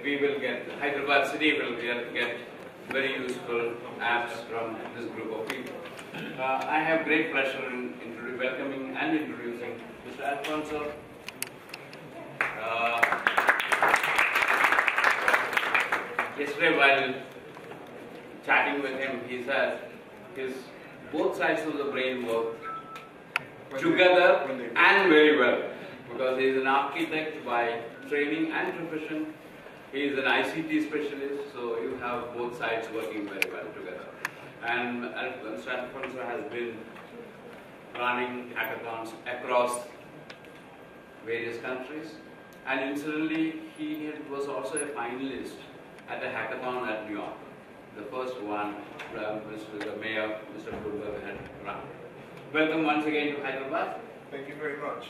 we will get, Hyderabad city will get very useful apps from this group of people. I have great pleasure in welcoming and introducing Mr. Alfonso. Yesterday while chatting with him, he said his both sides of the brain work together and very well, because he is an architect by training and profession. He is an ICT specialist, so you have both sides working very well together. And Mr. Alfonso has been running hackathons across various countries, and incidentally he was also a finalist at the hackathon at New York, the first one the mayor, Mr. Bloomberg, had run. Welcome once again to Hyderabad. Thank you very much.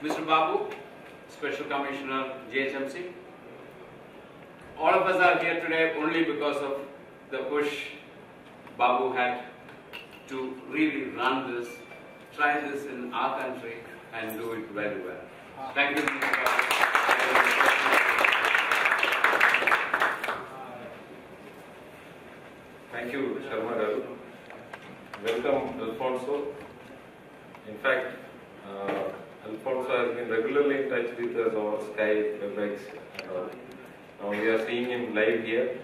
Mr. Babu, Special Commissioner, GHMC. All of us are here today only because of the push Babu had to really run this, try this in our country and do it very well. Thank you, Mr. Babu. Thank you, Sharma Garu. Welcome, Alfonso. In fact, Alfonso has been regularly in touch with us over Skype, WebEx, and all. Now we are seeing him live here.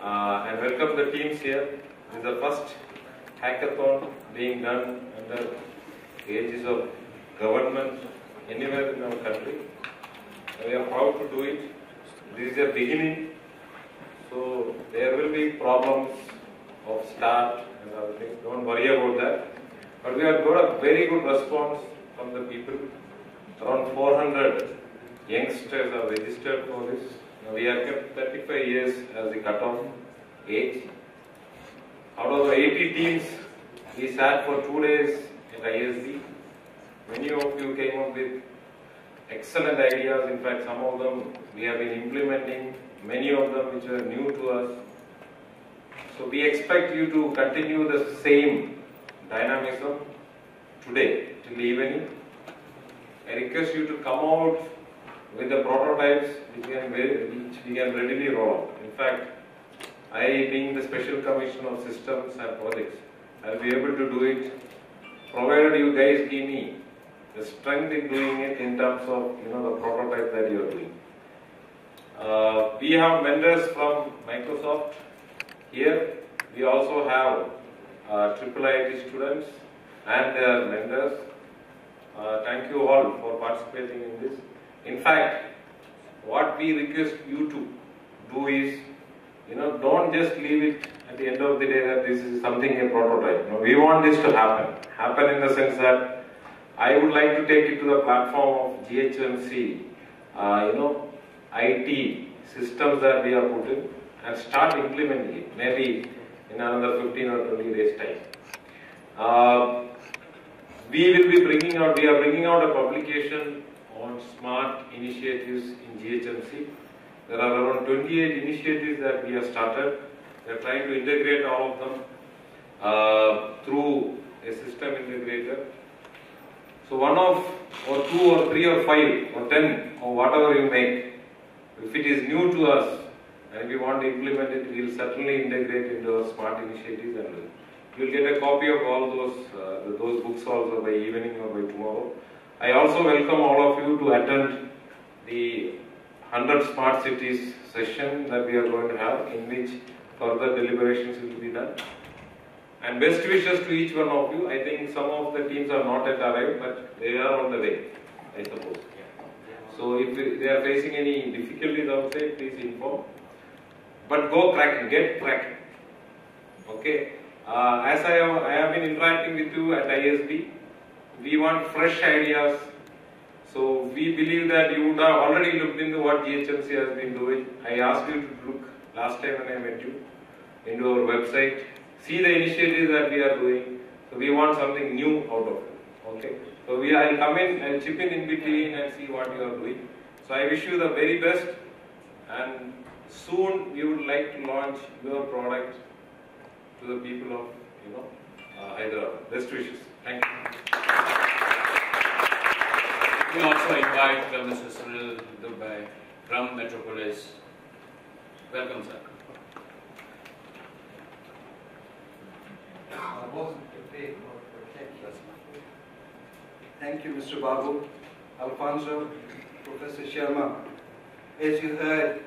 And welcome the teams here. This is the first hackathon being done under the aegis of government anywhere in our country. We are proud to do it. This is a beginning. So there will be problems of start and other things. Don't worry about that. But we have got a very good response from the people. Around 400 youngsters are registered for this. Now we have kept 35 years as the cutoff age. Out of the 80 teams, we sat for 2 days at ISB. Many of you came up with excellent ideas. In fact, some of them we have been implementing. Many of them which are new to us. So we expect you to continue the same dynamism today till evening. I request you to come out with the prototypes which we can readily roll out. In fact, I being the Special Commissioner of Systems and Projects, I will be able to do it provided you guys give me the strength in doing it in terms of the prototype that you are doing. We have vendors from Microsoft here. We also have IIIT students and their vendors. Thank you all for participating in this. In fact, what we request you to do is, don't just leave it at the end of the day that this is something a prototype. No, we want this to happen. Happen in the sense that I would like to take it to the platform of GHMC, IT systems that we are putting and start implementing it, maybe in another 15 or 20 days time. We are bringing out a publication on smart initiatives in GHMC. There are around 28 initiatives that we have started. We are trying to integrate all of them through a system integrator. So one of, or two or three or five or 10 or whatever you make, if it is new to us and if we want to implement it, we will certainly integrate into our smart initiatives, and you will get a copy of all those books also by evening or by tomorrow. I also welcome all of you to attend the 100 Smart Cities session that we are going to have, in which further deliberations will be done. And best wishes to each one of you. I think some of the teams are not yet arrived, but they are on the way, I suppose. So if they are facing any difficulties outside, please inform. But go cracking, get cracking. Okay. As I have been interacting with you at ISB, we want fresh ideas. So we believe that you would have already looked into what GHMC has been doing. I asked you to look last time when I met you into our website. See the initiatives that we are doing. So we want something new out of it. Okay. So I'll come in and chip in between and see what you are doing. So I wish you the very best, and soon we would like to launch your product to the people of Hyderabad. Best wishes. Thank you. We also invite Mr. Sunil Dubai from Metropolis. Welcome, sir. I wasn't prepared for that. Thank you, Mr. Babu, Alfonso, Professor Sharma. As you heard,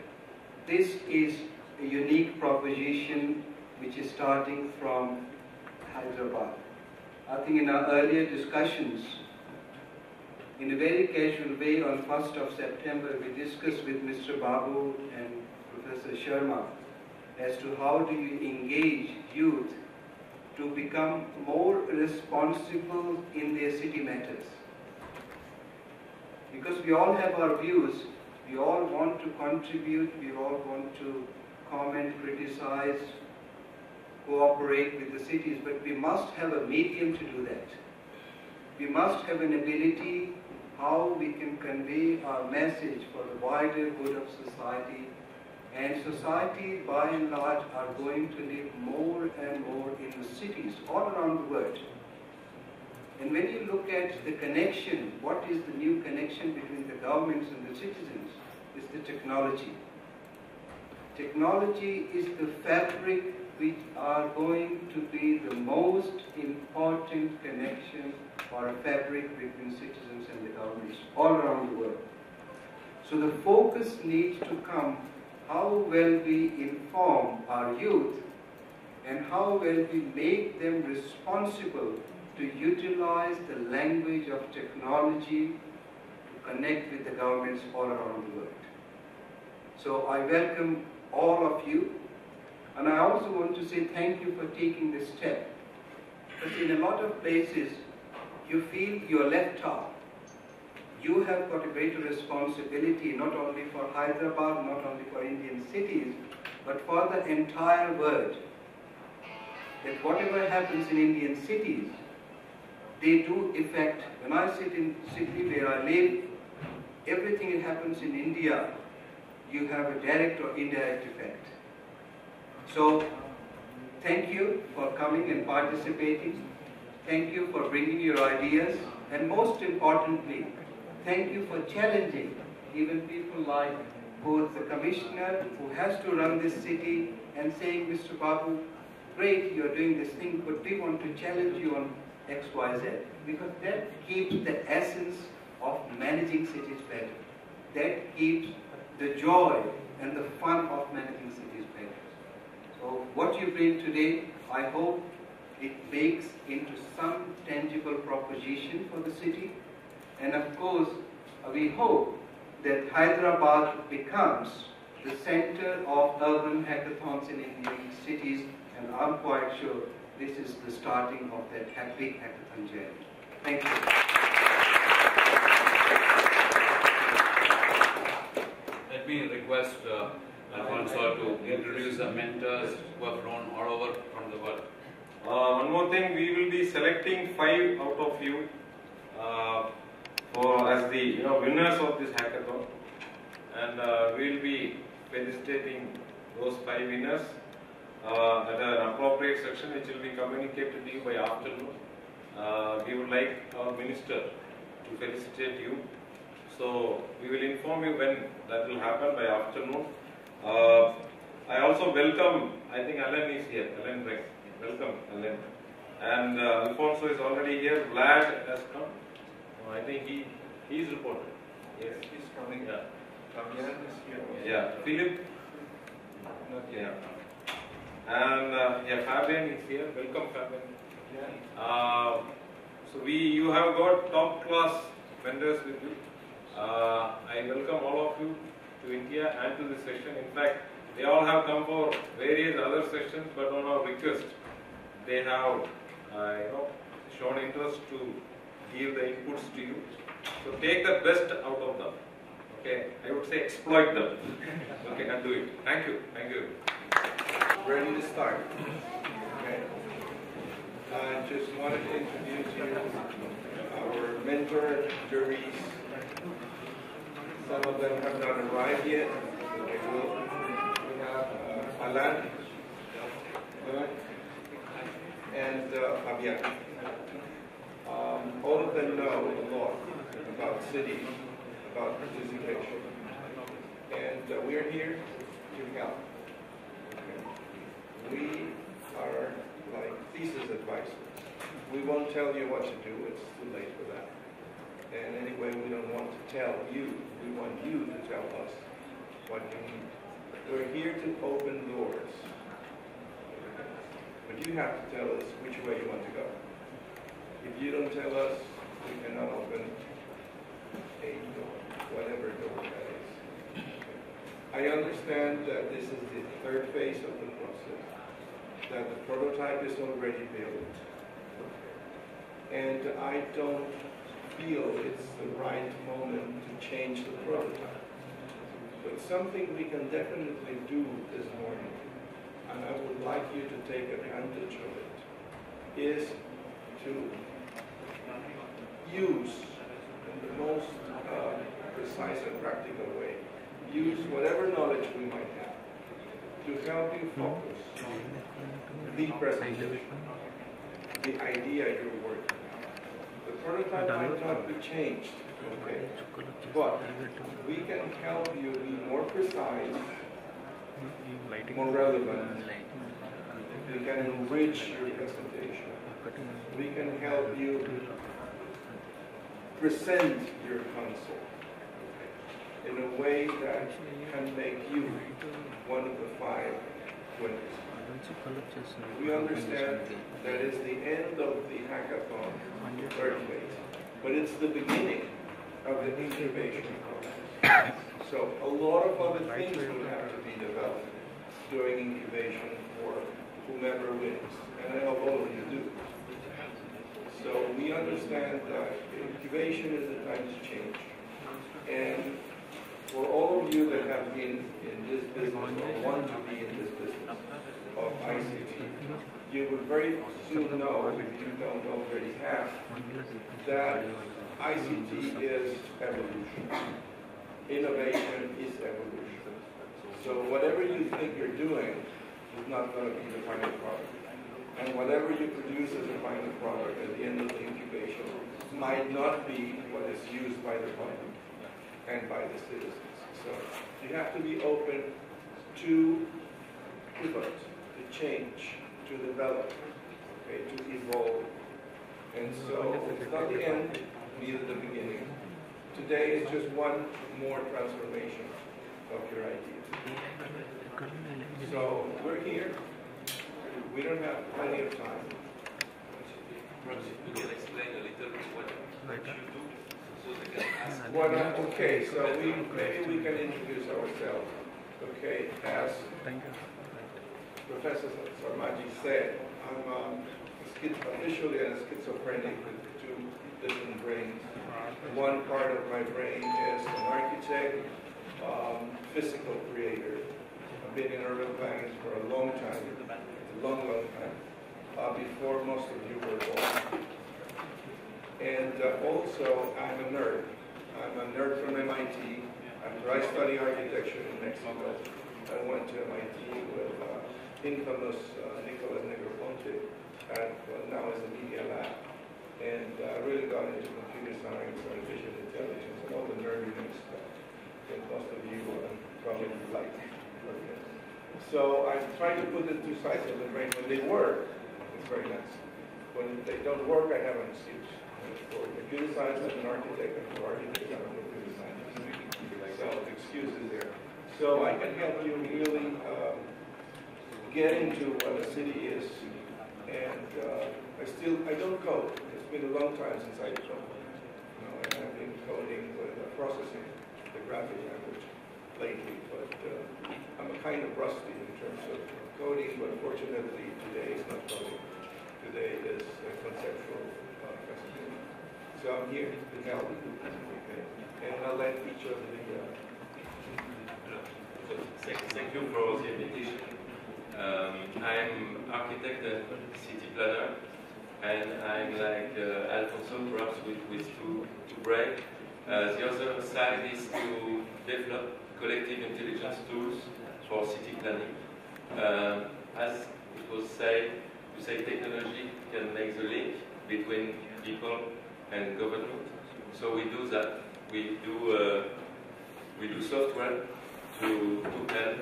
this is a unique proposition which is starting from Hyderabad. I think in our earlier discussions, in a very casual way on 1st of September, we discussed with Mr. Babu and Professor Sharma as to how do you engage youth to become more responsible in their city matters. Because we all have our views, we all want to contribute, we all want to comment, criticize, cooperate with the cities, but we must have a medium to do that. We must have an ability how we can convey our message for the wider good of society. And society, by and large, are going to live more and more in the cities all around the world. And when you look at the connection, what is the new connection between the governments and the citizens? Is the technology. Technology is the fabric which are going to be the most important connection or a fabric between citizens and the governments all around the world. So the focus needs to come how well we inform our youth and how well we make them responsible to utilize the language of technology to connect with the governments all around the world. So I welcome all of you, and I also want to say thank you for taking this step. Because in a lot of places, you feel you're left out. You have got a greater responsibility not only for Hyderabad, not only for Indian cities, but for the entire world. That whatever happens in Indian cities, they do affect. When I sit in Sydney where I live, everything that happens in India, you have a direct or indirect effect. So, thank you for coming and participating. Thank you for bringing your ideas. And most importantly, thank you for challenging even people like both the commissioner who has to run this city and saying, Mr. Babu, great, you're doing this thing, but we want to challenge you on X, Y, Z. Because that keeps the essence of managing cities better. That keeps the joy and the fun of managing cities better. So what you bring today, I hope it makes into some tangible proposition for the city. And of course, we hope that Hyderabad becomes the center of urban hackathons in Indian cities, and I'm quite sure this is the starting of that big hackathon journey. Thank you. Let me request Alfonso to introduce the mentors who have flown all over from the world. One more thing, we will be selecting 5 out of you as the winners of this hackathon, and we will be felicitating those 5 winners at an appropriate section which will be communicated to you by afternoon. We would like our minister to felicitate you. So we will inform you when that will happen by afternoon. I also welcome, I think Alan is here, Alan Rex. Welcome, Alan. And Alfonso is already here, Vlad has come. I think he's reported. Yes, he's coming. Yeah. Fabian is here. Yeah, Philip? Not yet. And yeah, Fabian is here. Welcome, Fabian. Yeah. So you have got top class vendors with you. I welcome all of you to India and to this session. In fact, they all have come for various other sessions, but on our request, they have shown interest to give the inputs to you. So take the best out of them. Okay, I would say exploit them. Okay, and do it. Thank you. Thank you. Ready to start. Okay. I just wanted to introduce you our mentor juries. Some of them have not arrived yet. We have Alan and Fabian. All of them know a lot about cities, about participation. we're here to help. Okay. We are like thesis advisors. We won't tell you what to do, it's too late for that. And anyway, we don't want to tell you, we want you to tell us what you need. We're here to open doors. But you have to tell us which way you want to go. If you don't tell us, we cannot open a door, whatever door that is. I understand that this is the third phase of the process, that the prototype is already built. And I don't feel it's the right moment to change the prototype. But something we can definitely do this morning, and I would like you to take advantage of it, is to use, in the most precise and practical way, use whatever knowledge we might have to help you focus the presentation, the idea you're working on. The prototype might not be changed, okay, but we can help you be more precise, more relevant. We can enrich your presentation. We can help you present your concept in a way that can make you one of the 5 winners. We understand that it's the end of the hackathon, third phase, but it's the beginning of the incubation process. So a lot of other things will have to be developed during incubation for whomever wins, and I hope all of you do. So we understand that incubation is the time to change. And for all of you that have been in this business or want to be in this business of ICT, you will very soon know, if you don't already have, that ICT is evolution. Innovation is evolution. So whatever you think you're doing is not going to be the final product. And whatever you produce as a final product at the end of the incubation might not be what is used by the public and by the citizens. So you have to be open to pivot, to change, to develop, okay, to evolve. And so it's not the end, neither the beginning. Today is just one more transformation of your ideas. So we're here. We don't have plenty of time. Perhaps you can explain a little bit what you do, so they can ask. Well, okay, so maybe we can introduce ourselves. Okay, as Professor Sarmaji said, I'm officially a schizophrenic with 2 different brains. One part of my brain is an architect, physical creator. I've been in urban planning for a long time. Long time, before most of you were born. And also, I'm a nerd. I'm a nerd from MIT. After I studied architecture in Mexico, I went to MIT with infamous Nicolas Negroponte, at now is the Media Lab. And I really got into computer science, artificial intelligence, and all the nerdiness that most of you probably like. So I try to put the 2 sides of the brain. When they work, it's very nice. When they don't work, I have an excuse. For computer science, I'm an architect, and for architects, I'm a computer scientist. So the excuse is there. So I can help you really get into what a city is. And I don't code. It's been a long time since I coded. And I've been coding with processing the graphic language lately, but I'm a kind of rusty in terms of coding, but fortunately today is not coding. Today is conceptual presentation. So I'm here to help, okay? And I'll let each of the... Thank you for the invitation. I'm architect and city planner, and I'm like Alfonso, perhaps with two brains. The other side is to develop collective intelligence tools for city planning. As it was said, to say technology can make the link between people and government. So we do that. We do software to help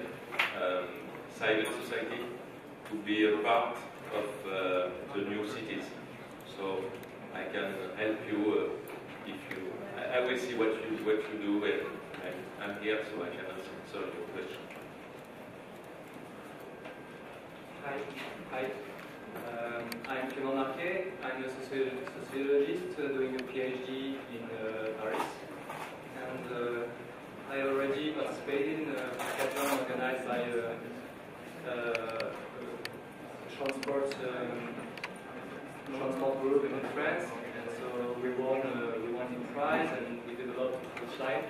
silent society to be a part of the new cities. So I can help you if you. I will see what you do, and I'm here so I can answer your question. Hi. I'm Clément Marquet. I'm a sociologist doing a PhD in Paris. And I already participated in a hackathon organized by transport group in France. And so we won the prize, and we developed a flashlight.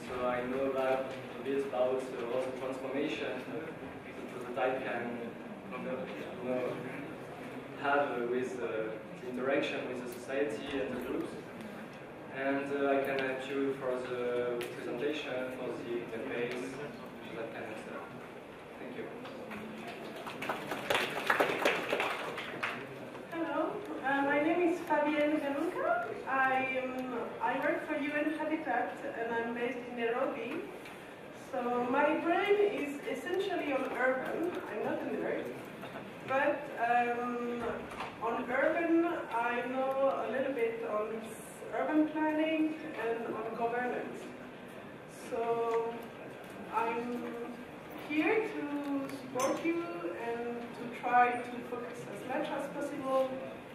So I know about a bit about also transformation the prototype can have with the interaction with the society and the groups. And I can help you for the presentation, for the interface, that kind of stuff. Thank you. Hello, my name is Fabienne Galuka. I work for UN Habitat and I'm based in Nairobi. So my brain is essentially on urban. I'm not a nerd. But on urban, I know a little bit on urban planning and on governance. So I'm here to support you and to try to focus as much as possible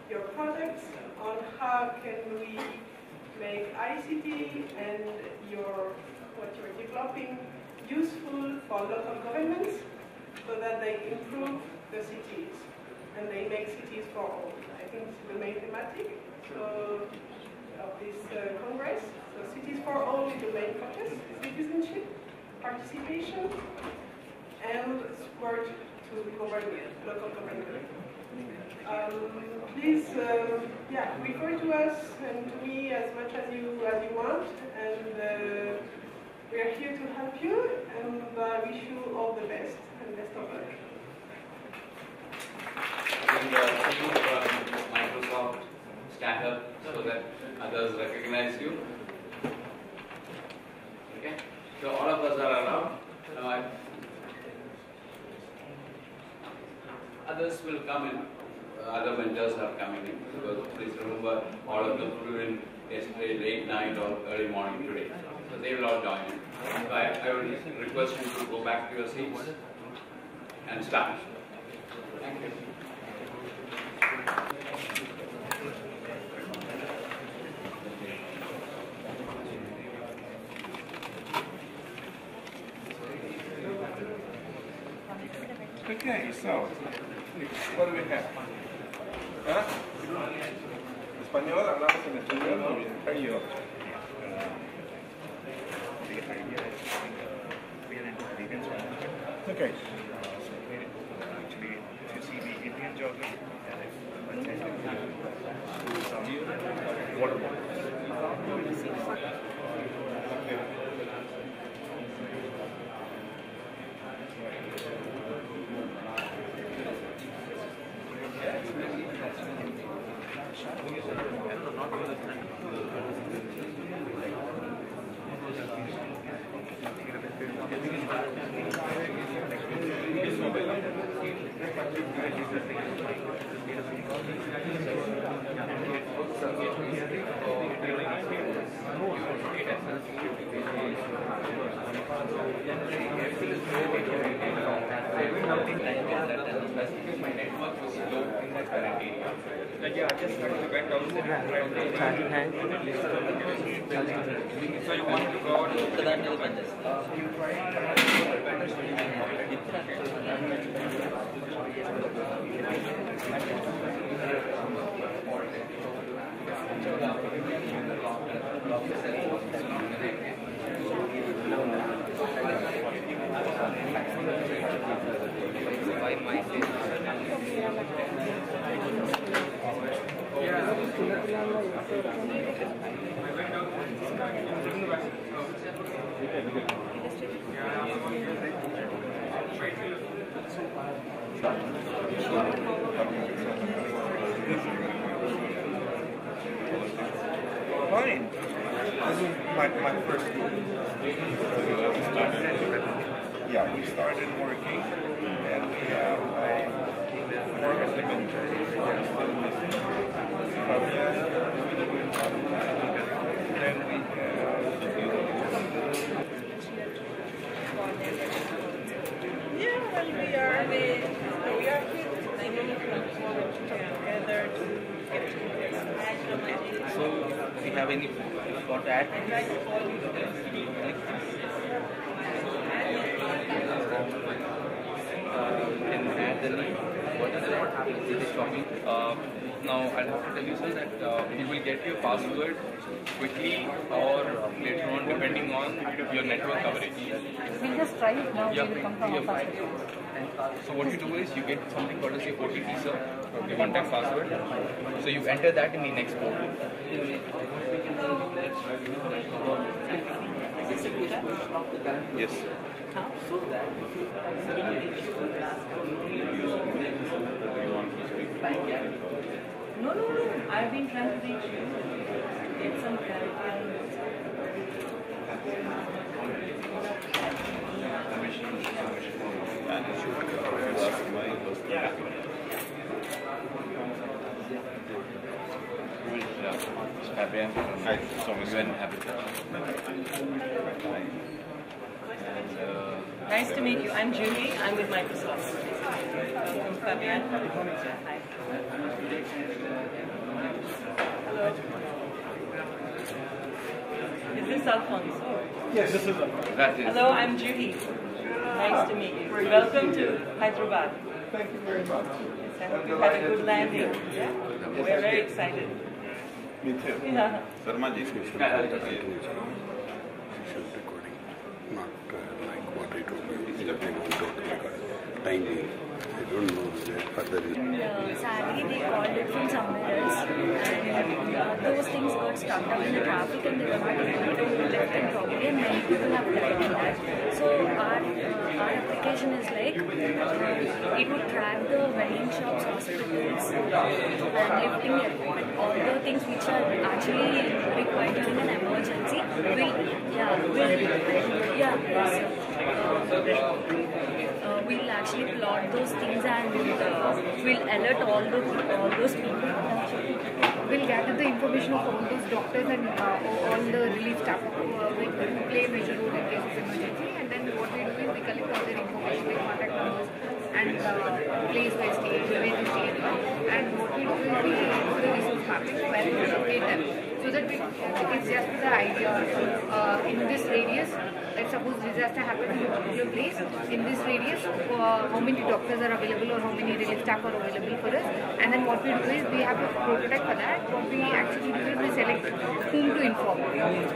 your products on how can we make ICT and what you're developing useful for local governments so that they improve the cities and they make cities for all. I think it's the main thematic of this Congress. So cities for all is the main focus, citizenship, participation, and support to government, local government. Please, refer to us and to me as much as you want, and we are here to help you, and I wish you all the best and best of luck. And Microsoft stand up so that others recognize you. Okay, so all of us are around. Others will come in. Other mentors are coming in, because please remember, all of them flew in yesterday late night or early morning today. So they will all join in. So I will request you to go back to your seats and start. Thank you. Okay, so what do we have? ¿Ah? Español, hablamos en español, muy bien. How are you? Okay. So you want to go to that Fine. This is my first. we started working, and we have more elementary still missing. Then we Yeah, well, we are here together to get to So, if you have any got to add? Can add the link. What is that? This is shopping. Now, I'll have to tell you, sir, that you will get your password quickly or later on, depending on your network coverage. We'll just try it now. Yeah, We'll come from our fine. So what you do is you get something called as your OTP, sir, the one-time password. So you enter that in the next portal. Yes. No. I've been trying to reach you. Get some clarity on this. Fabian from Hackathan. Nice to meet you. I'm Julie. I'm with Microsoft. Welcome, Fabian. Hi. Hello. Is this Alfonso? yes, this is Hello, I'm Julie. Nice to meet you. Welcome to Hyderabad. Thank you very much. I hope you had a good landing. Yeah? We're very excited. Me too. Yeah. Recording, not like what I told you. They won't totally record. Timing. I don't know further. Sadly, they called it from somewhere else, and those things got stuck up in the traffic, and they were not able to lift it properly, and many people have died in that. So our application is like it would track the vending shops, hospitals, and lifting equipment, all the things which are actually required during an emergency. We'll actually plot those things and we'll alert all those people. We'll gather the information of all those doctors and all the relief staff will play a major role in case of emergency, and then what we do is we collect all their information, their contact numbers and place where they stay, and what we do is we do the resource mapping where we locate them, so that it's just the idea in this radius. If suppose disaster happens in a particular place, in this radius, how many doctors are available or how many relief staff are available for us, and then what we do is we have a prototype for that. What we actually do is we select whom to inform,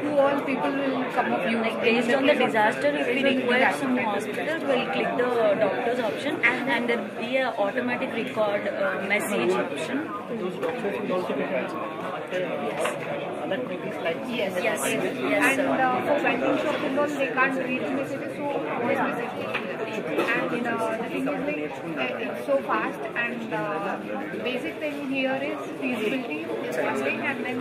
who all people will come up using. Based on the disaster, if we require some hospitals, we'll click the doctor's option, and there'll be an automatic record message option. Those doctors will also be transferred. That may be slightly. Yes, Yes, and for vending shops and all, they can't read messages, so voice messages. And the thing is like it's so fast, and basic thing here is feasibility, is funding, and then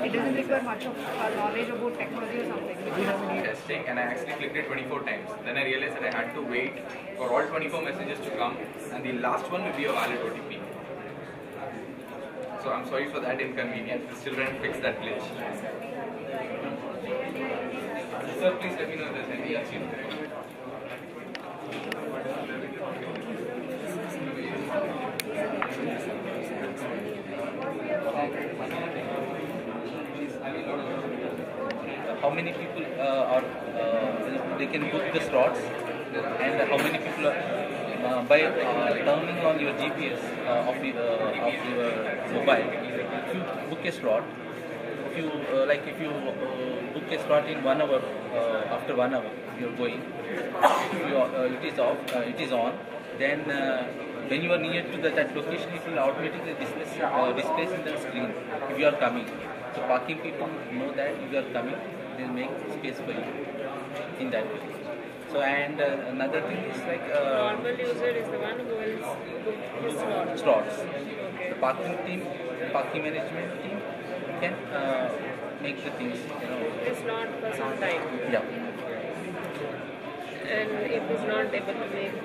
it doesn't require much of knowledge about technology or something. We have been testing, and I actually clicked it 24 times. Then I realized that I had to wait for all 24 messages to come, and the last one will be a valid OTP. So I'm sorry for that inconvenience. We're still trying to fix that glitch. Sir, please let me know if there's any issue. How many people they can book the slots, and how many people are by turning on your GPS of your mobile. If you book a slot, if you book a slot in 1 hour, after 1 hour you're going, it is off, it is on, then when you are near to that location, it will automatically displays in the screen if you are coming. So parking people know that if you are coming, they'll make space for you in that way. So and another thing is like normal user is the one who will book his slots. The parking team, parking management team can make the things. It's not for some time. Yeah. And if he's not able to make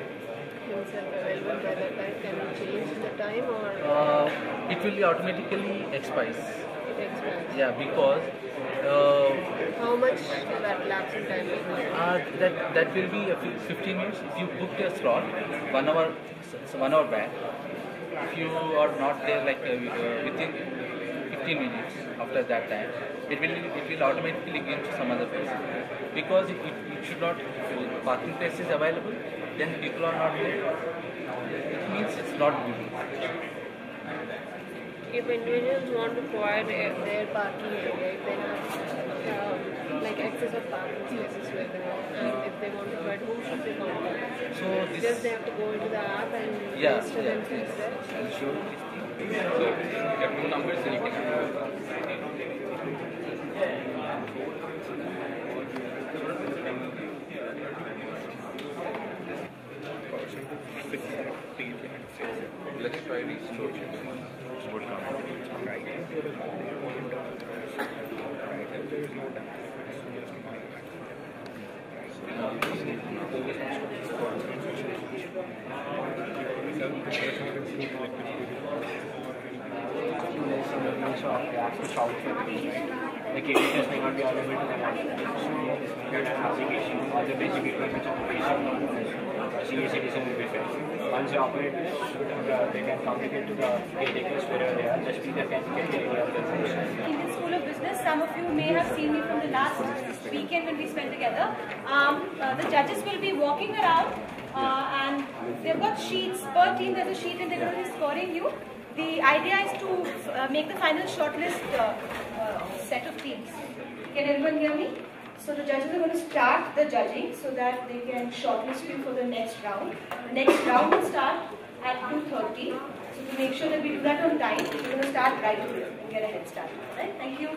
himself available by that time, can we change the time or? It will be automatically expires. It expires. Yeah, because how much that lapse in time will be? that will be 15 minutes. If you book a slot, 1 hour, 1 hour back. If you are not there like within 15 minutes after that time, it will automatically give to some other person. Because it should not, parking place is available, then people are not there. It means it's not good. If individuals want to provide their parking area, if they have like access of parking spaces where they want, and if they want to provide, who should they contact? So this, just they have to go into the app and register themselves there? I'll show you this thing. So you have 2 numbers and you can. Let's try restore. Right. The cases may not be available to them on the application or the basic requirements of the patient, senior citizen will be fixed. Once they operate, they can communicate to the caretakers wherever they are. The speaker can get the area of the information. In the School of Business, some of you may have seen me from the last weekend when we spent together. The judges will be walking around and they've got sheets. Per team there's a sheet and they're going to be scoring you. The idea is to make the final shortlist set of teams. Can everyone hear me? So the judges are going to start the judging so that they can shortlist you for the next round. The next round will start at 2:30. So to make sure that we do that on time, we're going to start right away and get a head start. Right? Thank you.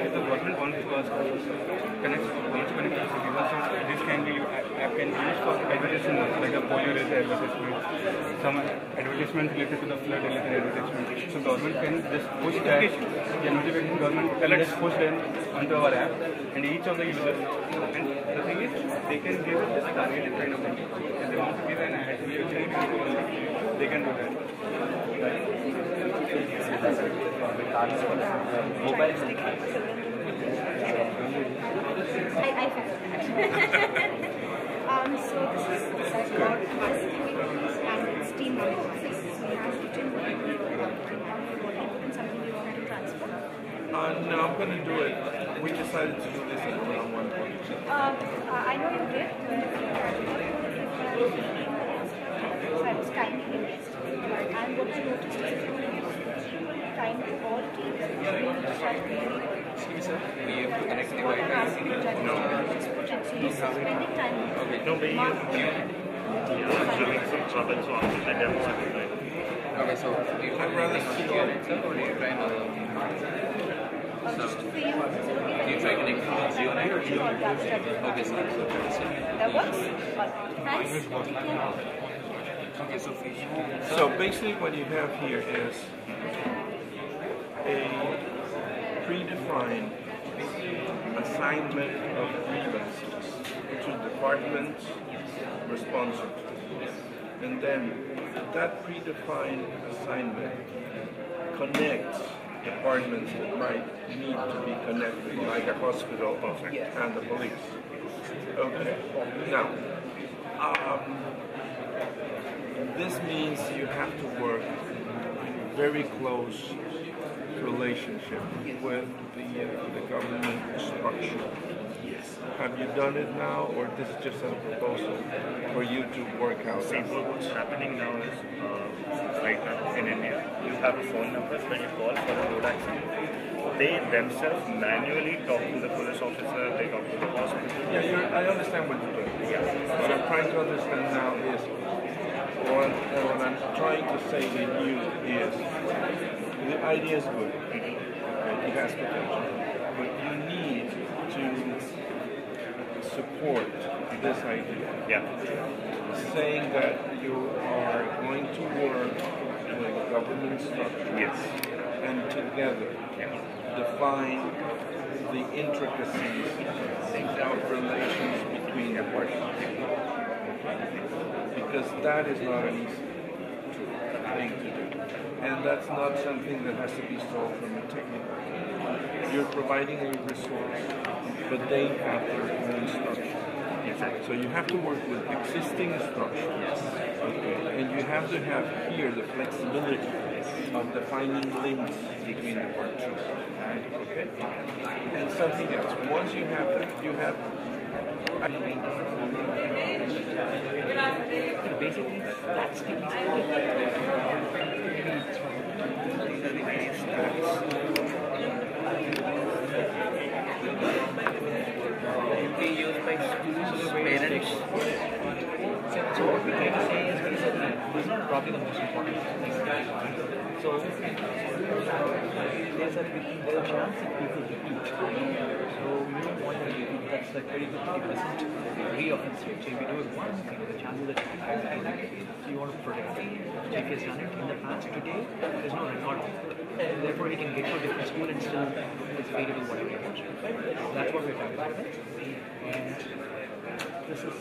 If the government wants to connect to people, so this can be app can be used for advertisement, like a polio related advertisement, some advertisement related to the flood related advertisement. So government can just push that, notification government can just push them onto our app, and each of the users. And the thing is, they can give it this targeted kind of thing. If they want to give an ad, they can do that. Mobile. I so this is about and it's team monitoring. So you have written something you want to transfer? No, I'm going to do it. We decided to do this in one-on-one. I know you did. So I was timing it. And what I noticed is if you give time to all teams, you need to start really early. We have to connect the Wi-Fi. Just put it. So you're spending time. Okay. No, but doing some trouble so after the demo. Okay, so do you try connecting to your itself or do you try another? So, do you try connecting to Geo 9 or Geo? Okay, so that works? Thanks. Okay, so basically what you have here is a predefined assignment of grievances to departments responsible. And then that predefined assignment connects departments that might need to be connected, like a hospital and the police. Okay. Now, this means you have to work in very close relationship with the government structure. Yes. Have you done it now, or this is just a proposal for you to work out? See, what's happening now is, right now in India, you have a phone number when you call for a road accident. They themselves manually talk to the police officer, they talk to the hospital. Yeah, I understand what you're doing. Yeah. What I'm trying to understand now is, what I'm trying to say to you is, the idea is good. It has potential. But you need to support this idea. Yeah. Saying that you are going to work with government structure. Yes. can together define the intricacies of relations between the parties. Because that is not an easy thing to do. And that's not something that has to be solved from a technical point. You're providing a resource, but they have their own structure. Exactly. So you have to work with existing structure. Yes. Okay. And you have to have here the flexibility of defining links between the parties. Okay. And something else. Once you have that, you have basically that's the will be used by schools, parents. So what we try to say is basically this is probably the most important thing. So there's a chance that people repeat. So we don't want to repeat. That's like very good 50% re-offense rate. So if you do it once, the chances that you can repeat. So you want to protect it. So if he has done it in the past, today there's no record of it. Therefore he can get to a different school and still it's free to do whatever he wants. That's what we're trying to do. And this is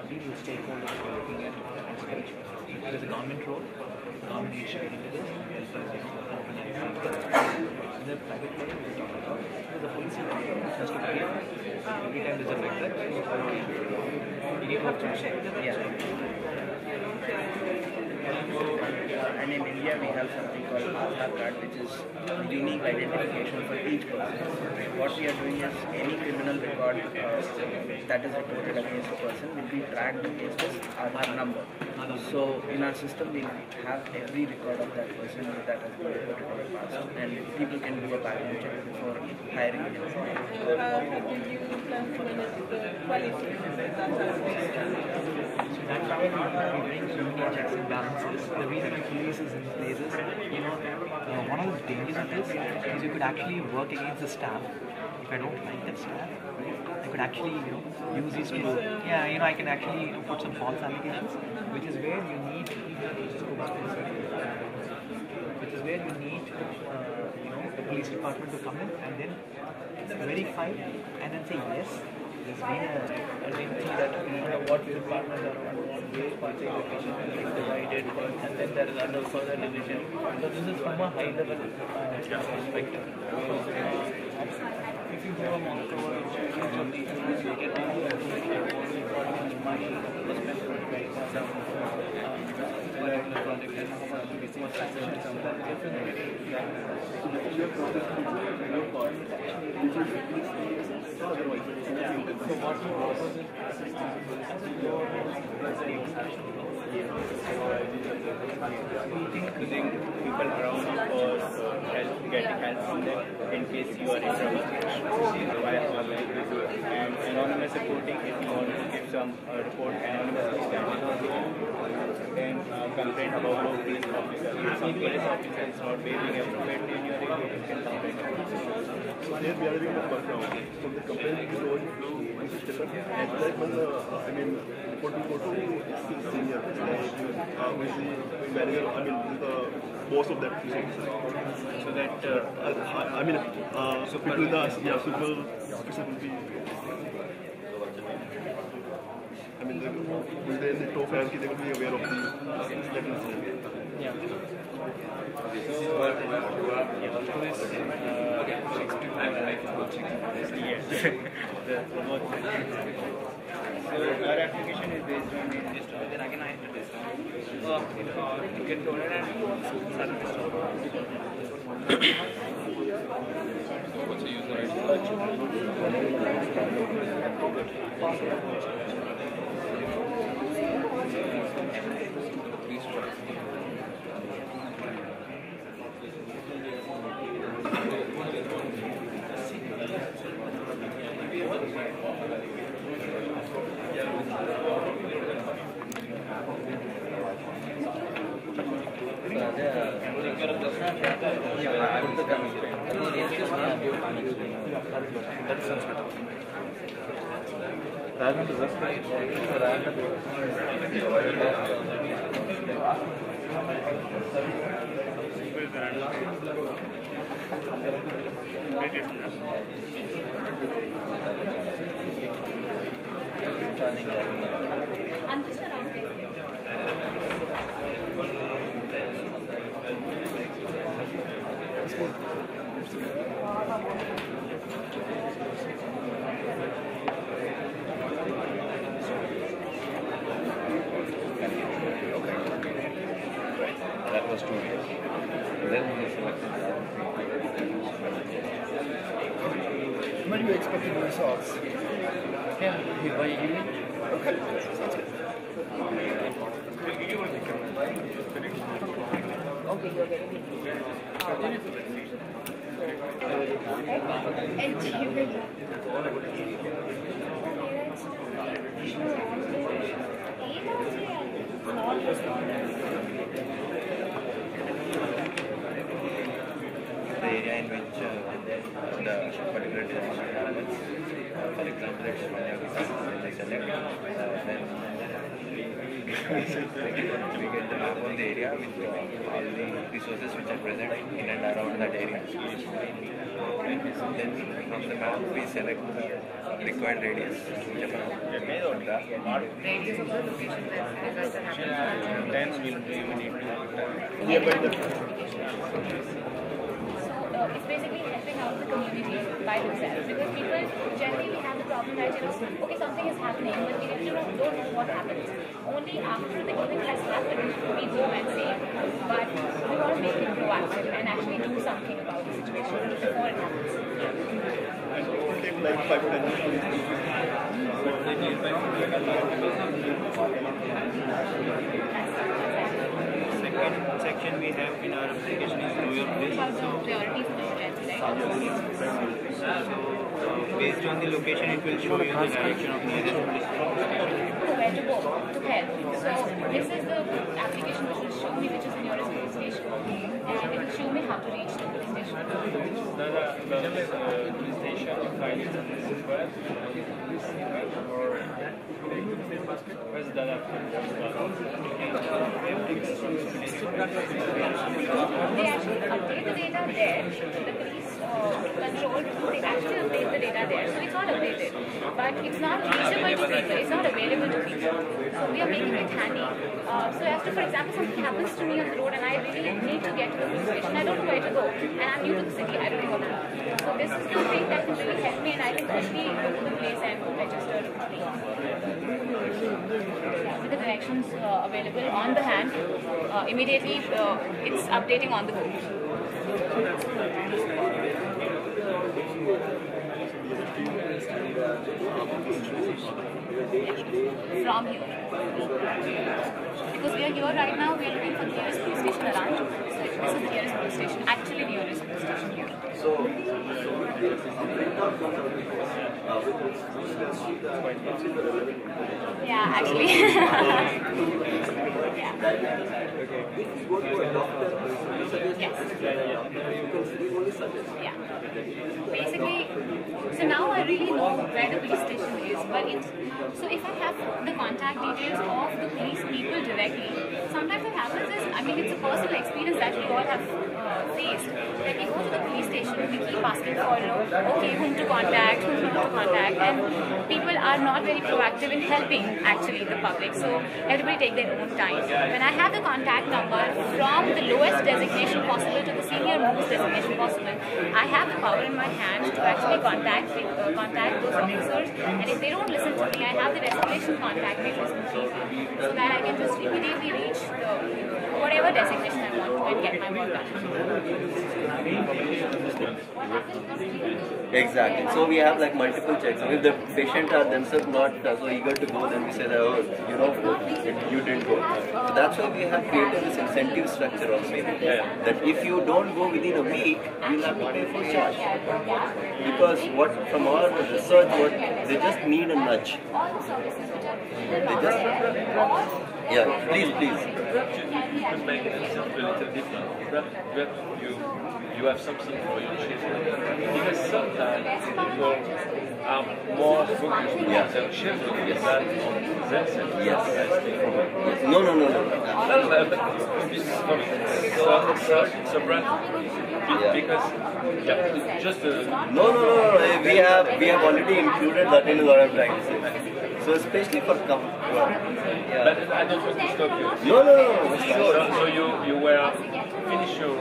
deal with stakeholders who are looking at this stage. There's a government role. The government needs to get into this. In the private player, we talk about the police has to behave. Every time there's a like that, you need to say. Yeah. And in India we have something called Hackathan card, which is a unique identification for each person. What we are doing is any criminal record that is reported against a person will be tracked against his Aadhaar number. So in our system we have every record of that person that has been reported in the past, and people can do a background check before hiring him. How did you plan to manage the quality? That's how we bring so many checks and balances. The reason the police is in place is, one of the dangers of this is you could actually work against the staff. If I don't like that staff, I could actually, use these to, I can actually, put some false allegations, which is where you need, the police department to come in and then verify and then say yes. There's been a thing that what department or what which part of the location is divided, and then there is another further division. So this is from a high level perspective. If you go among each of these, you get particular project and how much to be seen including people around or getting help from them in case you are in trouble. And anonymous reporting, if you want to give some report anonymously, then complaint about no police officer. If some police officer is not behaving appropriately in your area, you can complain. So there we are having a background. So the complaint is going to this different. And like when report will go to senior, with the manager, the boss of that police officer. So that people in the super officer will be. Will they in the top rank, they will be aware of the incident. Yeah. So our application is based on the register. Then again I have to test. You get told and what's the user Rather than just That was 2 days. Then we selected When do you expect the results? Yeah, by evening. Okay. Sounds good. Okay, you're getting the area in which the particular design happens. For example, it's when they select, then we get the map on the area with all the resources which are present in and around that area. Then from the map we select the required radius. radius of the location that disaster happens. Hence we need to It's basically helping out the community by themselves, because people generally have the problem that, okay, something is happening, but we don't know what happens. Only after the event has happened, we go and save. But we want to make it proactive and actually do something about the situation before it happens. Take like 5 to 10 minutes. Second section we have in our application is know your place. So based on the location, it will show you the direction of nearest police station. Where to go to help. So this is the application which will show me which is the nearest police station, and it will show me how to reach the police station. The police station, you find it on this web or where's that They actually update the data there. The police control, they actually update the data there. So it's not updated. But it's not reachable to people. It's not available to people. So we are making it handy. So as to, for example, something happens to me on the road and I really need to get to the police station. I don't know where to go. And I'm new to the city. I don't know what to do. So this is the thing that can really help me, and I can quickly go to the place and register the complaint. With the directions available on the hand, immediately it's updating on the go. From here. Because we are here right now, we are looking for the nearest police station around. So this is the nearest police station, actually nearest police station here. Yeah, actually. If you go to a doctor, yes. You can see only suggest. Yeah. Basically, so now I really know where the police station is, but so if I have the contact details of the police people directly, sometimes what happens is, I mean, it's a personal experience that we all have faced. That we go to the police station, we keep asking for, okay, whom to contact, and people are not very proactive in helping actually the public. So everybody take their own time. When I have the contact number from the lowest designation possible to the senior most designation possible, I have the power in my hands to actually contact those officers, and if they don't listen to me, I have the escalation contact details completely, so that I can just immediately reach whatever designation I want to and get my work done. Exactly. So we have like multiple checks. So if the patient are themselves not so eager to go, then we say that, oh, you didn't go. So that's why we have created this incentive structure also. That if you don't go within a week, you'll have to pay full charge. Because from our research, they just need a nudge. They just, yeah, please. To make it simple, a little different. You you have something for your children. Because sometimes people are more focused on their children than on themselves. Yes. Yes. No. No, but it's a brand. Because just No. We have already included that in what I'm trying to say. So especially for But I don't want to stop you. No. So you were finish your.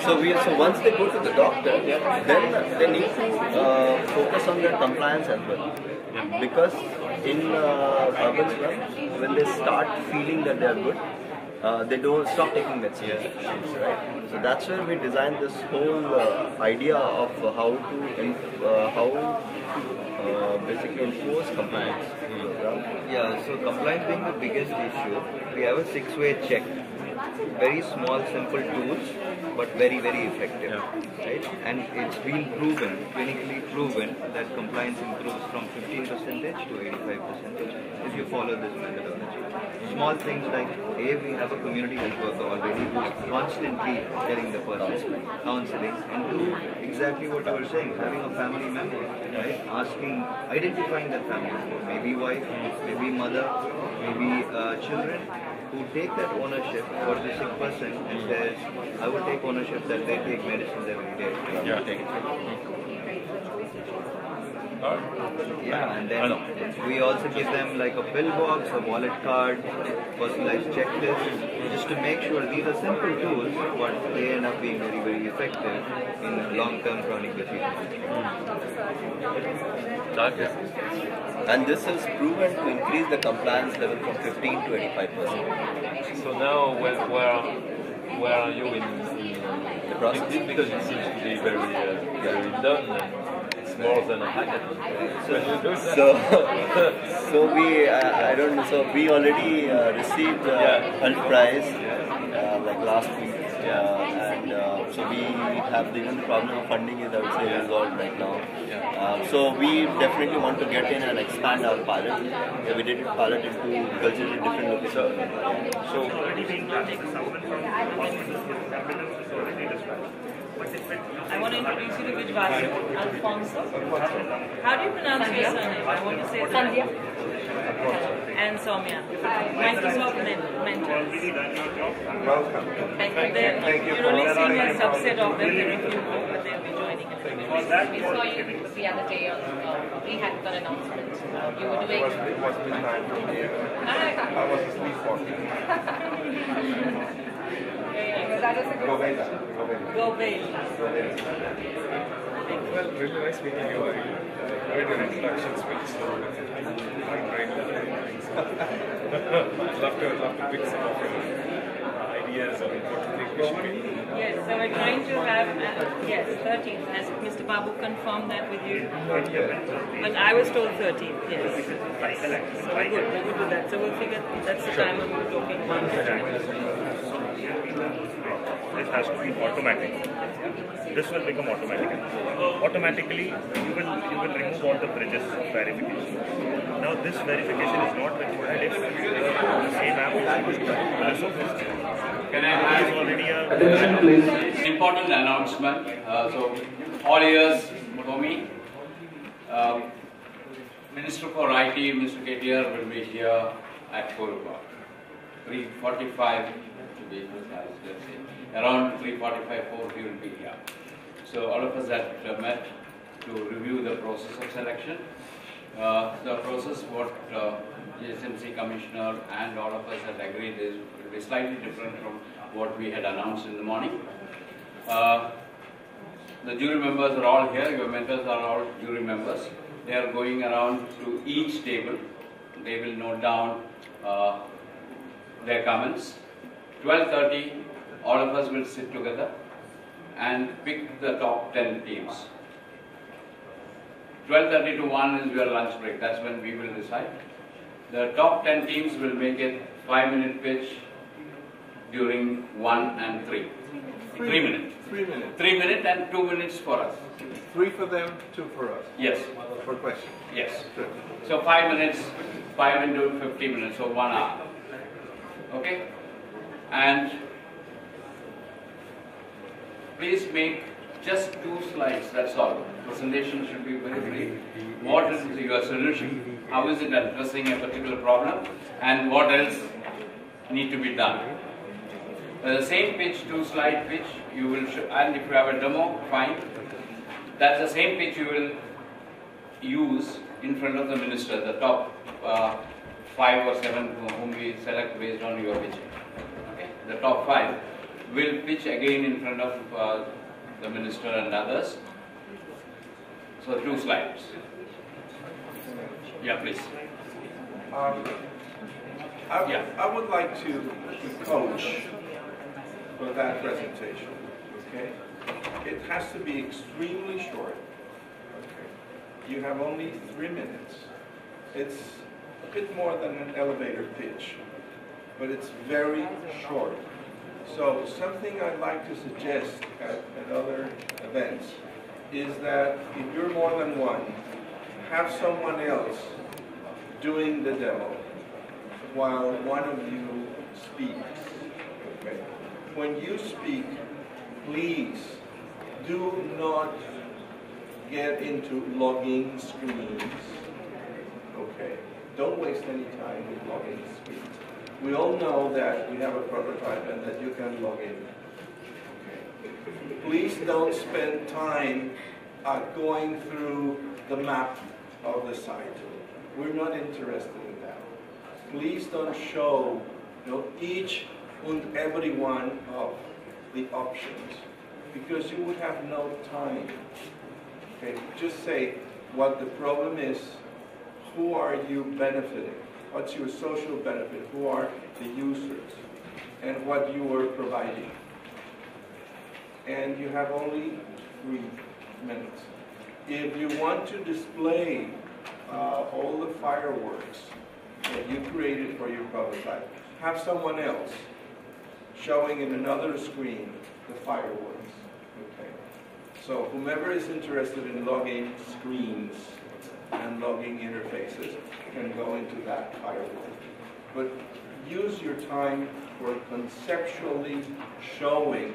So once they go to the doctor, then they need to focus on their compliance as well. Because in urban slums, when they start feeling that they are good, they don't stop taking medicines, right? So that's where we designed this whole idea of how to basically enforce compliance. Yeah, so compliance being the biggest issue, we have a 6-way check. Very small, simple tools, but very, very effective, right? And it's been proven, clinically proven, that compliance improves from 15% to 85% if you follow this methodology. Small things like, we have a community health worker already who's constantly telling the person, counseling, and two, exactly what you were saying, having a family member, right? Asking, identifying that family member, maybe wife, maybe mother, maybe children, who take that ownership for the sick person and says, I will take ownership that they take medicines every day. Yeah, and then we also give them like a pill box, a wallet card, personalized checklist, just to make sure these are simple tools, but they end up being very, very effective in long-term chronic disease. And this is proven to increase the compliance level from 15 to 85%. So now, where are you in the process? Because it seems to be very done. And it's more than a hackathon. So we, I don't know. So we already received Health Prize like last week, and so we have even the problem of funding is, I would say, resolved right now. So we definitely want to get in and expand our pilot. We did pilot into culturally different locations. So already being done. Someone from hospitals, ambulance is already dispatched. I want to introduce you to Vijvasu Alfonso. How do you pronounce your surname? I want to say Sandhya. And Soumya. Microsoft mentors. Welcome. Thank you. You're only seeing a subset of them, there are a few more, but they'll be joining us. We saw you the other day on the Hackathan announcement. You were doing. It was midnight. I was sleepwalking. Go Bail. Well, really nice meeting you. I read your introduction speech, so I'm trying to love to pick some of your ideas on what you think we should be. Yes, so we're trying to have, 13th. Has Mr. Babu confirmed that with you? But I was told 13th, yes. So we're good with that. So we'll figure that's the time when we're talking about. This has to be automatic. This will become automatic. Automatically, you will remove all the bridges of verification. Now, this verification is not required if the same app is used by police office. Can I already attention, please? Important announcement. So, all ears for me. Minister for IT, Mr. KTR, will be here at 4 o'clock. 3:45 to be precise, let's say. Around 3:45, 4 he will be here. So all of us have met to review the process of selection. The process what GSMC Commissioner and all of us had agreed is will be slightly different from what we had announced in the morning. The jury members are all here, your mentors are all jury members. They are going around to each table. They will note down their comments. 12:30, all of us will sit together and pick the top 10 teams. 12:30 to 1 is your lunch break, that's when we will decide. The top 10 teams will make it 5-minute pitch during 1 and 3. 3 minutes. 3 minutes. 3 minutes and 2 minutes for us. 3 for them, 2 for us. Yes. For question. Yes. Good. So 5 minutes, 5 into 50 minutes, so 1 hour. Okay? And please make just 2 slides, that's all. Presentation should be very brief. What is your solution? How is it addressing a particular problem? And what else need to be done? The same pitch, 2-slide pitch, you will show, and if you have a demo, fine. That's the same pitch you will use in front of the minister, the top 5 or 7 whom we select based on your pitching. Okay? The top 5 will pitch again in front of the minister and others. So 2 slides. Yeah, please. I would like to coach for that presentation. Okay, it has to be extremely short. Okay, you have only 3 minutes. It's a bit more than an elevator pitch, but it's very short. So something I'd like to suggest at other events is that if you're more than one, have someone else doing the demo while one of you speaks. Okay. When you speak, please do not get into logging screens. Okay. Don't waste any time with logging screens. We all know that we have a prototype and that you can log in. Okay. Please don't spend time going through the map of the site. We're not interested in that. Please don't show each and every one of the options, because you would have no time. Okay, just say what the problem is, who are you benefiting, what's your social benefit, who are the users, and what you are providing. And you have only 3 minutes. If you want to display all the fireworks that you created for your prototype, have someone else showing in another screen the fireworks. Okay. So whomever is interested in logging screens and logging interfaces can go into that firework. But use your time for conceptually showing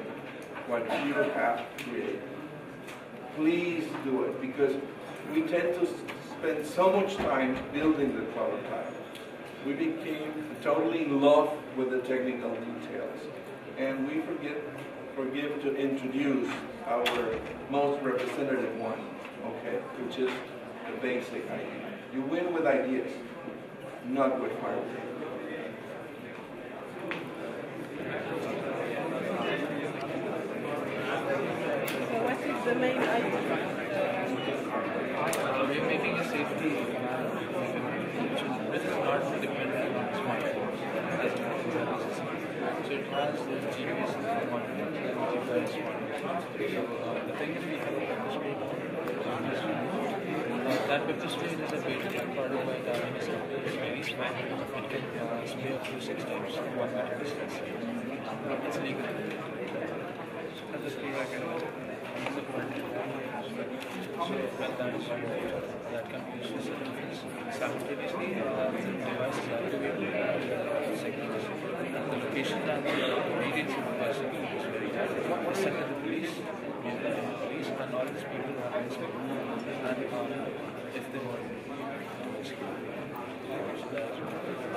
what you have created. Please do it, because we tend to spend so much time building the prototype. We became totally in love with the technical details, and we forgive to introduce our most representative one, okay, which is the basic idea. You win with ideas, not with hardware. So what is the main idea? We're making a safety which is not dependent on smartphones. So it has the GPS component and GPS one. So the thing is, we have a purpose plate. That purpose plate is a patented product by the RMS company. It's very small. It can spray up to 6 times 1 meter distance. It's legal. At the speed I can use the front. So when that is that can be used for certificates. Simultaneously, the device is activated. Second, the location and the details of the person is very high. The second, the police, and all these people who have this and if they want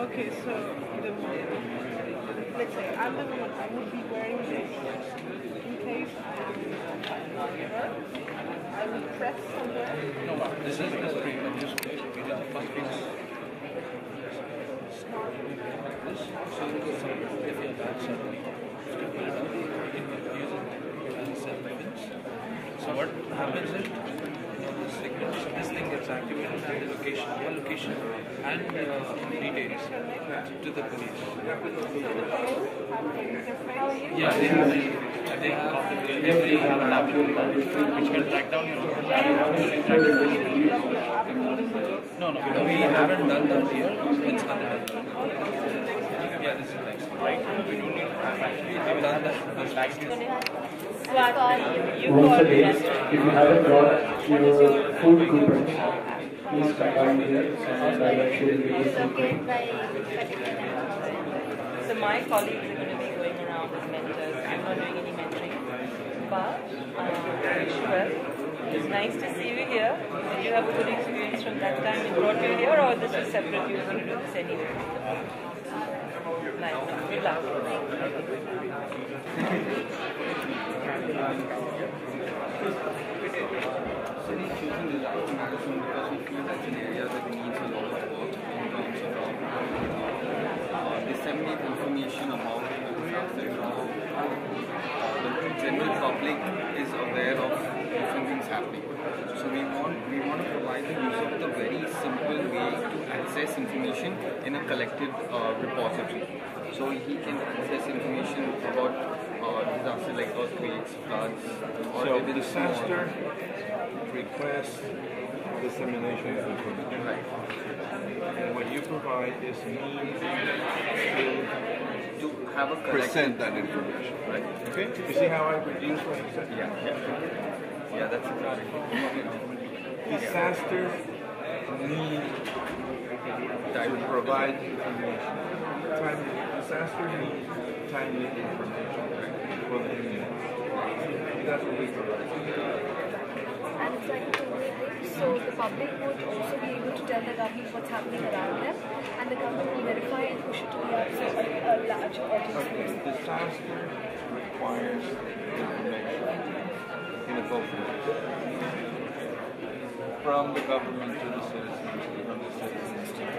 Okay, so let's say I'm the one, I would be wearing this. In case I will press somewhere. No, this is the spray. Just first piece. So if your back suddenly pull it out, you can use it as a self-defense. So what happens is this thing gets activated at the location, your location, and details to the police. Yeah, they have every laptop which can track down your own. No, we haven't done that here. It's under. Yeah, this is next. Right? We don't need to have actually. We've done that. If you haven't brought your food coupons, please come down here and I will show you. So my colleagues are going to be going around as mentors. I'm not doing any mentoring. Hyderabad. Wish you well. It's nice to see you here. Did you have a good experience from that time it brought you here, or this is separate? You were going to do this anyway? Nice. Good luck. So we're choosing this medicine because we feel that's an area that needs a lot of work in terms of disseminate information about the disaster. The general public is aware of different things happening. So we want to provide the user with a very simple way to access information in a collective repository. So he can access information about disaster like earthquakes, floods, or so even disaster request dissemination of information. Right. And what you provide is means to have a present that information. Right. Okay? You see how I reduce what you said? Yeah, that's exactly. Disasters need to provide information. Disasters need timely information for the community. That's what we provide. And it's like a two-way thing, so the public would also be able to tell the government what's happening around them, and the government will verify and push it to the larger audience. Disaster requires information in a both ways. From the government to the citizens, from the citizens to the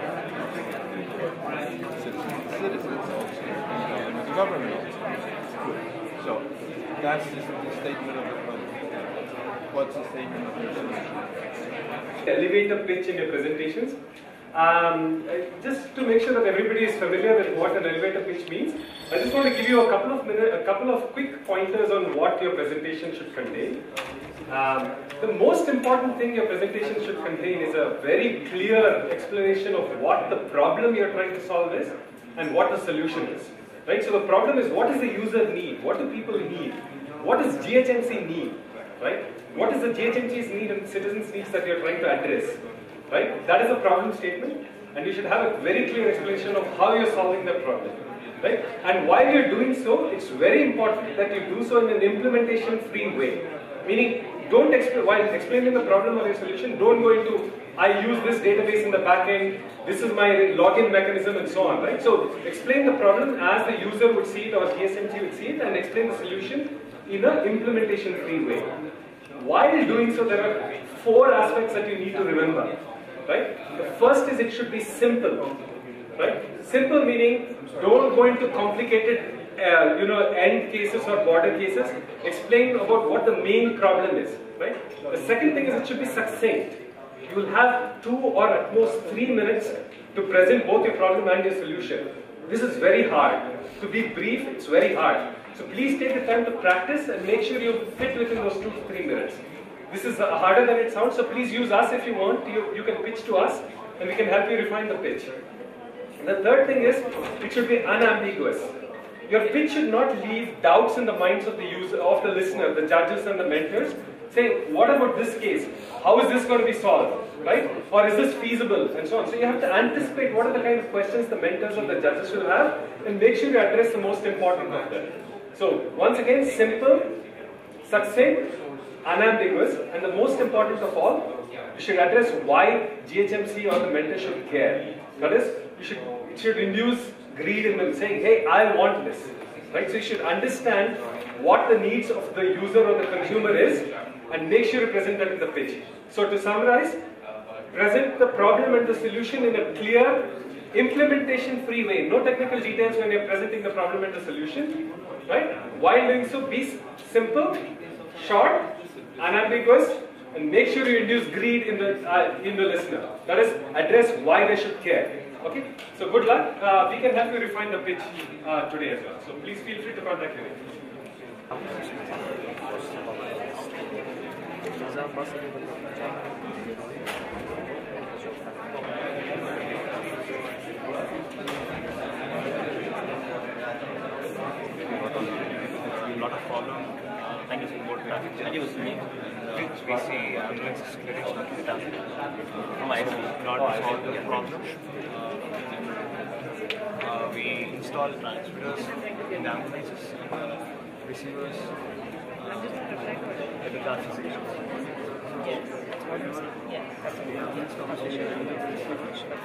citizens also, and the government also. So that's just the statement of the public. What's the statement of the solution? Elevator pitch in your presentations. Just to make sure that everybody is familiar with what an elevator pitch means, I just want to give you a couple of quick pointers on what your presentation should contain. The most important thing your presentation should contain is a very clear explanation of what the problem you're trying to solve is and what the solution is. Right? So the problem is, what does the user need? What do people need? What does GHMC need? Right? What is the GHMC's need and citizens' needs that you're trying to address? Right? That is a problem statement, and you should have a very clear explanation of how you're solving that problem. Right? And while you're doing so, it's very important that you do so in an implementation-free way. Meaning, don't while explaining the problem or your solution, don't go into, I use this database in the back end, this is my login mechanism, and so on. Right? So explain the problem as the user would see it or GSMC would see it, and explain the solution in an implementation-free way. While doing so, there are 4 aspects that you need to remember. Right? The first is it should be simple. Right? Simple meaning, don't go into complicated end cases or border cases. Explain about what the main problem is. Right? The second thing is it should be succinct. You will have 2 or at most 3 minutes to present both your problem and your solution. This is very hard. To be brief, it's very hard. So please take the time to practice and make sure you fit within those 2 to 3 minutes. This is harder than it sounds, so please use us if you want. You can pitch to us and we can help you refine the pitch. The third thing is, it should be unambiguous. Your pitch should not leave doubts in the minds of the user, of the listener, the judges and the mentors. Say, what about this case? How is this going to be solved? Right? Or is this feasible? And so on. So you have to anticipate what are the kind of questions the mentors or the judges will have and make sure you address the most important of them. So once again, simple, succinct, unambiguous, and the most important of all, you should address why GHMC or the mentor should care. That is, it should induce greed in them, saying, hey, I want this. Right? So you should understand what the needs of the user or the consumer is and make sure you present that in the pitch. So to summarize, present the problem and the solution in a clear, implementation-free way. No technical details when you're presenting the problem and the solution. Right? While doing so, be simple, short, unambiguous, and make sure you induce greed in the listener. That is, address why they should care. Okay? So good luck. We can help you refine the pitch today as well. So please feel free to contact me. A lot of problems. Thank you so much. Thank you, Sumi. We see ambulances clearance not to done. Not to solve the problem. We install transmitters in the ambulances, receivers, I'm just replying to it. With regards to seizures. Yes. Yes. That's the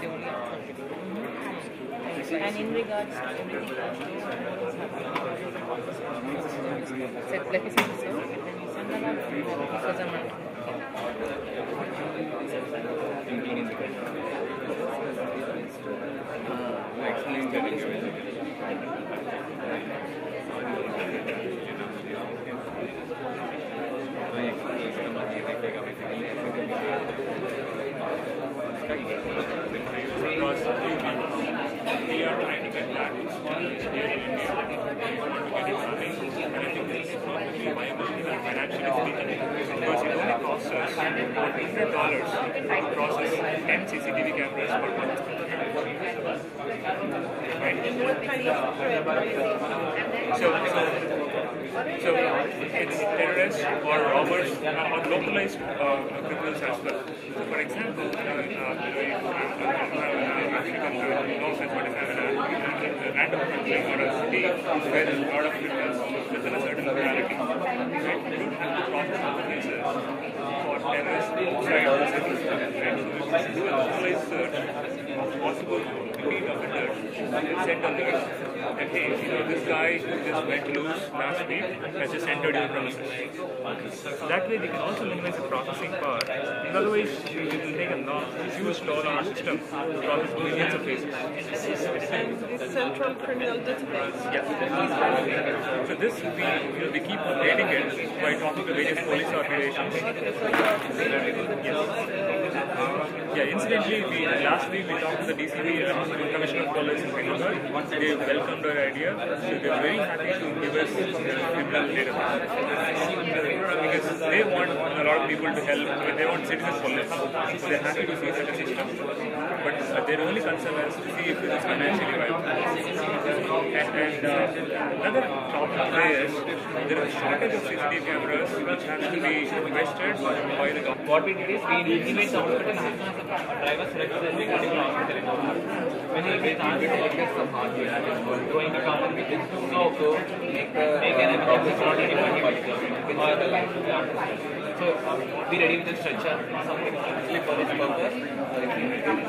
only answer. And in regards to everything else, let me say this out, and then you send that out because I'm not. Including the explain the Because we are trying to get that here in India. We want to get it running, and I think this is probably viable financially speaking. Because it only costs us $100 to process 10 CCTV cameras per month. Right? So it's terrorists or robbers or localized criminals as well. So for example, no offense, but if I'm in a random country or a city where there's a lot of criminals within a certain locality, right? We don't have to process all the cases for terrorists outside of the city, right? So this is a localized search of possible repeat offenders and send alerts that hey, this guy who just went loose last week has just entered your premises. That way we can also minimize the processing power. Otherwise, it will take a huge toll on our system to process millions of cases. And this central criminal database. Yeah. So this we keep updating it by talking to various police organizations. Yeah, incidentally, last week we talked to the DCP, Commissioner of Police in Hyderabad. They welcomed our idea, so they were very happy to give us criminal database. Because they want a lot of people to help, they want citizen police, so they're happy to see such a system. But their only concern is to see if it is financially viable. And another problem there is there is a shortage of CCTV cameras which has to be invested by the government. What we did is we intimate the hospital as soon as the driver selects the particular hospital. When he gets answered some hardware, going to come with it, so make an evidence already with all the lines. So be ready with the stretcher, something actually for this purpose.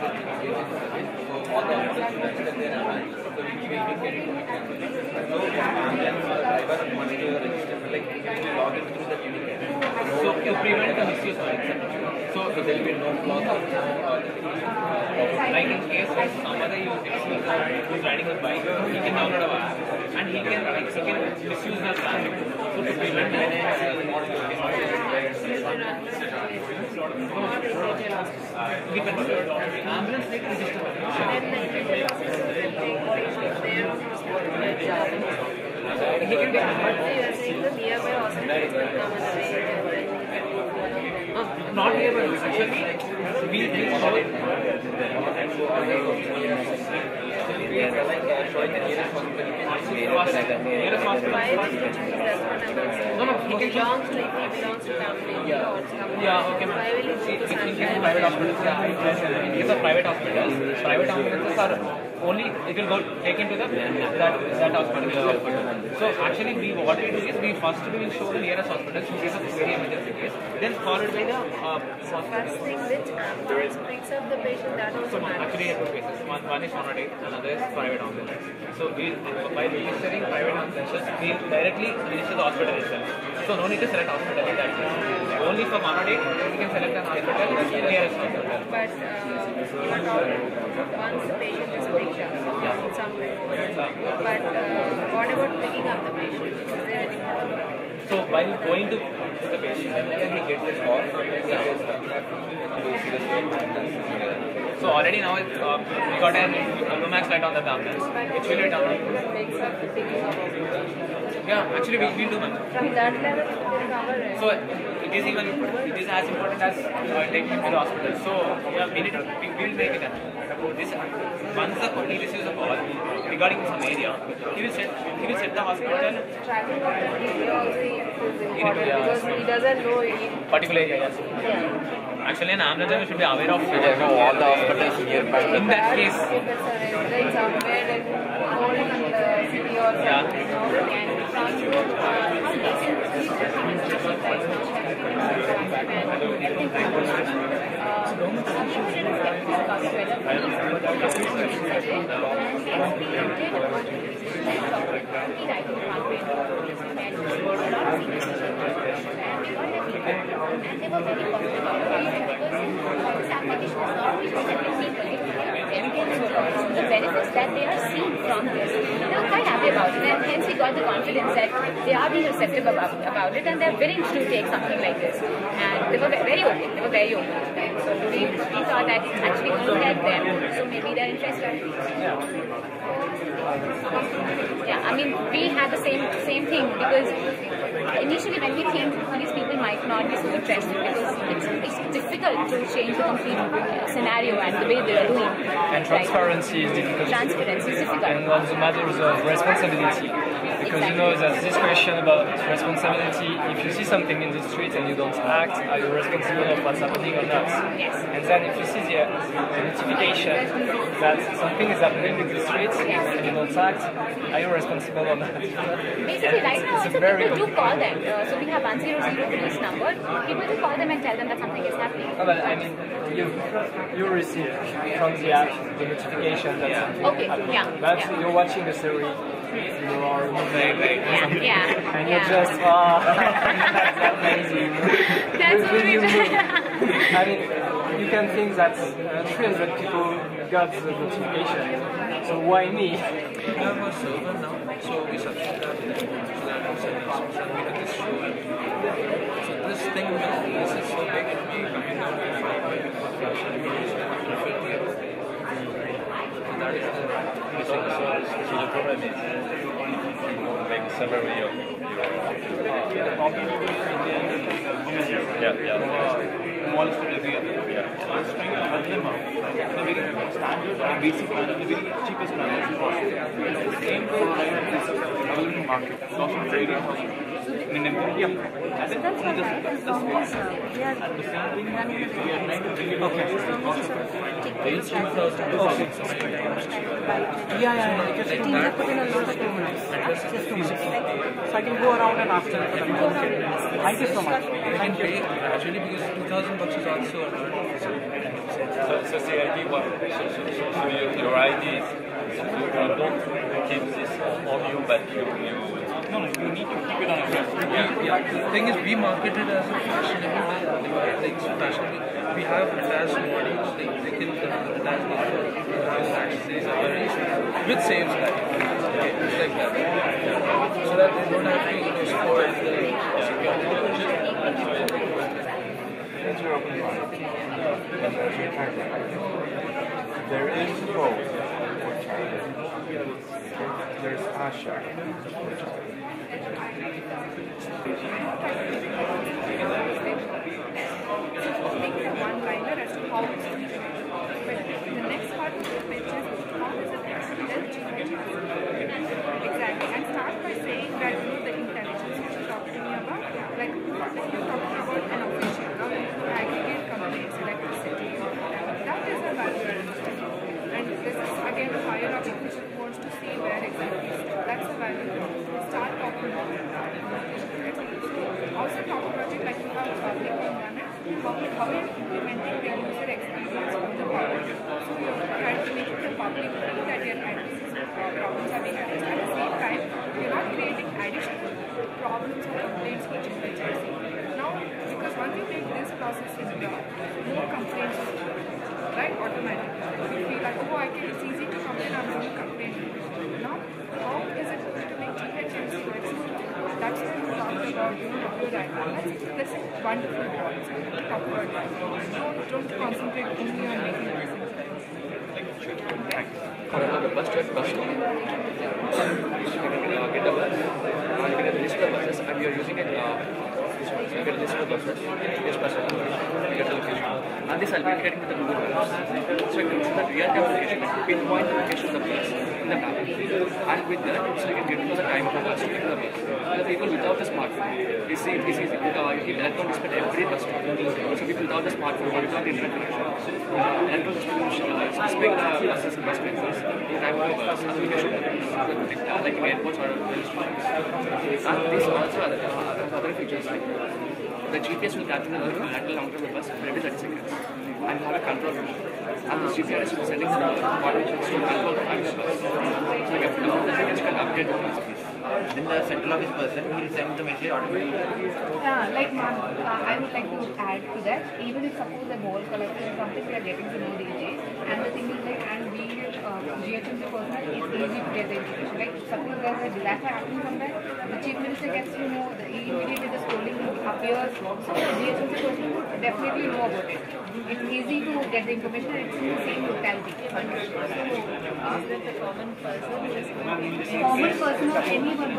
So all the ambulance that they are running, so we will get it. So ambulance driver wants to register, like log in through the clinic. So to prevent the misuse of it. So there will be no loss of like in case of some other who's riding a bike, he can download a app and he can misuse the traffic. So to prevent ambulance like register. He can be nearby hospital. Not nearby. Actually, we show it. We are like showing the nearest hospital. Nearest hospital. No, he can belongs to family. Yeah, okay. In private hospitals, these are private hospitals. Private ambulances are only it will go taken to that hospital. So actually, what we do is we first will show the nearest hospitals in case of very emergency case, then followed by the first thing which ambulance picks up the patient, that also matters. Actually, two cases. One is 108, another is private ambulance. So by registering private ambulances, we directly register the hospital itself. So no need to select hospital in that case. Only for 108, we can select an hospital nearest hospital. But you are talking once the patient is picked up somewhere. But what about picking up the patient? Is there any problem? So while going to the patient, he gets this call from so already now we got an Lumax light on the ambulance, which will be done. Yeah, actually we'll do that. From that level, you can cover it. So it is as important as taking him to the hospital. So yeah, we'll make it happen. Once the he receives a call regarding some area, he will set the hospital. Tracking of the area also is important because he doesn't know it. Particular area, yes. Actually, an ambulance should be aware of all the hospitals nearby. In that case, if it's a resident somewhere in whole city or something, and transport the benefits that they are seeing from this, they were quite happy about it, and hence we got the confidence that they are being receptive about it, and they're willing to take something like this. And they were very open. They were very open. And so we thought that it's actually going to help them. So maybe they're interested. Yeah, I mean, we had the same thing because initially when we think these people might not be so interested because it's difficult to change the complete scenario and the way they are doing. And transparency is difficult. Transparency is difficult. And on the matters of responsibility. Because you know there's this question about responsibility. If you see something in the street and you don't act, are you responsible of what's happening or not? Yes. And then if you see the notification that something is happening in the street and you don't act, are you responsible or not? Basically, right now also people do call them. So we have 100 police number. People do call them and tell them that something is happening. Oh, but I mean, you receive from the app the notification that something happening. Yeah. But you're watching a series, you are moving, yeah. and you're just that's amazing. That's really I mean, you can think that 300 people got the notification, so why me? We have a server now, so we subscribe that so that we can just show it. So this thing, this is so big, it will be coming down to 5 maybe for the that is the so the problem is make a summary of your standard and basic plan and the very cheapest plan as possible. Same for available in the market. Lots of trading That's and the same thing we are trying to bring it lots Just 2 minutes. So I can go around and ask them for them. Thank you so much. Thank you. Actually, because $2,000 is also a lot. So the idea, so your idea is you don't keep this on you, but you you need to keep it on yourself. The thing is, we market it as a fashionable like fashionable. We have attached modules, like they can attach accessories with saves life. Okay, it's like that. So that they don't have to spoil the security. Since you're open minded, there is hope for China. There's Asha for China. Make the one-liner as to how it's going to be. But the next part of the pitch is how does it help exactly. And start by saying that the intelligence which you talked to me about, like you're talking about an official or aggregate complaints, electricity or whatever. That is a value. And this is again a higher up official who wants to see where exactly. That's the value. Start talking about it. Also talk about it like you have a public environment, how you're implementing the user experience of the public. So you're trying to make the public feel that your problems are being addressed. At the same time, you're not creating additional problems or complaints which is addressing. Now, because once you make this process simpler, more complaints will come, right? Automatically. You feel like, oh, it's easy to complain, I'm going to complain. Now, how is it going to make GHS so smooth? That's when you talk about your diagram. That's a wonderful point. Talk about that. Don't concentrate only on making this okay? The bus trip bus stop. You can get the bus. You can register the buses and you are using it. So you can register the buses. Yes, bus number. You get the location. And this I'll be getting to the Google Maps. So you can see the real-time location and pinpoint the location of the bus in the map. And with that, so you can get to the time of the bus to get to the bus. The people without the smartphone, it's easy. You keep electron display at every bus stop. So people without the smartphone or without the internet connection, electron display the buses and bus papers, the time of the bus, and we can show them like in airports or rail stations. And these also other features like the GPS will gather the lateral longitudinal bus for every 30 seconds and have a control room. And this GPS will send the coordinations to control the bus. So like a different seconds can update the recipes. Then the central office person will send the message automatically. Like ma'am, I would like to add to that. Even if suppose a ball collector is something we are getting to know these days, and the thing is like, and being GHMC person, it's easy to get the information. Like suppose there's a disaster happening somewhere, the chief minister gets to know, immediately the scrolling appears, so the GHMC person would definitely know about it. It's easy to get the information, it's in the same locality. Common person or anyone,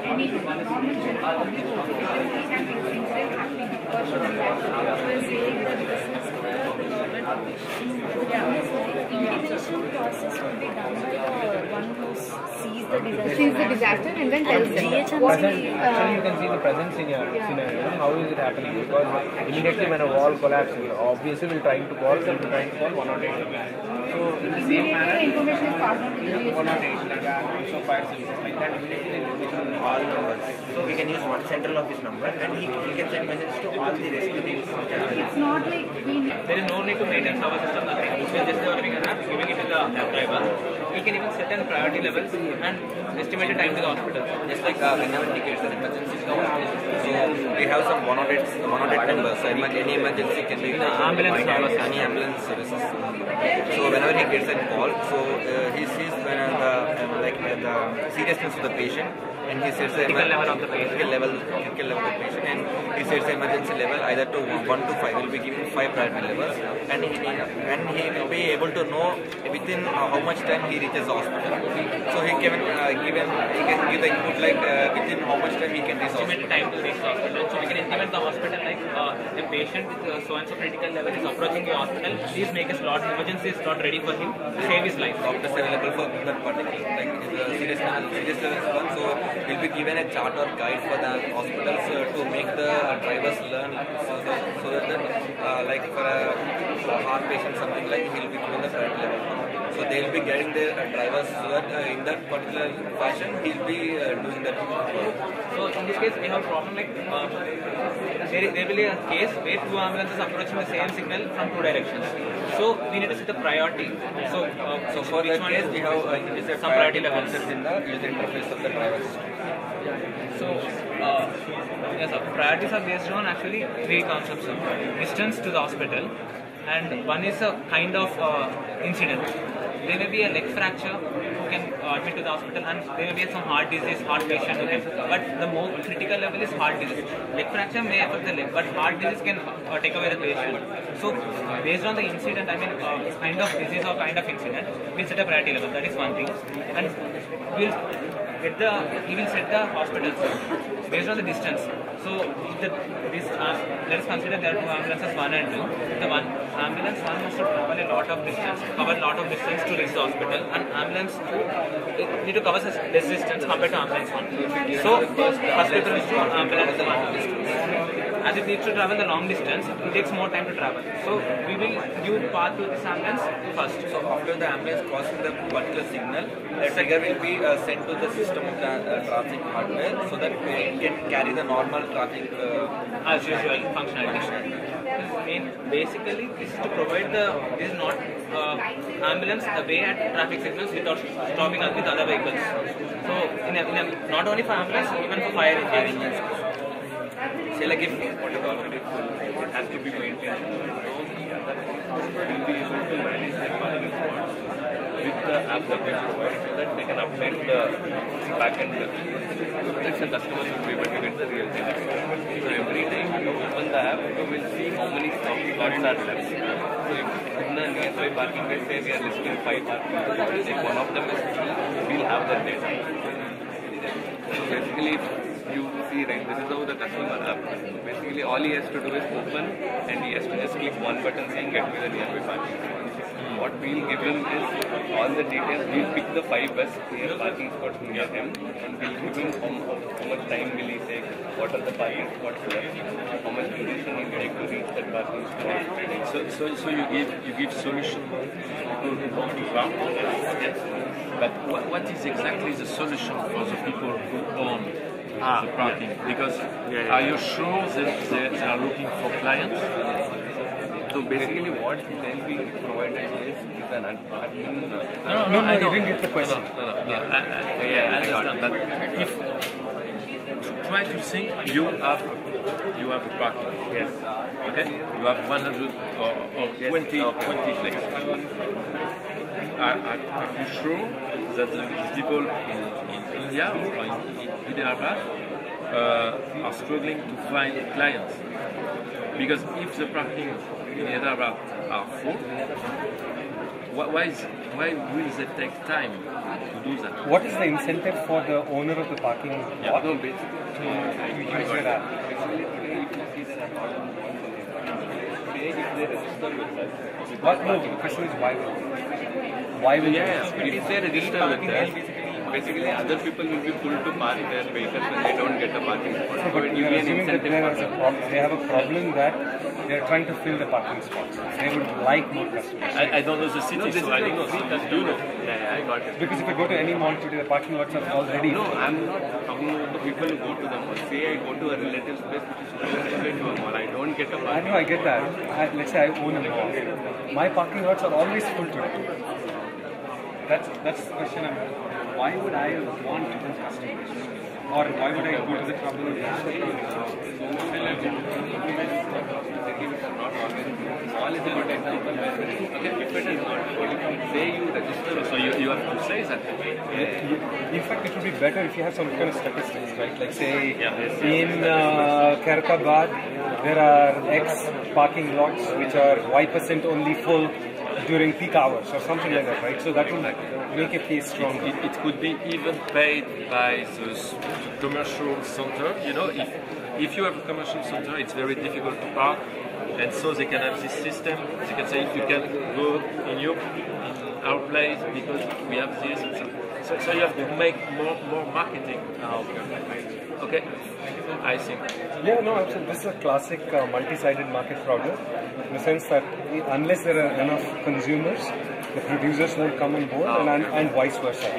anything, normal general public also, if there is an incident happening because she will have to say that this is the government Intimation process will be done by the one who sees the disaster. Sees the disaster and then tells them. Actually, you can see the present scenario. How is it happening? Because immediately when a wall collapses, obviously we're trying to call 108. So in the same manner, information is passed on to the 108, like also fire services like that. Immediately the information will All numbers. So we can use one central office number and he can send messages to all the rescue teams. It's not like we... There is no need to maintain server system, nothing. We are just developing an app, giving it to the driver. He can even set an priority levels and estimate the time to the hospital. Just like whenever he gets an emergency call, so we have some 108 numbers. So any emergency can be ambulance services. Any ambulance services. So whenever he gets a call, so he sees when the seriousness of the patient, and he sets the critical level of the patient, and he sets the emergency level either to 1 to 5. Will be giving 5 priority levels, and he will be able to know within how much time he reaches the hospital. So he can give the input like within how much time he can reach the hospital. Time to reach the hospital. So we can intimate the hospital like a patient with so and so critical level is approaching the hospital. Please make a slot. Emergency is not ready for him to save his life. Doctors available for that particular like the serious level is one. So will be given a chart or guide for the hospitals to make the drivers learn so that like for a heart patient something like he will be given the priority level. So they will be guiding the drivers so that in that particular fashion he will be doing that. So in this case we have a problem like there will be a case where two ambulances approaching the same signal from two directions. So we need to set the priority. So for that case we have some priority levels in the user interface of the drivers. So yes, priorities are based on actually three concepts: distance to the hospital, and one is a kind of incident. There may be a leg fracture who can admit to the hospital, and there may be some heart disease, heart patient who can. But the more critical level is heart disease. Leg fracture may affect the leg, but heart disease can take away the patient. So based on the incident, I mean kind of disease or kind of incident, we'll set a priority level. That is one thing, and we'll he will set the hospitals based on the distance. So let us consider there are two ambulances, 1 and 2. The ambulance 1 has to travel a lot of distance, cover a lot of distance to reach the hospital, and ambulance 2 need to cover less distance compared to ambulance 1. So first preference to ambulance 1. As it needs to travel the long distance, it takes more time to travel. So we will give path to this ambulance first. So after the ambulance crosses the particular signal, the trigger will be sent to the system of the traffic hardware so that it can carry the normal traffic as usual functionality. Basically, this is to provide this is not ambulance away at traffic signals without stopping up with other vehicles. So not only for ambulance, even for fire engines. Say like if it has to be maintained. Will be able to manage the parking spots with the app that we provide so that they can update the backend. So that the customer will be able to get the real time. So every time you open the app, you will see how many slots are left. So if in the nearby parking, let's say we are listing 5 parking, if one of them is full, we'll have that data. So basically, you see, right, this is how the customer app. So basically, all he has to do is open and he has to just click one button saying get me the nearby parking spot. What we'll give him is all the details. We'll pick the 5 best near parking spots near him and we'll give him how much time will he take, what are the parking spots left, how much duration he will take to reach that parking spot. So you give solution to problem. Yes. But what is exactly the solution for the people who own the parking? Because are you sure that they are looking for clients? So basically what they'll be provided is an admin... No, I didn't get the question. I understand, but if try to think you have a parking. Yes. Okay? You have 100 or 20 places. Are you sure that the people in India or in Hyderabad are struggling to find clients? Because if the parking in Hyderabad are full, why will they take time to do that? What is the incentive for the owner of the parking lot to use your app? What? No, the question is why will if they register with us, basically other people will be pulled to park their vehicles when they don't get a parking spot. So, but you are assuming that they have a problem that they are trying to fill the parking spots. They would like more customers. I don't know the city, so I don't know. You know. Yeah, I got it. Because if you go to any mall today, the parking lots are already full. No, I'm not talking about the people who go to the mall. Say I go to a relative's place which is close to a mall. I don't get a parking. I know, I get that. Let's say I own a mall. My parking lots are always full today. That's the question. Why would I want more customers? Or why would I go to the trouble of Mall is a good example. Okay, if it is not good, say you register. So you have to say that. In fact, it would be better if you have some kind of statistics, right? Like say in Hackathan, there are X parking lots which are Y% only full during peak hours or something like that, right? So that will make a case stronger. It could be even paid by the commercial center. You know, if you have a commercial center, it's very difficult to park, and so they can have this system. They can say you can go in our place because we have this. So you have to make more marketing. Okay, I think. Yeah, no, absolutely. This is a classic multi-sided market problem, in the sense that unless there are enough consumers, the producers won't come on board, and vice versa.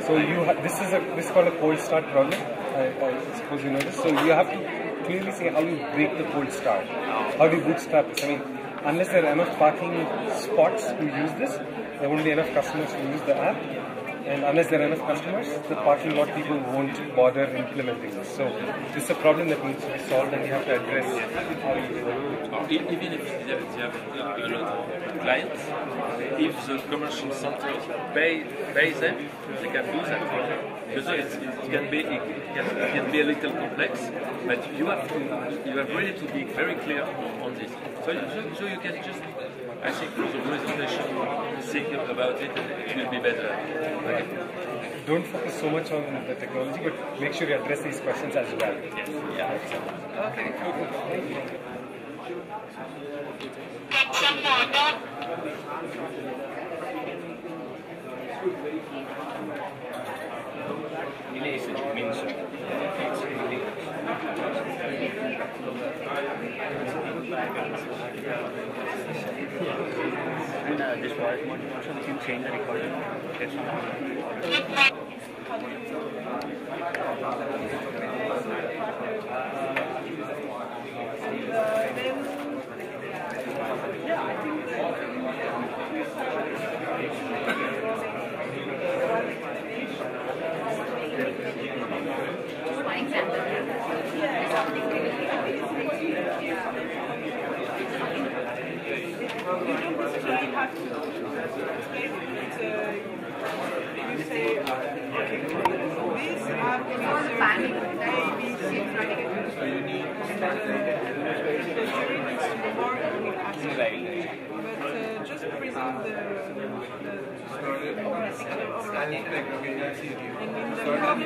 So this is called a cold start problem. I suppose you know this. So you have to clearly say how you break the cold start. How do you bootstrap this? I mean, unless there are enough parking spots to use this, there won't be enough customers to use the app. And unless there are enough customers, the parking lot people won't bother implementing this. So this is a problem that needs to be solved, and you have to address how you do it. Even if they have a lot of clients, if the commercial centers pay them, they can do that. Because it can be a little complex, but you have really to be very clear on this. So you can just, I think, for the presentation, think about it, and it will be better. Okay. Don't focus so much on the technology, but make sure you address these questions as well. Yes. Yeah. Okay. And this was also we can change the recording. Just present the and in the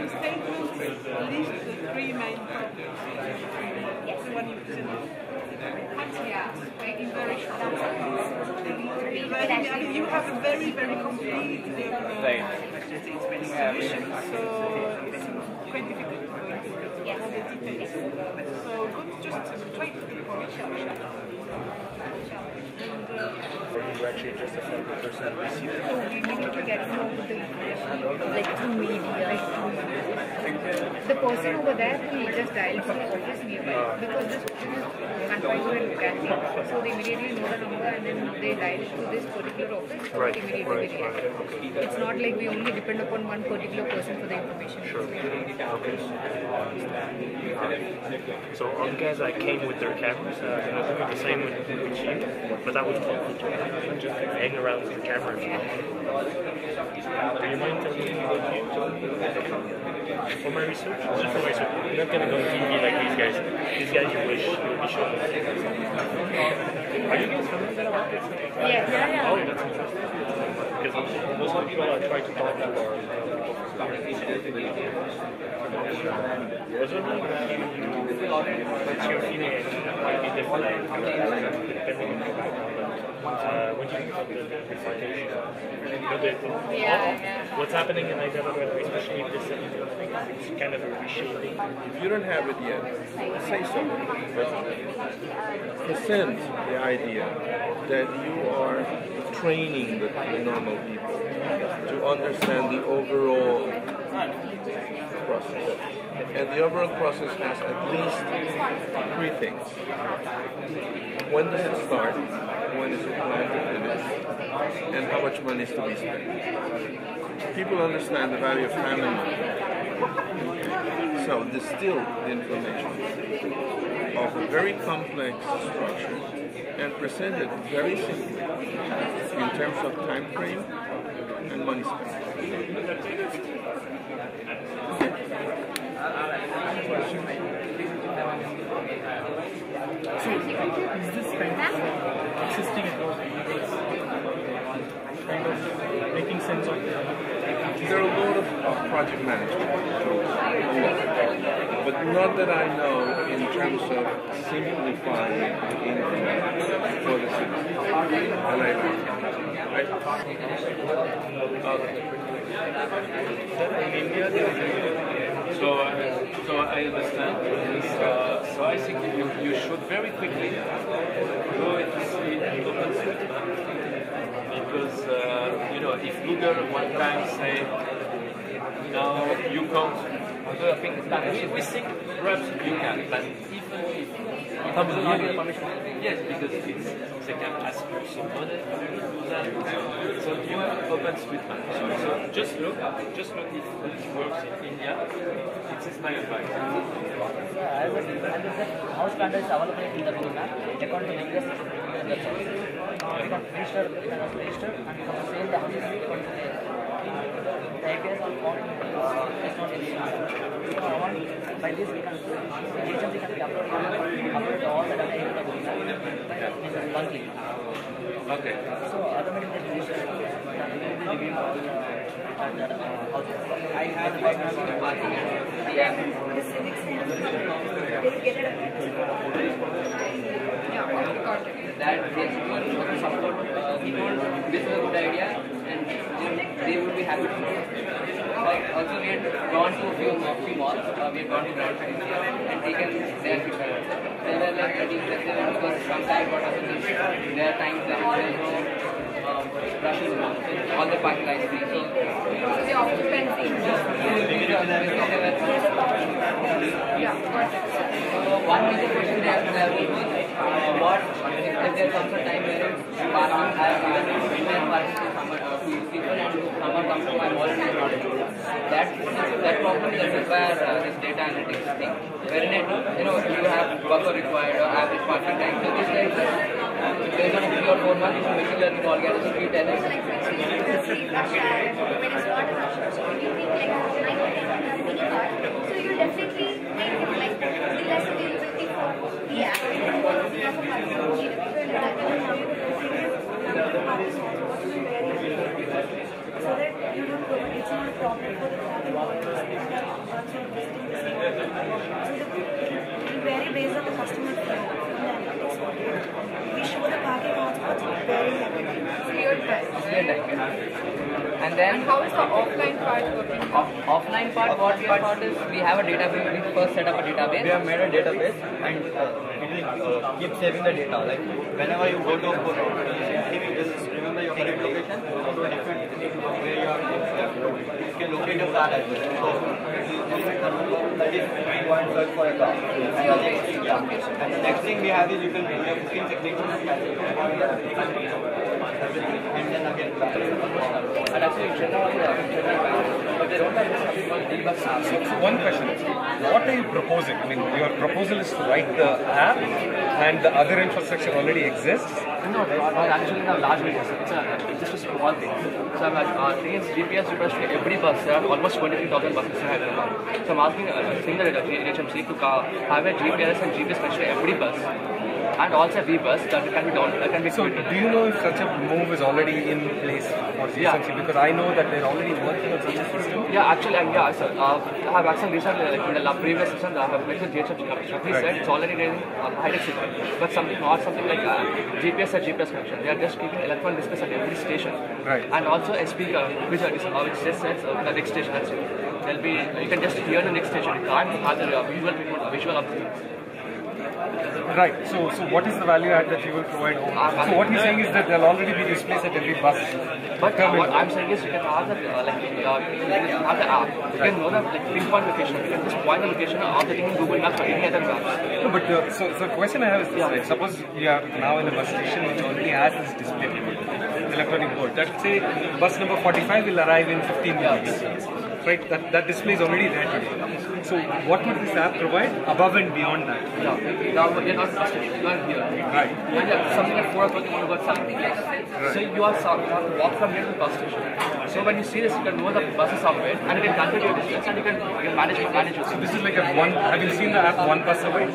statements, list the three main problems. When you present very short. You have a very, very complete solution, so it's quite difficult to go into all the details. So go just straight to the point. to actually address the fact that person and receive it? So we need to get more with the information, like through media. The person over there will just dial to the office nearby because this person is confined to a locality. So they immediately know the number and then they dial to this particular office. So immediately they react. It's not like we only depend upon one particular person for the information. Sure. Okay. So on guys I came with their cameras, the same with you, but that was helpful to hang around with the camera. Do you mind telling me for my research? Just for my research. I'm not going to go on TV like these guys. These guys you wish you would be shown. Are you guys familiar about this? Yes. Yeah. Oh, that's interesting. Because most of the people I try to talk to are what's your feeling? It might be different depending on your background. When you think about the deportation, what's happening in Hyderabad, especially this it's kind of a reshaping. If you don't have it yet, say so. But present the idea that you are training the normal people to understand the overall process. And the overall process has at least 3 things. When does it start? When is it planned to finish? And how much money is to be spent? People understand the value of time and money. So distill the information of a very complex structure and present it very simply in terms of time frame and money spent. So, is this kind of existing across kind of making sense of there are a lot of project management tools, but not that I know in terms of simplifying income for the citizen. In India, so I understand. So I think you should very quickly go in open source, because if Google one time say now you can't, we think perhaps you can, but even if yes, because they can ask you some money. So you have open street map. So just look if it works in India. It is my advice. House standard is available in the Google map. According to the website. You can register and you can save the house according to the APIs on form is not easy. By this we can agency can upload all the data into the Google map in 1 click. Okay. So automatically register I have parking at the app. That they support this is a good idea, and they would be happy to do it. Like also we had gone to a few malls, we had gone to Grand India and taken their feedback. They were like getting flexible because sometimes what happens is there are times that there is no rushes all the parking lights free. So the occupancy. So one major question there was what if there comes a time where parking has to use people and someone comes to my mall and is not able. That problem that requires this data analytics thing, wherein you have buffer required or average parking time. So this like based on 3 or 4 months, you should machine learning algorithms to tell us. So you definitely make it like the less availability for the so that you don't go, it's not a problem for the so it vary based on the customer flow. We show the parking hotspots very real time. And then how is the offline part working? Offline part, what we have thought is we have a database. We first set up a database. We have made a database and keep saving the data. Like whenever you go to a port, you just remember your current location, go to a different where you are. You can locate your car as well. So that is go and search for a car. And the next thing we have is you can do your 15 seconds and then again back. And actually in Chennai, but they don't have this So one question, what are you proposing? I mean, your proposal is to write the app and the other infrastructure already exists? No, not actually not largely. It's just a small thing. So I'm trains GPS refers to every bus. There are almost 23,000 buses in Hyderabad. So I'm asking a single HMC to have a GPS and GPS connection to every bus. And also a V-bus that can be done. So do you know if such a move is already in place for CSMC? Because I know that they're already working on such a system. Yeah, actually, sir. I have actually recently, like in the previous session, I have met with GHMC commissioner. He said it's already raising high-tech system, but not something like GPS or GPS connection. They are just keeping electronic displays at every station. Right. And also a speaker, which just says the next station. That's it. You can just hear the next station. You can't have the visual of the things. Right. So what is the value add that you will provide? So what he's saying is that there'll already be displays at every bus. But what I'm saying is you can have the you can have the app. You can know that pinpoint location. You can just point the location of the thing in Google Maps or any other maps. No, but so the question I have is this: right? Suppose you are now in a bus station which already has this display, electronic board. Let's say bus number 45 will arrive in 15 minutes. Right, that display is already there today. So what would this app provide above and beyond that? Yeah, now you're not here. Right. When you're something at 4 o'clock, you want to go something else. Right. So you have to walk from here to the bus station. So when you see this, you can know the bus is somewhere and you can calculate your distance and you can manage your. So this is like a one. Have you seen the app One Bus Away?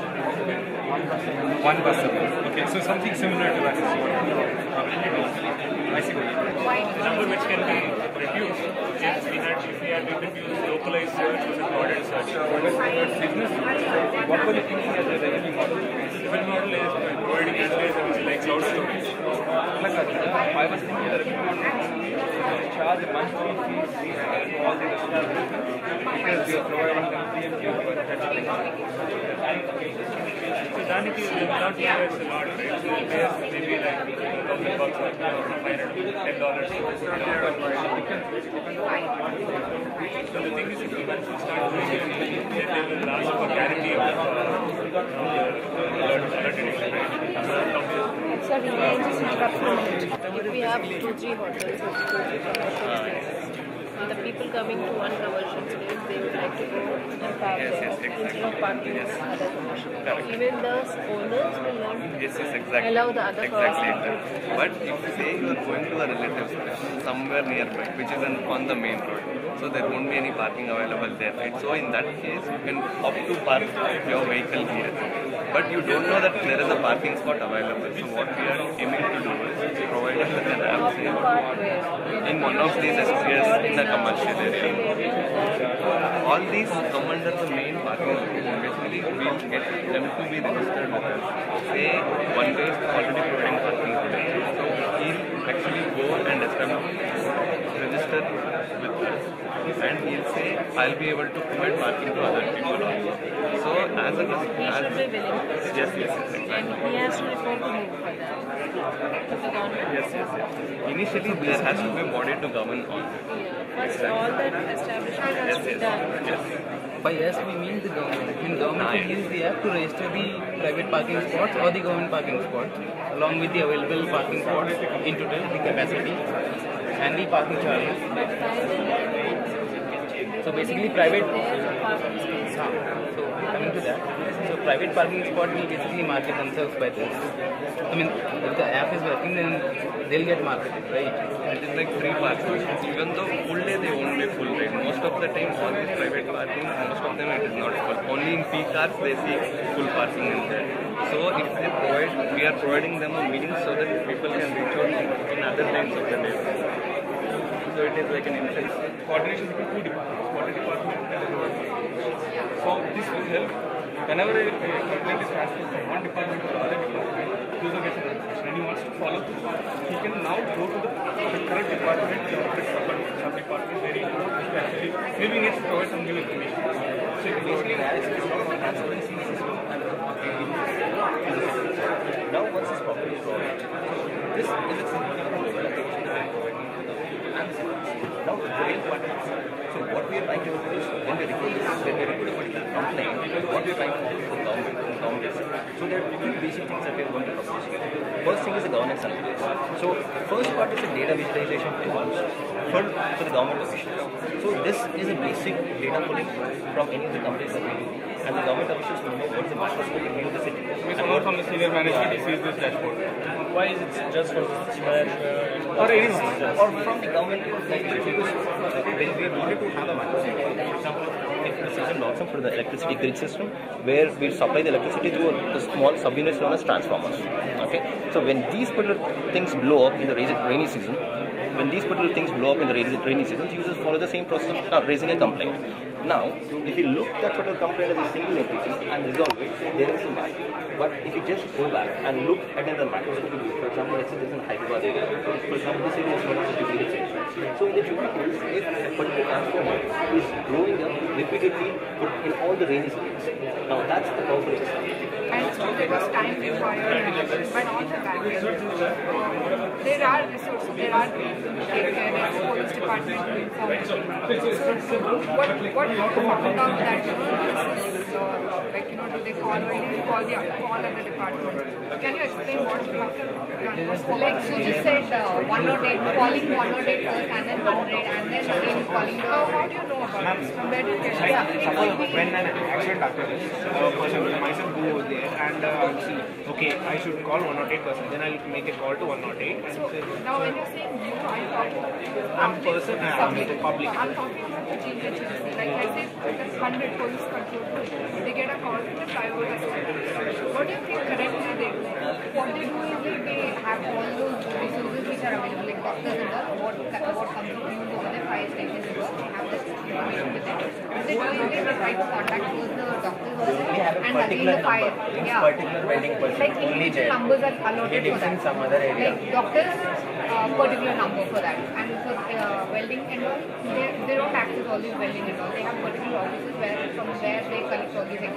One bus away. Okay, so something similar to that is I see. The number which can be reduced if we had use localized search with a modern search. What were you thinking as a revenue model? Revenue model is providing analysis like cloud storage. I was thinking the revenue model charge a monthly fee to all the restaurants because you are providing them So then it is not pay us a lot, right? So it pays maybe like $1,000 or $500, $10. So the thing is, if you start doing it, they will ask for guarantee of Sorry, may I just interrupt for a minute? If we have 2-3 hotels and the people coming to one commercial space, they would like to go and park there instead of parking in other commercial. Even the owners will not allow the other cars. But if say you are going to a relative's place somewhere nearby, which is on the main road, so there won't be any parking available there, right? So in that case, you can opt to park your vehicle here. But you don't know that there is a parking spot available. So what we are aiming to do is provide an app in one of these SPs in the commercial area. All these come under the main parking lot. Basically, we will get them to be registered with us. Say one day is already providing parking today. So he'll actually go and register with us. And he'll say, I'll be able to provide parking to other people also. So as a yes, exactly. And he has to report to who for that? To the government? Yes. Initially, there has to be a body to govern on it. First, all that establishment has to be done. Yes. By yes, we mean the government. In government, we use the app to register the private parking spots or the government parking spots, along with the available parking spots in total, the capacity, and the parking charges. So basically, private. So coming to that, so private parking spot will basically market themselves by this. I mean, if the app is working, then they'll get marketed, right? It is like free parking. Even though full day they won't be full, right? Most of the time, all these private parking, most of them it is not full. Only in peak hours they see full parking in there. So if they provide, we are providing them a means so that people can reach out in other times of the day. So it is like an incentive. Coordination between two departments, water department and the road department. So this will help whenever a complaint is transferred from one department to the other department, user gets a notification and he wants to follow through. He can now go to the correct department, the sub-department where he actually maybe needs to provide some new information. So basically, doctor's drawing. This is a simple mobile application that I'm providing to the and now the real part is, so what we are trying to do is when we report a particular complaint, what we are trying to do to the government. So there are two basic things that we are going to publish here. First thing is the governance analytics. So first part is the data visualization tools for the government officials. So this is a basic data pulling from any of the companies that we do. And the government officials will know what is the macroscopic view of the city. Someone from the senior management sees this dashboard. Why is it just for the management or anyone? Or from the government, like when we wanted to have a macroscopic, for example, if the system logs up for the electricity grid system, where we supply the electricity through a small subunits known as transformers. Okay, so when these particular things blow up in the rainy season, users follow the same process of raising a complaint. Now, if you look at that particular complaint as a single entity and resolve it, there is a lag. But if you just go back and look at the macroscopic view, for example, let's say there's an Hyderabad area. For example, this area is known as the duplicate section. So in the duplicate, if a particular transformer is blowing up repeatedly in all the rainy seasons, now that's the powerful example. And so there was time required, but on the back end, there are resources, there are police department to inform. So what found out that this is like do they call at the department? Can you explain what happened? Like so you said 108, calling 108 first and then 100 and then again calling. How do you know about this? From where do you get it? Suppose when an accident occurs, a person myself go over there and see, okay, I should call 108 person, then I'll make a call to 108. And so now when you're saying you, are you talking about I'm person, I'm public. I'm talking about the GHMC. Like I said, that's 100 police control. They get a call from the flyover accident. What do you think correctly they do? What they do is they have all those resources which are available, like doctors and all, what comes to use over the fire stations and all, they have this information with them. What they do is they try to contact both the doctors also and again the fire. Yeah. Particular welding person, like individual numbers are allotted for that. In some other area. Like doctors, particular number for that. And for welding and all, they don't access all these welding and all. They have particular offices from where they collect all these things.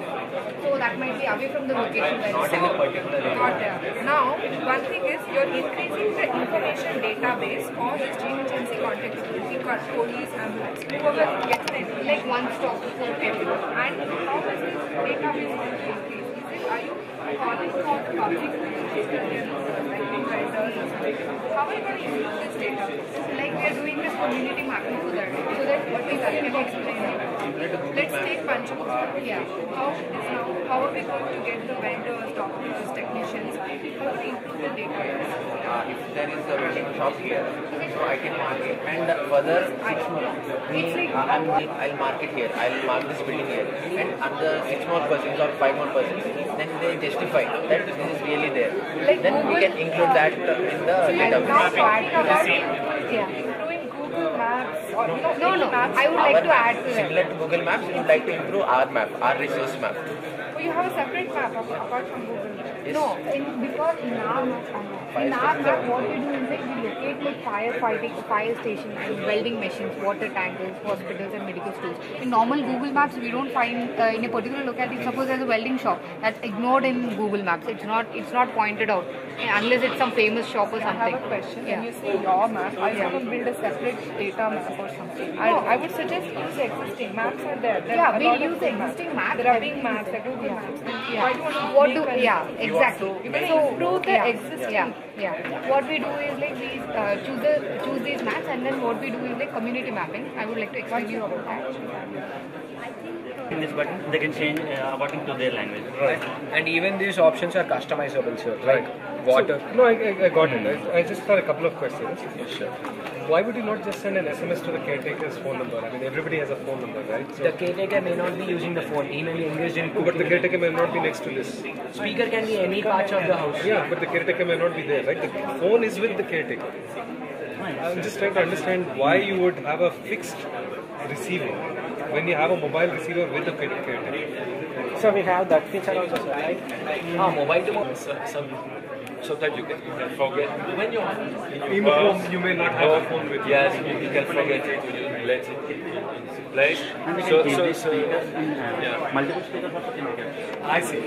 So that might be away from the location where not in a particular area. Not there. Now, one thing is you're increasing the information database on this GHMC contact police, ambulance, whoever gets the like one stop for everyone. And how is this database going to increase? Are you calling for the public vendors or something? How are you going to use this data? Like we are doing this community mapping for that. So that what we can explain. Let's take Pancham. Yeah. How are we going to get the vendors, doctors, technicians? How do we improve the database? If there is a welding shop here, so I can mark it, and further 6 more, I'll mark it here, I'll mark this building here, and under 6 more persons or 5 more persons, then they justify that this is really there. Like then we can include that in the database. Doing Google Maps or no, I would like to add to that. Similar to Google Maps, we would like to improve our map, our resource map. So you have a separate map apart from Google Maps? Yes. No, because in our map, what we do is like we locate like fire stations and welding machines, water tankers, hospitals and medical stores. In normal Google Maps, we don't find in a particular locality. Suppose there's a welding shop that's ignored in Google Maps. It's not pointed out unless it's some famous shop or something. I have a question. When you say your map, are you going to build a separate data map or something? I would suggest use existing maps are there. Yeah, we use existing maps. There are big maps, there are Google Maps. Exactly. You're going to improve the existing. Yeah. What we do is like we choose these maps, and then what we do is like community mapping. I would like to explain you about that. In this button, they can change according to their language. Right. And even these options are customizable, sir. Like water. So, no, I got it. I just got a couple of questions. Yes, sure. Why would you not just send an SMS to the caretaker's phone number? I mean, everybody has a phone number, right? So the caretaker may not be using the phone. He may be engaged in cooking. But the caretaker may not be next to this. Speaker can be any part of the house. Yeah, but the caretaker may not be there, right? The phone is with the caretaker. I'm just trying to understand why you would have a fixed receiver when you have a mobile receiver with a caretaker. So we have that feature also, sir, right? Mobile to mobile. Sometimes you can forget. When you're in home, you may not have a phone with you. Yes, you can forget it when you let it in place. Yeah. Multiple speakers also can be kept. I see.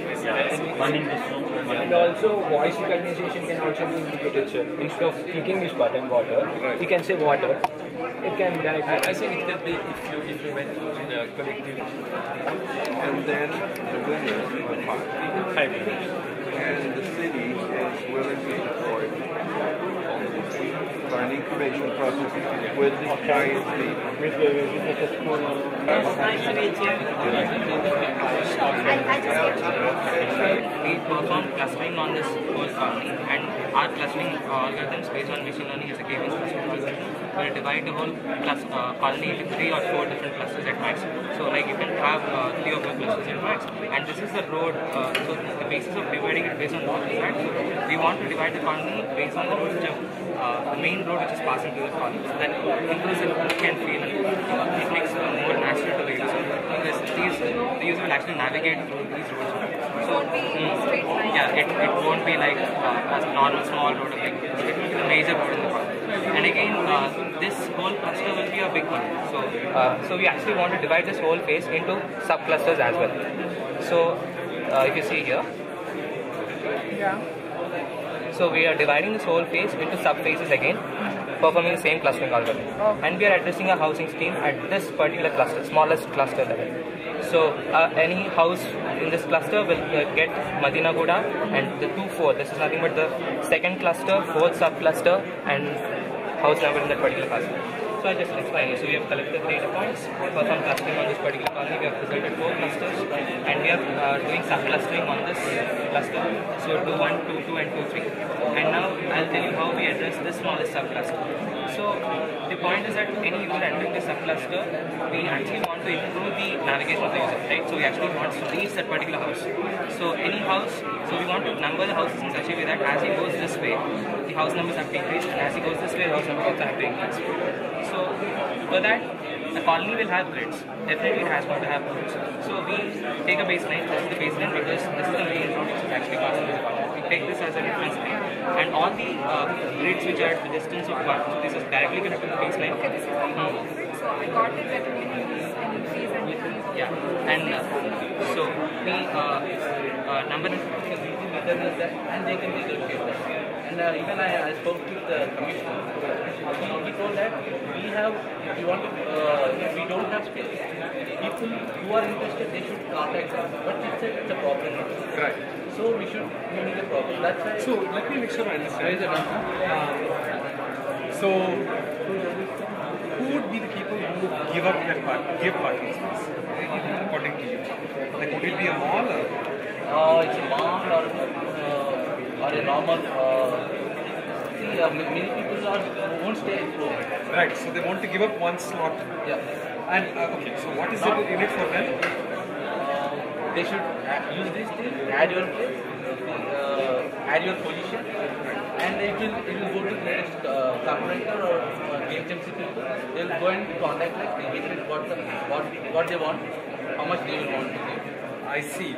And also voice recognition can also be indicated, sir. Instead of clicking this button water, you can say water. It can directly. I think it can be if you went in a collective. And then the winner of 5 minutes. And the city is willing to deploy for an incubation process with the client lead. Nice to meet you. We perform clustering on this whole colony, and our clustering algorithms based on machine learning is a K-means clustering algorithm. We divide the whole colony into 3 or 4 different clusters at max. So like you can have 3 or 4 clusters at max, and this is the road. So the basis of dividing it based on road is that we want to divide the colony based on the road which the main road which is passing through the colony. So that improves the look and feel, and it makes it more natural to the user, because the user will actually navigate through these roads. So yeah, it won't be like a normal small road. Like, it will be a major road in the colony. And again, this whole cluster will be a big one. So we actually want to divide this whole phase into sub-clusters as well. So if you see here, so we are dividing this whole phase into sub-phases again, performing the same clustering algorithm. And we are addressing a housing scheme at this particular cluster, smallest cluster level. So any house in this cluster will get Madina Guda and the 2-4. This is nothing but the second cluster, 4th sub-cluster, and house number in that particular cluster. So I just explain you. So we have collected data points for some clustering on this particular colony. We have presented 4 clusters, and we are doing sub-clustering on this cluster. So 2-1, 2-2, and 2-3. And now I'll tell you how we address this smallest sub-cluster. So the point is that any user entering this sub-cluster, we actually want to improve the navigation of the user, right? So we actually want to reach that particular house. So any house, so we want to number the houses in such a way that as he goes this way, the house numbers have to increase, and as he goes this way, the house numbers also have to increase. So for that, the colony will have grids. Definitely it has got to have grids. So we take a baseline. This is the baseline because this is the main road which is actually passing this colony. We take this as a reference line. And all the grids which are at the distance of 1, so this is directly connected to the baseline. Okay, this is the grid, so I got it that you can use and increase and decrease. Yeah, and so we number and they can take a look. And even I spoke with the commissioner. He told that we don't have space. People who are interested, they should contact us. But it's a problem. Right. So we need a problem. That's why. So let me make sure I understand. So who would be the people who would give parking space according to you? Like, would it be a mall or? It's a mall or a normal. Many people won't stay at home. Right. So they want to give up one slot. Yeah. And okay. So what is it in it for them? They should use this thing, add your place, add your position, and it will go to the next carpenter or HMC people. They will go and contact like they get what they want, how much they will want to give. I see.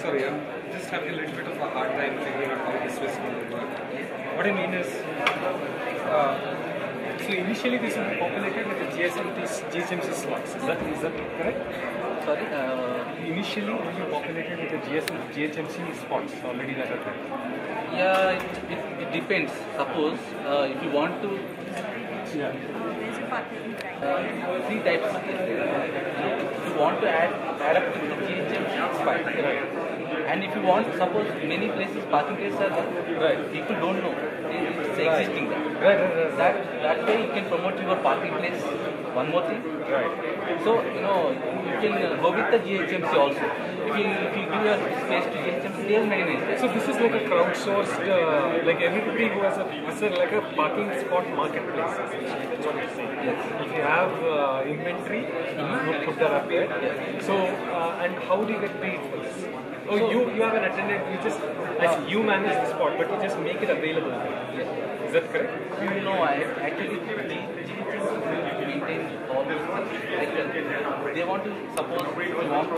Sorry, I'm just having a little bit of a hard time figuring out how this was going to work. What I mean is, so initially this will be populated with the GHMC slots. Is that correct? Sorry? Initially it will be populated with the GHMC spots already that are there. Yeah, it depends. Suppose if you want to. Yeah. 3 types of things. If you want to add up to the GHMC, it's fine. Right. And if you want, suppose many places parking places are there, right. People don't know it's existing there. Right. That way you can promote your parking place. One more thing. Right. So you can go with the GHMC also. If you give your space to GHMC, they will maintain it. So this is like a crowdsourced, like everybody who has like a parking spot marketplace. That's what you're saying. Yes. If you have inventory, you put that up there. Yes. So and how do you get paid for this? Oh, you have an attendant. You manage the spot, but you just make it available. Is that correct? No, I actually maintain all those things. Like, they want to suppose we want to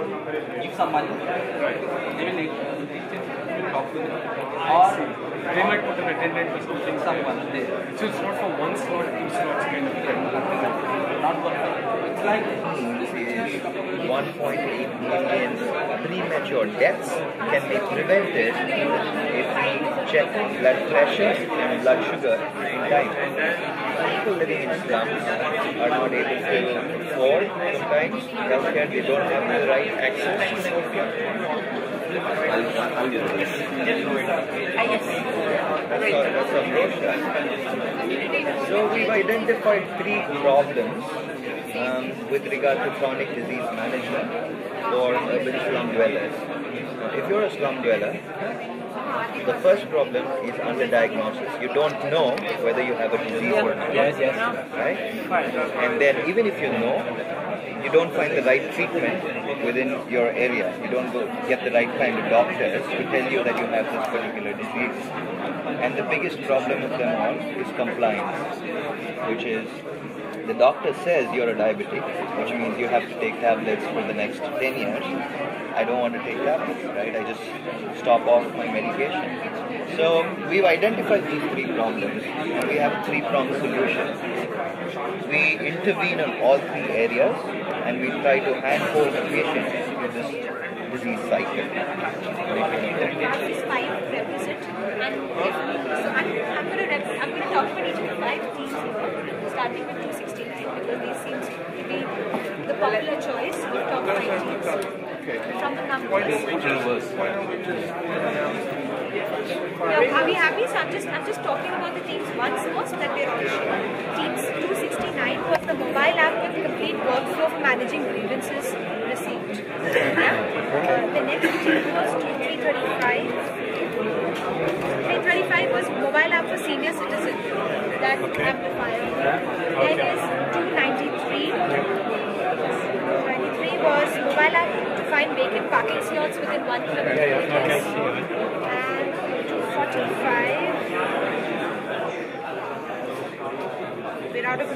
give some money, they will talk to them. Or they might put an attendant or something. Someone there. So it's not for one slot, 2 slots kind of thing. Not one. It's like 1.8 million premature deaths can be prevented if we check blood pressure and blood sugar in time. People living in slums are not able to afford sometimes healthcare. They don't have the right access to healthcare. That's a brochure. So we've identified 3 problems with regard to chronic disease management for urban slum dwellers. If you're a slum dweller, the first problem is underdiagnosis. You don't know whether you have a disease or not. Yes. Right? And then even if you know, you don't find the right treatment within your area. You don't go get the right kind of doctors to tell you that you have this particular disease. And the biggest problem of them all is compliance, which is the doctor says you're a diabetic, which means you have to take tablets for the next 10 years. I don't want to take tablets, right? I just stop off my medication. So we've identified these 3 problems and we have a 3-pronged solution. We intervene on all 3 areas and we try to handhold the patient through this disease cycle. These 5 represent, and I'm going to talk about each of the 5 themes here, starting with 269, because these seems to be the popular choice of top 5 themes. From the numbers. Are we happy? So I'm just talking about the teams once more so that we're all sure. Teams 269 was the mobile app with complete workflow for managing grievances received. The next team was 335. 335 was mobile app for senior citizens. That amplifier. Then is 293. 293 was mobile app to find vacant parking slots within 1 kilometer. And 245. We're out of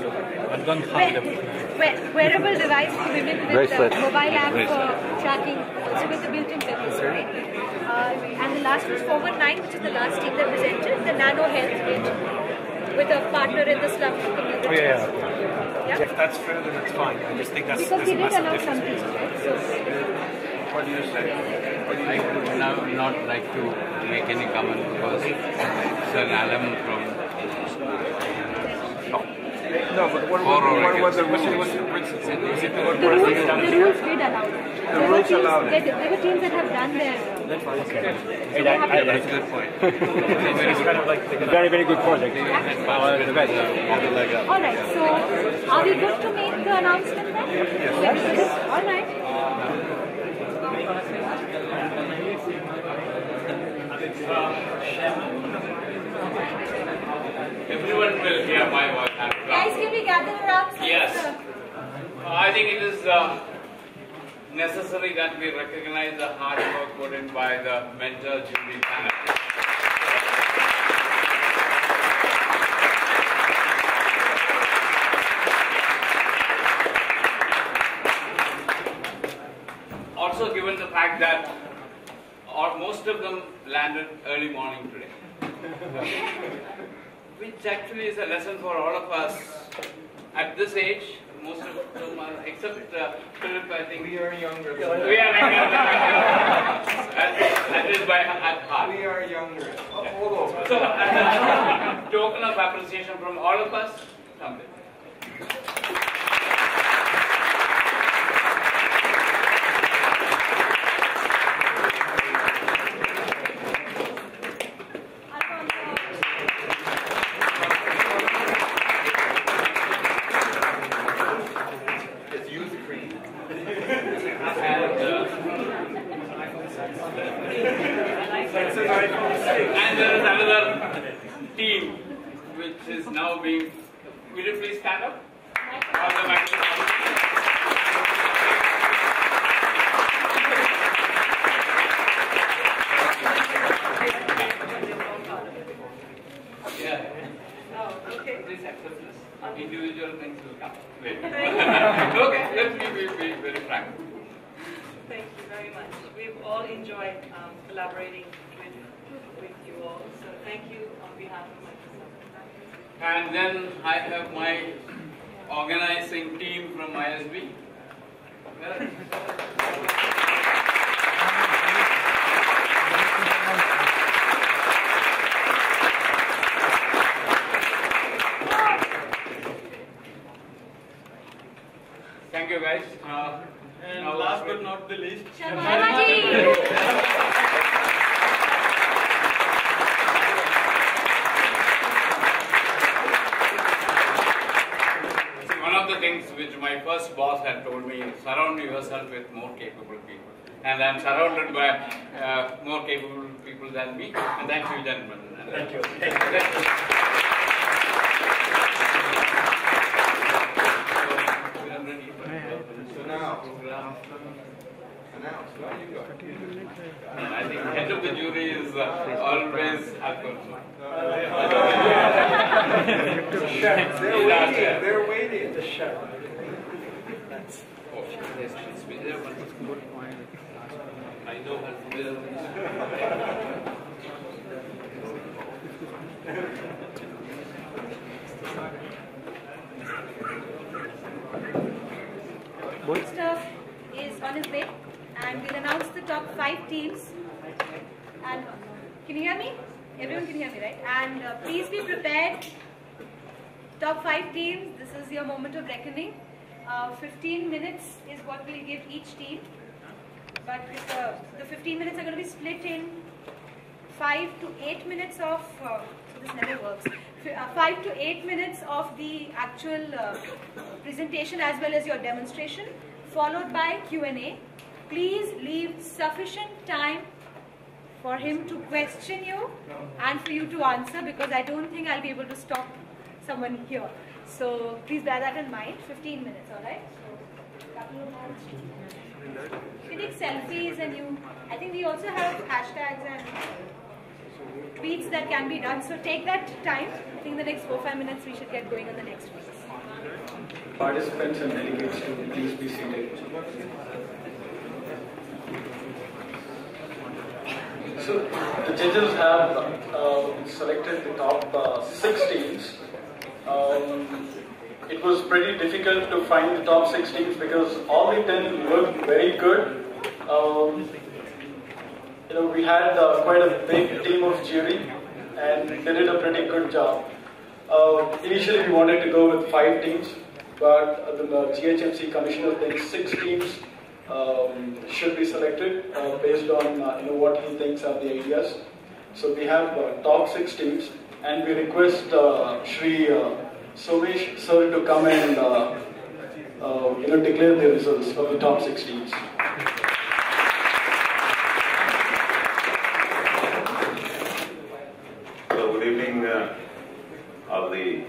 wearable device for women with mobile app for tracking, also with the built-in wellness, right? And the last was forward 9, which is the last team that presented, the nano health kit with a partner in the slum community. Yeah? If that's fair, then it's fine. I just think that's because we did announce some things, right? So, what do you say? I would now not like to make any comment because it's an element from. No, but what was the rules? The rules did allow it. The rules allowed it. There were teams that have done their. That's fine. Okay. That's a good point. It's kind of like a very, very good project. Alright, so are we good to make the announcement then? Yes. Alright. Everyone will hear my voice. Guys, can we gather around? Yes. I think it is necessary that we recognize the hard work put in by the mentor jury panel. Also, given the fact that most of them landed early morning today, which actually is a lesson for all of us at this age. Most of them are, except Philip, I think. We are younger. We are younger. That is by at heart. We are younger. So, as a token of appreciation from all of us, something. And there is another team which is now being. Will you please stand up? individual things will come later. Okay, let's be very frank. Thank you very much. We've all enjoyed collaborating with you all. So thank you on behalf of Microsoft. And then I have my organizing team from ISB. Thank you guys. And last but not the least, one of the things which my first boss had told me is surround yourself with more capable people. And I'm surrounded by more capable people than me. And thank you, gentlemen. Thank you. I think head of the jury is always Alfonso. They're waiting. The chef. I know Stuff is on his way, and we'll announce the top 5 teams. And can you hear me? Everyone can hear me, right? And please be prepared. Top 5 teams. This is your moment of reckoning. 15 minutes is what we'll give each team. But the 15 minutes are going to be split in 5 to 8 minutes of. So this never works. 5 to 8 minutes of the actual presentation as well as your demonstration, followed by Q&A. Please leave sufficient time for him to question you and for you to answer, because I don't think I'll be able to stop someone here. So please bear that in mind. 15 minutes, alright? You can take selfies, and I think we also have hashtags and tweets that can be done. So take that time. I think the next 4-5 minutes we should get going on the next week. Participants and delegates to please be seated. So the judges have selected the top 6 teams. It was pretty difficult to find the top 6 teams because all the 10 worked very good. We had quite a big team of jury, and they did a pretty good job. Initially, we wanted to go with 5 teams, but the GHMC commissioner thinks 6 teams should be selected based on what he thinks are the ideas. So we have top 6 teams, and we request Shri Somesh sir to come and declare the results of the top 6 teams. So good evening, all the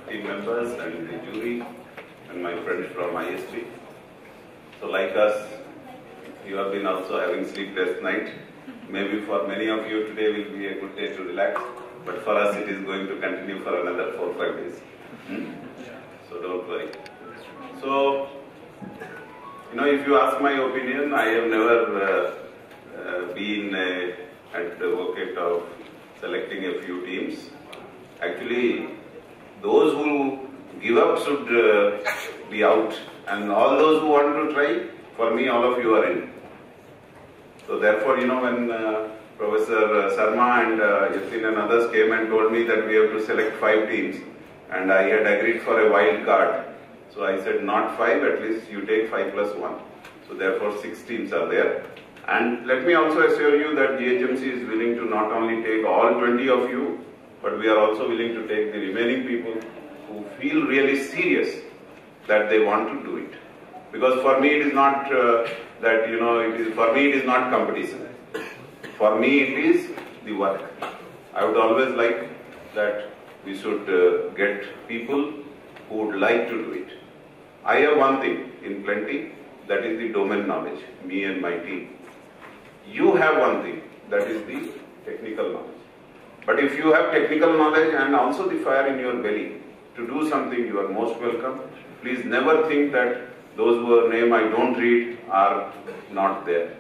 team members and the jury and my friends from ISP. So like us, you have been also having sleepless night. Maybe for many of you today will be a good day to relax, but for us it is going to continue for another 4 or 5 days. So don't worry. So, if you ask my opinion, I have never been an advocate of selecting a few teams. Actually, those who give up should be out, and all those who want to try, for me, all of you are in. So therefore, when Professor Sharma and Yasin and others came and told me that we have to select 5 teams, and I had agreed for a wild card. So I said, not 5, at least you take 5 plus 1. So therefore 6 teams are there. And let me also assure you that GHMC is willing to not only take all 20 of you, but we are also willing to take the remaining people who feel really serious that they want to do it. Because for me it is not for me it is not competition. For me it is the work. I would always like that we should get people who would like to do it. I have one thing in plenty, that is the domain knowledge, me and my team. You have one thing, that is the technical knowledge. But if you have technical knowledge and also the fire in your belly, to do something, you are most welcome. Please never think that those whose name I don't read are not there.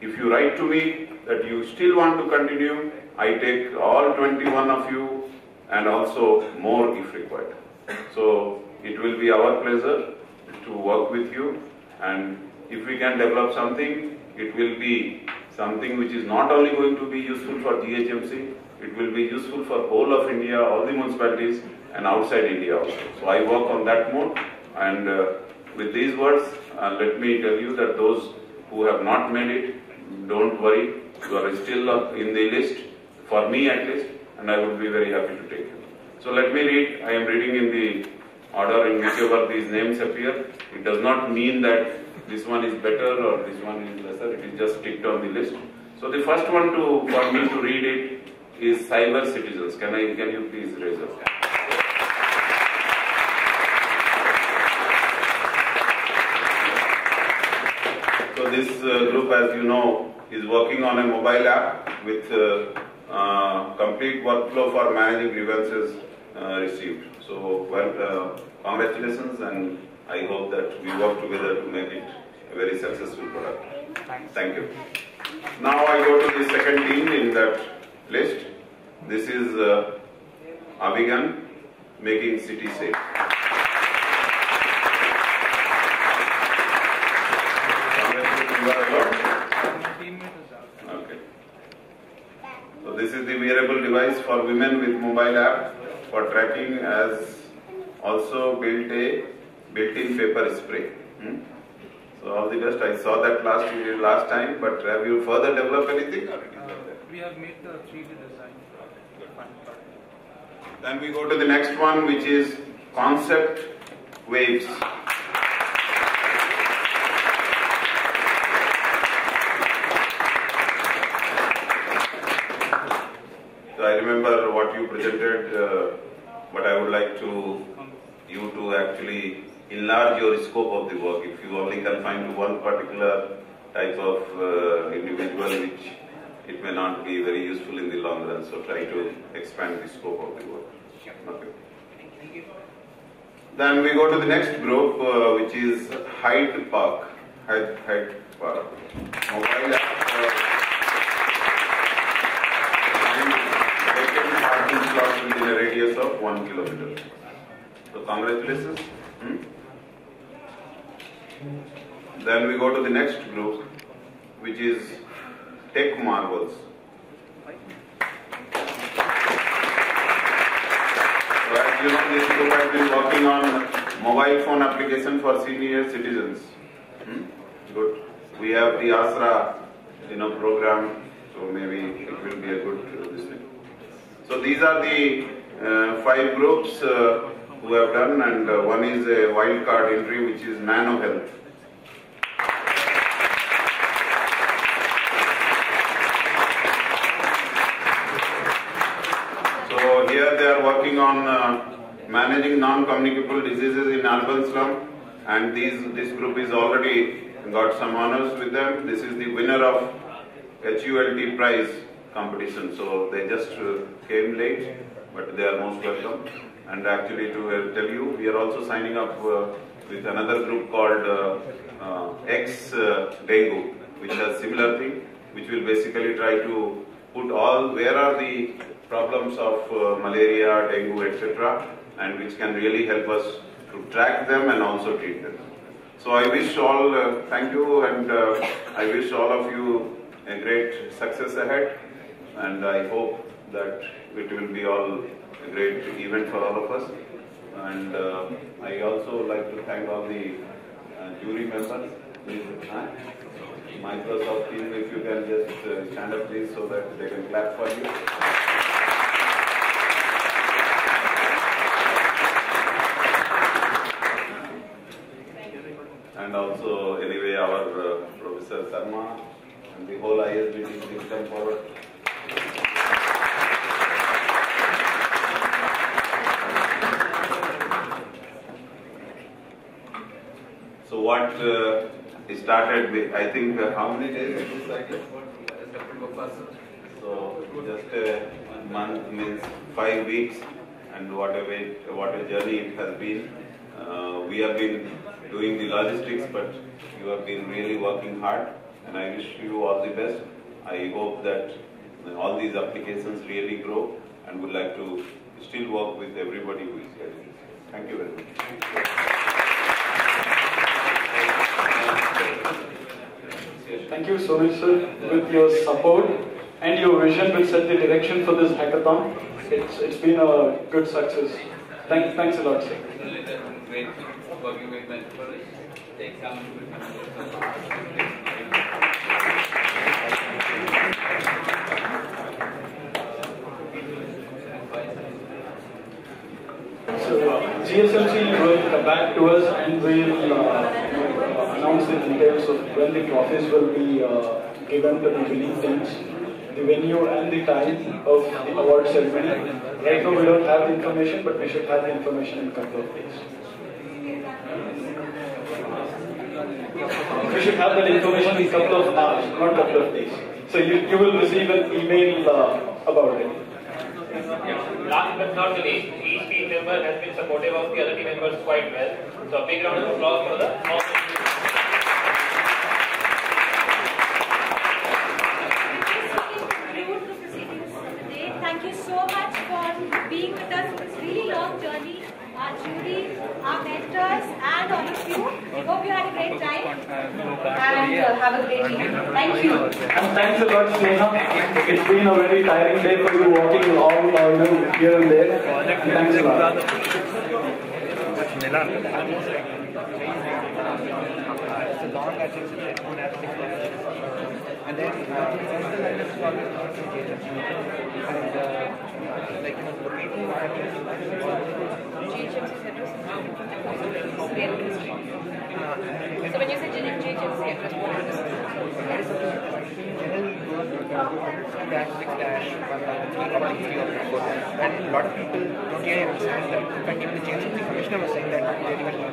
If you write to me that you still want to continue, I take all 21 of you and also more if required. So it will be our pleasure to work with you, and if we can develop something, it will be something which is not only going to be useful for GHMC, it will be useful for whole of India, all the municipalities and outside India also. So I work on that mode, and with these words, let me tell you that those who have not made it, don't worry, you are still in the list, for me at least, and I would be very happy to take you. So let me read, I am reading in the order in whichever these names appear. It does not mean that this one is better or this one is lesser, it is just ticked on the list. So the first one for me to read it is cyber citizens. Can you please raise up? So this group, as you know, is working on a mobile app with complete workflow for managing grievances received. So, well, congratulations, and I hope that we work together to make it a very successful product. Thank you. Now I go to the second team in that list. This is Avigan, making city safe. Okay. So this is the wearable device for women with mobile app for tracking, as also built-in paper spray. So all the best. I saw that last time, but have you further developed anything? We have made the 3D design. Then we go to the next one, which is concept waves. So I remember what you presented, but I would like you to actually enlarge your scope of the work. If you only confine to one particular type of individual, which it may not be very useful in the long run. So try to expand the scope of the work. Okay. Thank you. Then we go to the next group, which is Hyde Park. Hyde Park. Mobile app vacant parking slots within a radius of 1 kilometer. So congratulations. Then we go to the next group, which is Tech Marvels. So as you know, this group has been working on mobile phone application for senior citizens. Good. We have the ASRA, program, so maybe it will be a good this thing. So these are the 5 groups who have done, and one is a wild card entry, which is Nano Health. So here they are working on managing non-communicable diseases in urban slum, and this group is already got some honors with them. This is the winner of HULT prize competition. So they just came late, but they are most welcome. And actually, to tell you, we are also signing up with another group called X Dengue, which has similar thing, which will basically try to put where are the problems of malaria, dengue, etc., and which can really help us to track them and also treat them. So I wish all, thank you, and I wish all of you a great success ahead, and I hope that it will be all a great event for all of us. And I also like to thank all the jury members. Microsoft team, if you can just stand up please so that they can clap for you. And also, anyway, our Professor Sarma and the whole ISB team, please come forward. So what started with, I think, how many days is this cycle? So just a month means 5 weeks, and what a journey it has been. We have been doing the logistics, but you have been really working hard, and I wish you all the best. I hope that all these applications really grow, and would like to still work with everybody who is here. Thank you very much. Thank you so much, sir. With your support and your vision will set the direction for this hackathon. It's been a good success. Thanks a lot, sir. Great working with Metropolis. Take some. So GSMC will come back to us and will announce the details of when the trophies will be given to the winning teams, the venue and the time of the award ceremony. Right now we don't have the information, but we should have the information in a couple of days. We should have that information in a couple of hours, not a couple of days. So you will receive an email about it. Last but not the least, each team member has been supportive of the other team members quite well. So a big round of applause for the all. Thank you so much for being with us in this really long journey. Our jury, our mentors, and all of you. We hope you had a great time and have a great evening. Thank you. And thanks a lot, Sneha. It's been a very tiring day for you walking all here and there. And thanks a lot. It's a long and then So when you say GHMC address, what is it? And a lot of people don't really understand that. In fact, even the GHMC commissioner was saying that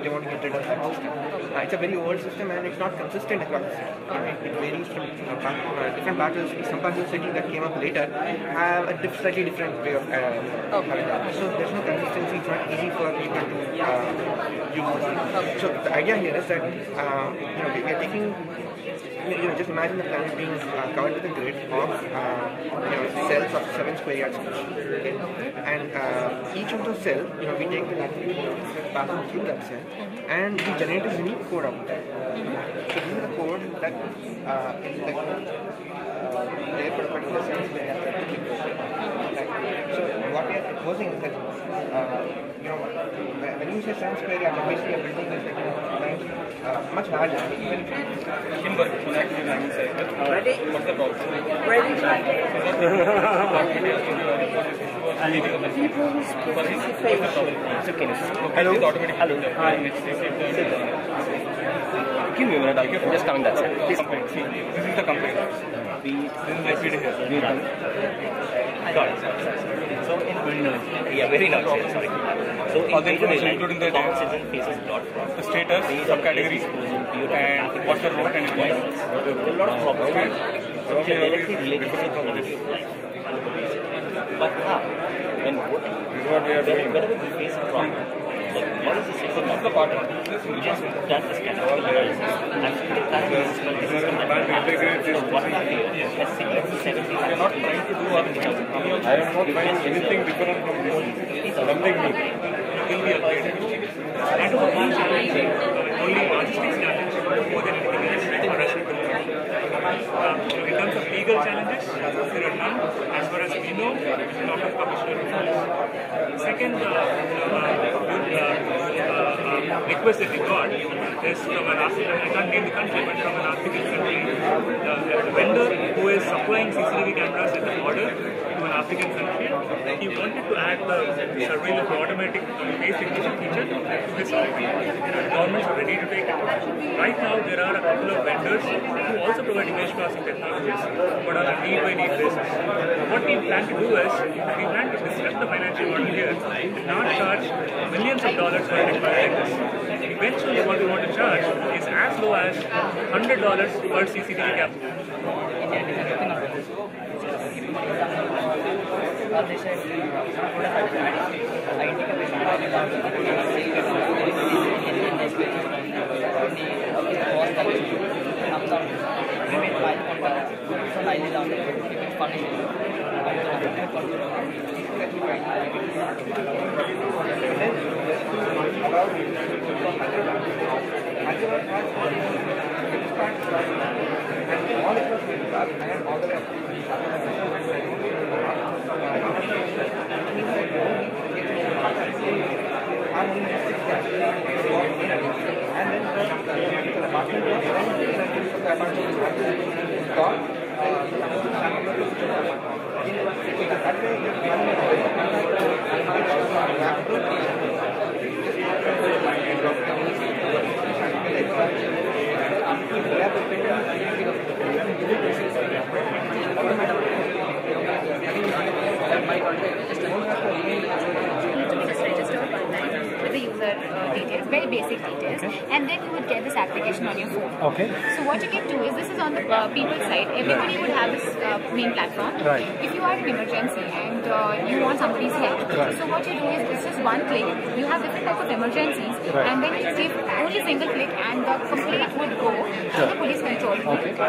they want to get rid of that system. It's a very old system and it's not consistent across the city. It varies from different parts of the city. Some parts of the city that came up later have a slightly different way of having that. So there's no consistency. It's not easy for people to use. So the idea here is that we are taking. Just imagine the planet being covered with a grid of cells of 7 square yards each. Okay? And each of those cells, we take the electricity passing through that cell, and we generate a unique code out of that. So this is the code that is there for a particular cell square yard. So what we are proposing is that when you say 7 square yards, basically a building is much larger. Ready? What's the problem? Ready? It's okay. Hello. Hello. Hi. Give me a minute. I'm just coming that side. Please. This is the complaint. This is here. Got it. So in very noisy. Yeah, very noisy. Sorry. So in including the common citizen faces lot of problems. The status, subcategory, and what's the road and there are a lot of problems which are directly related to the community of life. But when voting, whenever we face a problem, like what is the system of the party? We just done this categorical analysis. And the current system so what we feel, let's say it's 70. We are not trying to do anything. I am not finding anything different from this. Something new. It will be upgraded. And only logistics challenges more than anything else for us to in terms of legal challenges, there are none. As far as we know, a lot of commissioner. Second request that we got is from an African, I can't name the country, but from an African country, the vendor who is supplying CCTV cameras at the border to an African country, he wanted to add the surveillance automatic face recognition feature to his governments are ready to take it. Right now, there are a couple of vendors who also provide image processing technologies, but on a need-by-need basis. What we plan to do is, we plan to disrupt the financial model here and not charge millions of dollars for a technology like this. Eventually, what we want to charge is as low as $100 per CCTV camera. they said, I indicate the patient by the with the user details, very basic details, and then you would get this application on your phone. Okay. So what you can do is, this is on the people's side. Everybody would have this main platform. Right. If you are in emergency and you want somebody's help, Right. so what you do is, this is one click. You have different types of emergencies, Right. and then you give only single click, and the complaint would go to the police control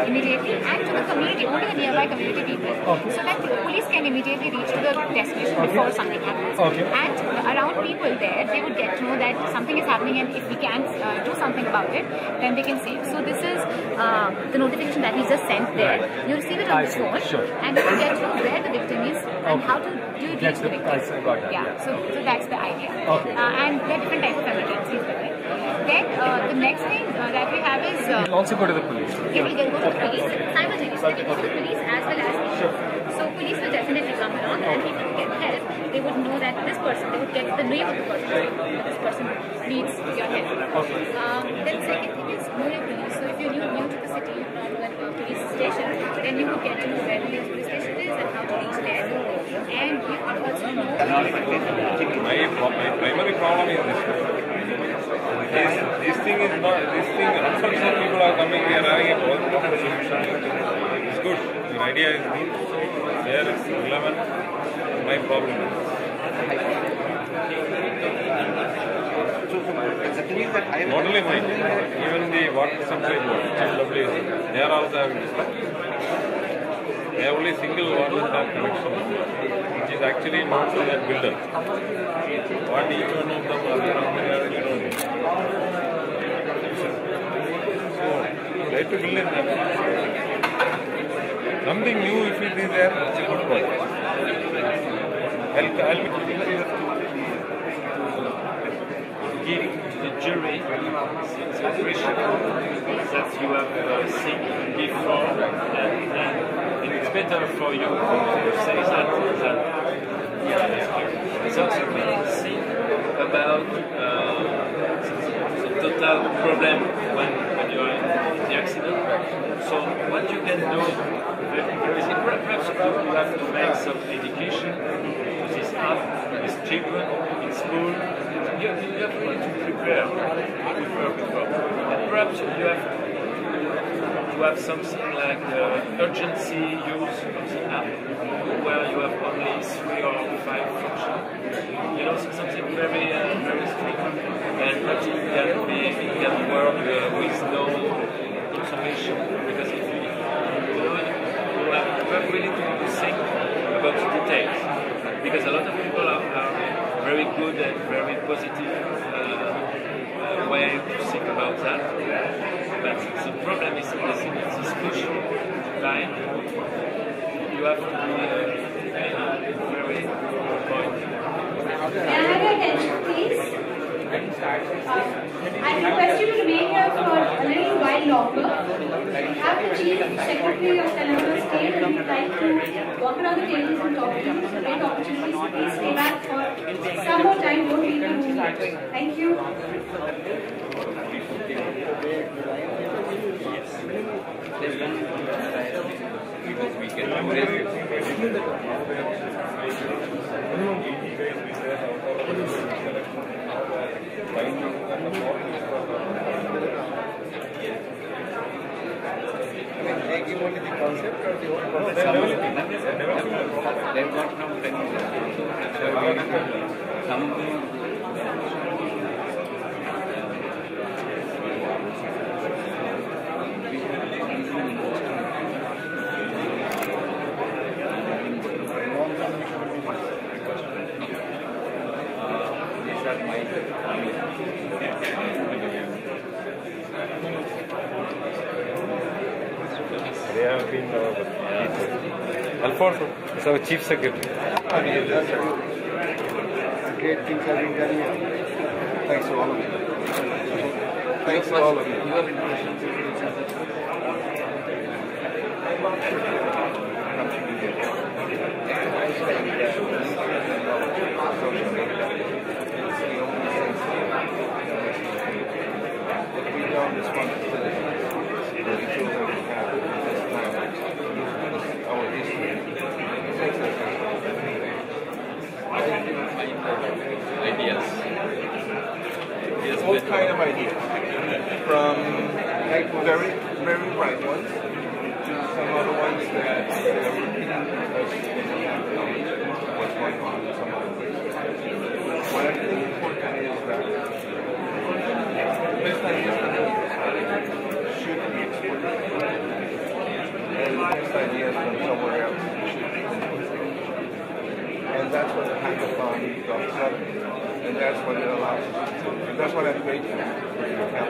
immediately, and to the community, only the nearby community people, so that the police can immediately reach to the destination before something happens. And around people there, they would get to know that something is happening, and if we can do something about it, then they can save. So this is the notification that we just sent there. You receive it on the phone, and you will get to know where the victim is and how to do it reach the victim. Got that. Yeah, so that's the idea. Okay. And there are different types of emergencies there. Then the next thing that we have is... You'll also go to the police. Yeah, we can go to the police simultaneously. We can go to the police as well as So police will definitely come along, and people who get help, they would know that this person, they would get the name of the person, this person needs your help. Then second thing is know your police. So if you're new to the city, not to a police station, then you would get to know where the nearest police station is and how to reach there. And you would also know... My primary problem is this thing is not, unfortunate people are coming here having a proper solution. It's good. The idea is good. There it's relevant. My problem is. Not only mine, even the water supply board, they are also having this problem. They have only single water tap connection, which is actually not to that builder. What each one of them are, you don't know. So, try to build in something new if it is there, it's a good point. I'll give the jury the impression that you have seen before, and it's better for you to say that without really think about the total problem when you are in the accident. So what you can do, perhaps you have to make some education to this app, it's cheaper, in school. You have to prepare before. And perhaps you have to have something like urgency use of the app, where you have only 3 or 5 functions. You know, something very strict. And perhaps it can work with no information, because if you have really to think about the details, because a lot of people are very good and very positive way to think about that. But the problem is this push line. You have to be very point. May I have your attention, please? I request you to remain here for a little while longer. We have the Chief Secretary of Telangana State and would like to walk around the tables and talk to you. It's a great opportunity, so please stay back for some more time. Don't leave the room yet. Thank you. They give only the concept or the whole concept? got from technical. So some these are my They have been Alfonso is our chief secretary. Great things have been done here. Thanks to all of you. Thanks to all of you. ideas. All kind of ideas, from like very bright ones to some other ones that are repeating what's going on in some other ways. What I think is important is that best ideas should be exported, and the best ideas from somewhere else should be imported. And that's what the Hackathan does, and that's what it allows us to do. And that's what I'm grateful for your help.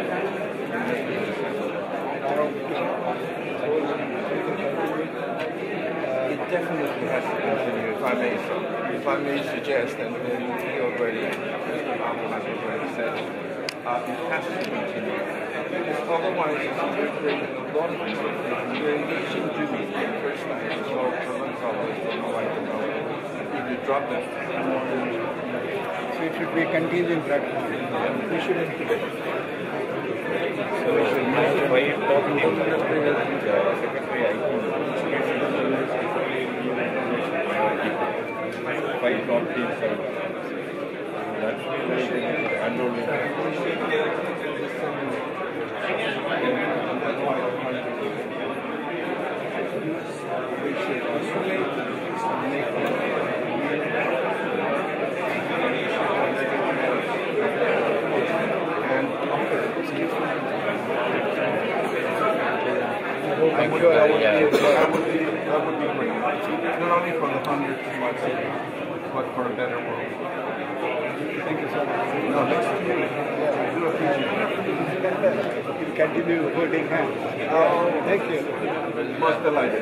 It definitely has to continue, if I may suggest, and then he already, Mr. Babu has already said, it has to continue. Because otherwise, we're breaking a lot of people. We're engaging Jimmy for the first time to solve problem problems from Hawaii to Hawaii. If you drop them, So it should be a contingent platform. we should integrate. So we should use 5 top teams. Secretary IT. 5 top teams. That's the enrollment. We should isolate, make and offer. I'm sure that would be great. Not only for the 100 but for a better world. Thank you so much. No, thanks to you. I do appreciate it. Continue holding hands. Thank you. Most delighted.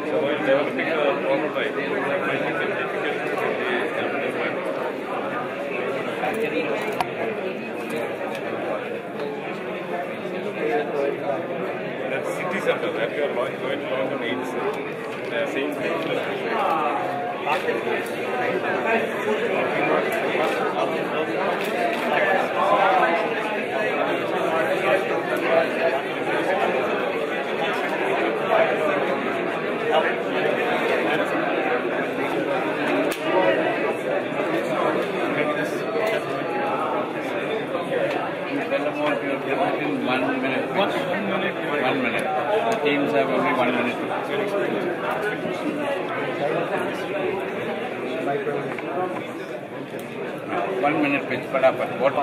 So while developing the prototype, I think it's difficult to that's city center that you are going to launch on 8th. Same thing. In 1 minute. 1 minute. The teams have only 1 minute. 1 minute pitch, fatapat. What?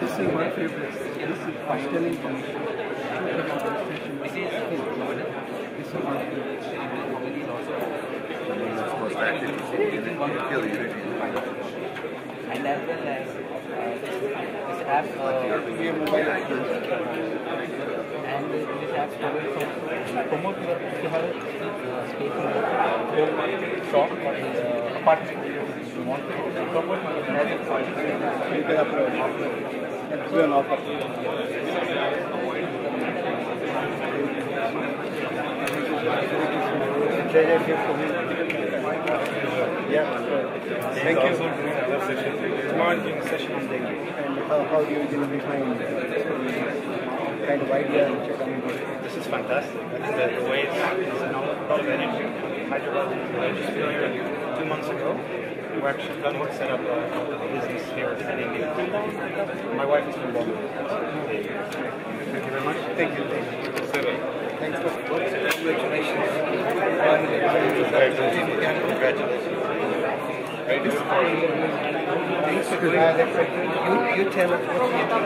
This is my favorite. This is fashion information. This is my favorite. And as well as this app, and this app promotes promote your, if you have a space in the home shop or in the apartment, you want to promote your You can upload. Let's do an offer. Treasure gift to me. Yeah. Thank you. Tomorrow is a session on daily. And how do you generally find kind of idea which you're coming with? This is fantastic. I think the way it's now Hyderabad. I just feel like 2 months ago, we're actually planning to set up a business here in India. My wife is from Bombay. Thank you very much. Thank you. Thanks for congratulations. Thanks for doing that. You tell us what you do.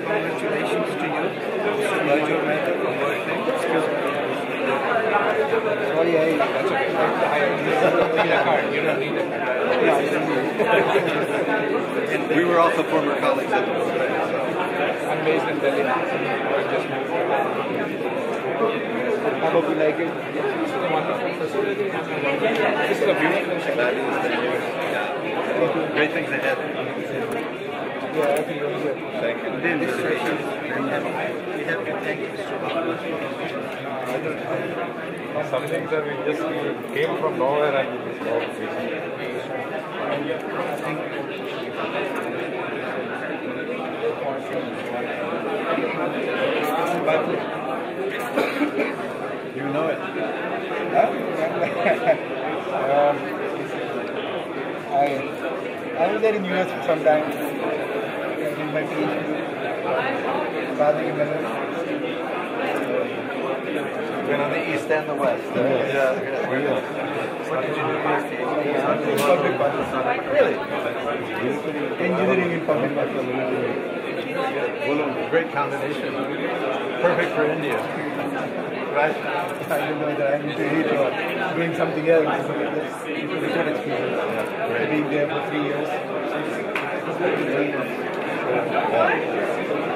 Congratulations to you. About your method of working. Excuse me. Sorry, I need a card. You don't need a card. Yeah, I don't need it. We were also former colleagues at the I'm based in Delhi. I just moved. I hope you like it. This is a wonderful facility. This is a beautiful facility. Great things ahead. Yeah, I think you're good. Thank you. This session, we have to thank you so much. Some things that we just came from nowhere and we just You know it. Huh? I was there in US for some time. I did my PhD. Been on the east and the west. Yeah. What did you do PhD? In public policy. Really? Engineering in public policy. Great combination. Perfect for India. Right? I didn't know that I need to read or doing something else. It was a good experience. Being there for 3 years.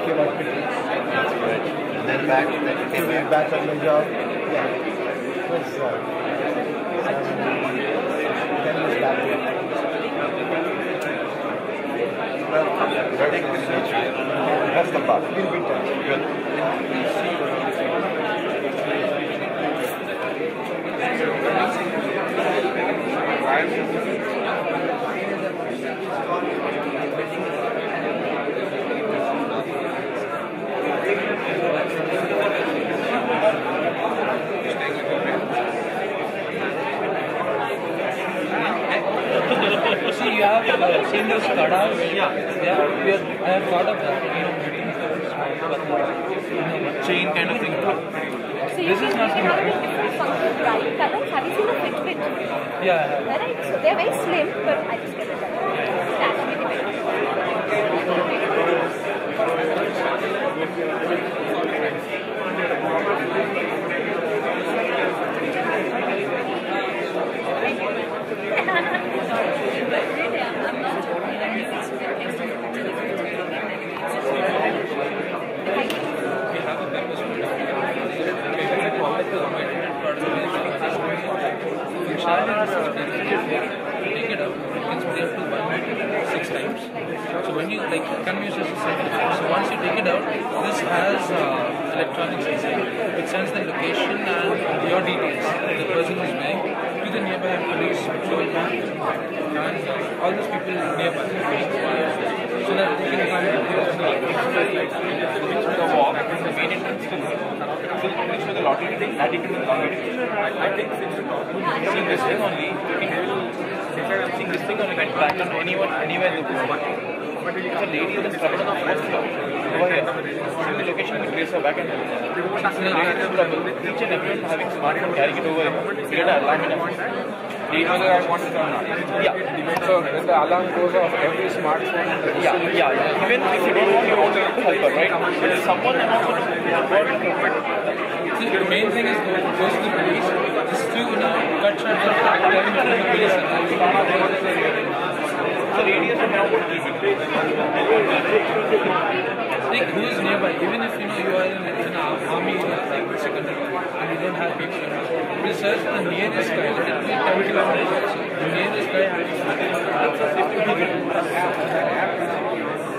Came out quickly. That's great. And then back on my job. Yeah. It was, then it was back. Well, very good to meet you. Best of luck. We'll be in touch. Good. See, you have seen those kadas? Yeah. I have thought of that. Chain kind of thing. So this is not different functional bright colors. Have you seen the Fitbit? Yeah. Right? So they're very slim, but I just get it done. That's really Take it out, it can split up to 6 times. So when you can use this as a second. So once you take it out, this has electronics inside. It sends the location and your details, the person who's buying, to the nearby police patrol van and all those people nearby. So that they can find the walk, the main entrance to reach for the lottery thing, that you can do lottery. I think seeing this thing only, seeing this thing only went back on anywhere in the book. But if a lady is trouble on the first floor, over here, seeing the location will trace her back and forth. Seeing the lady is trouble, each and everyone having smartphone carrying it over here, get an alarm in a whether I want to turn on. Yeah. So when the alarm goes off, every smartphone. Yeah. Even if you don't want, you won't be able to help her, right? But if someone else see, the main thing is goes to the police. Just to cut short the time between the police and the radius of now what is it? Like who is nearby? Even if you are in an army, like secondary, and you don't have people, we search the nearest guy. Let it be 10 kilometers. The nearest guy.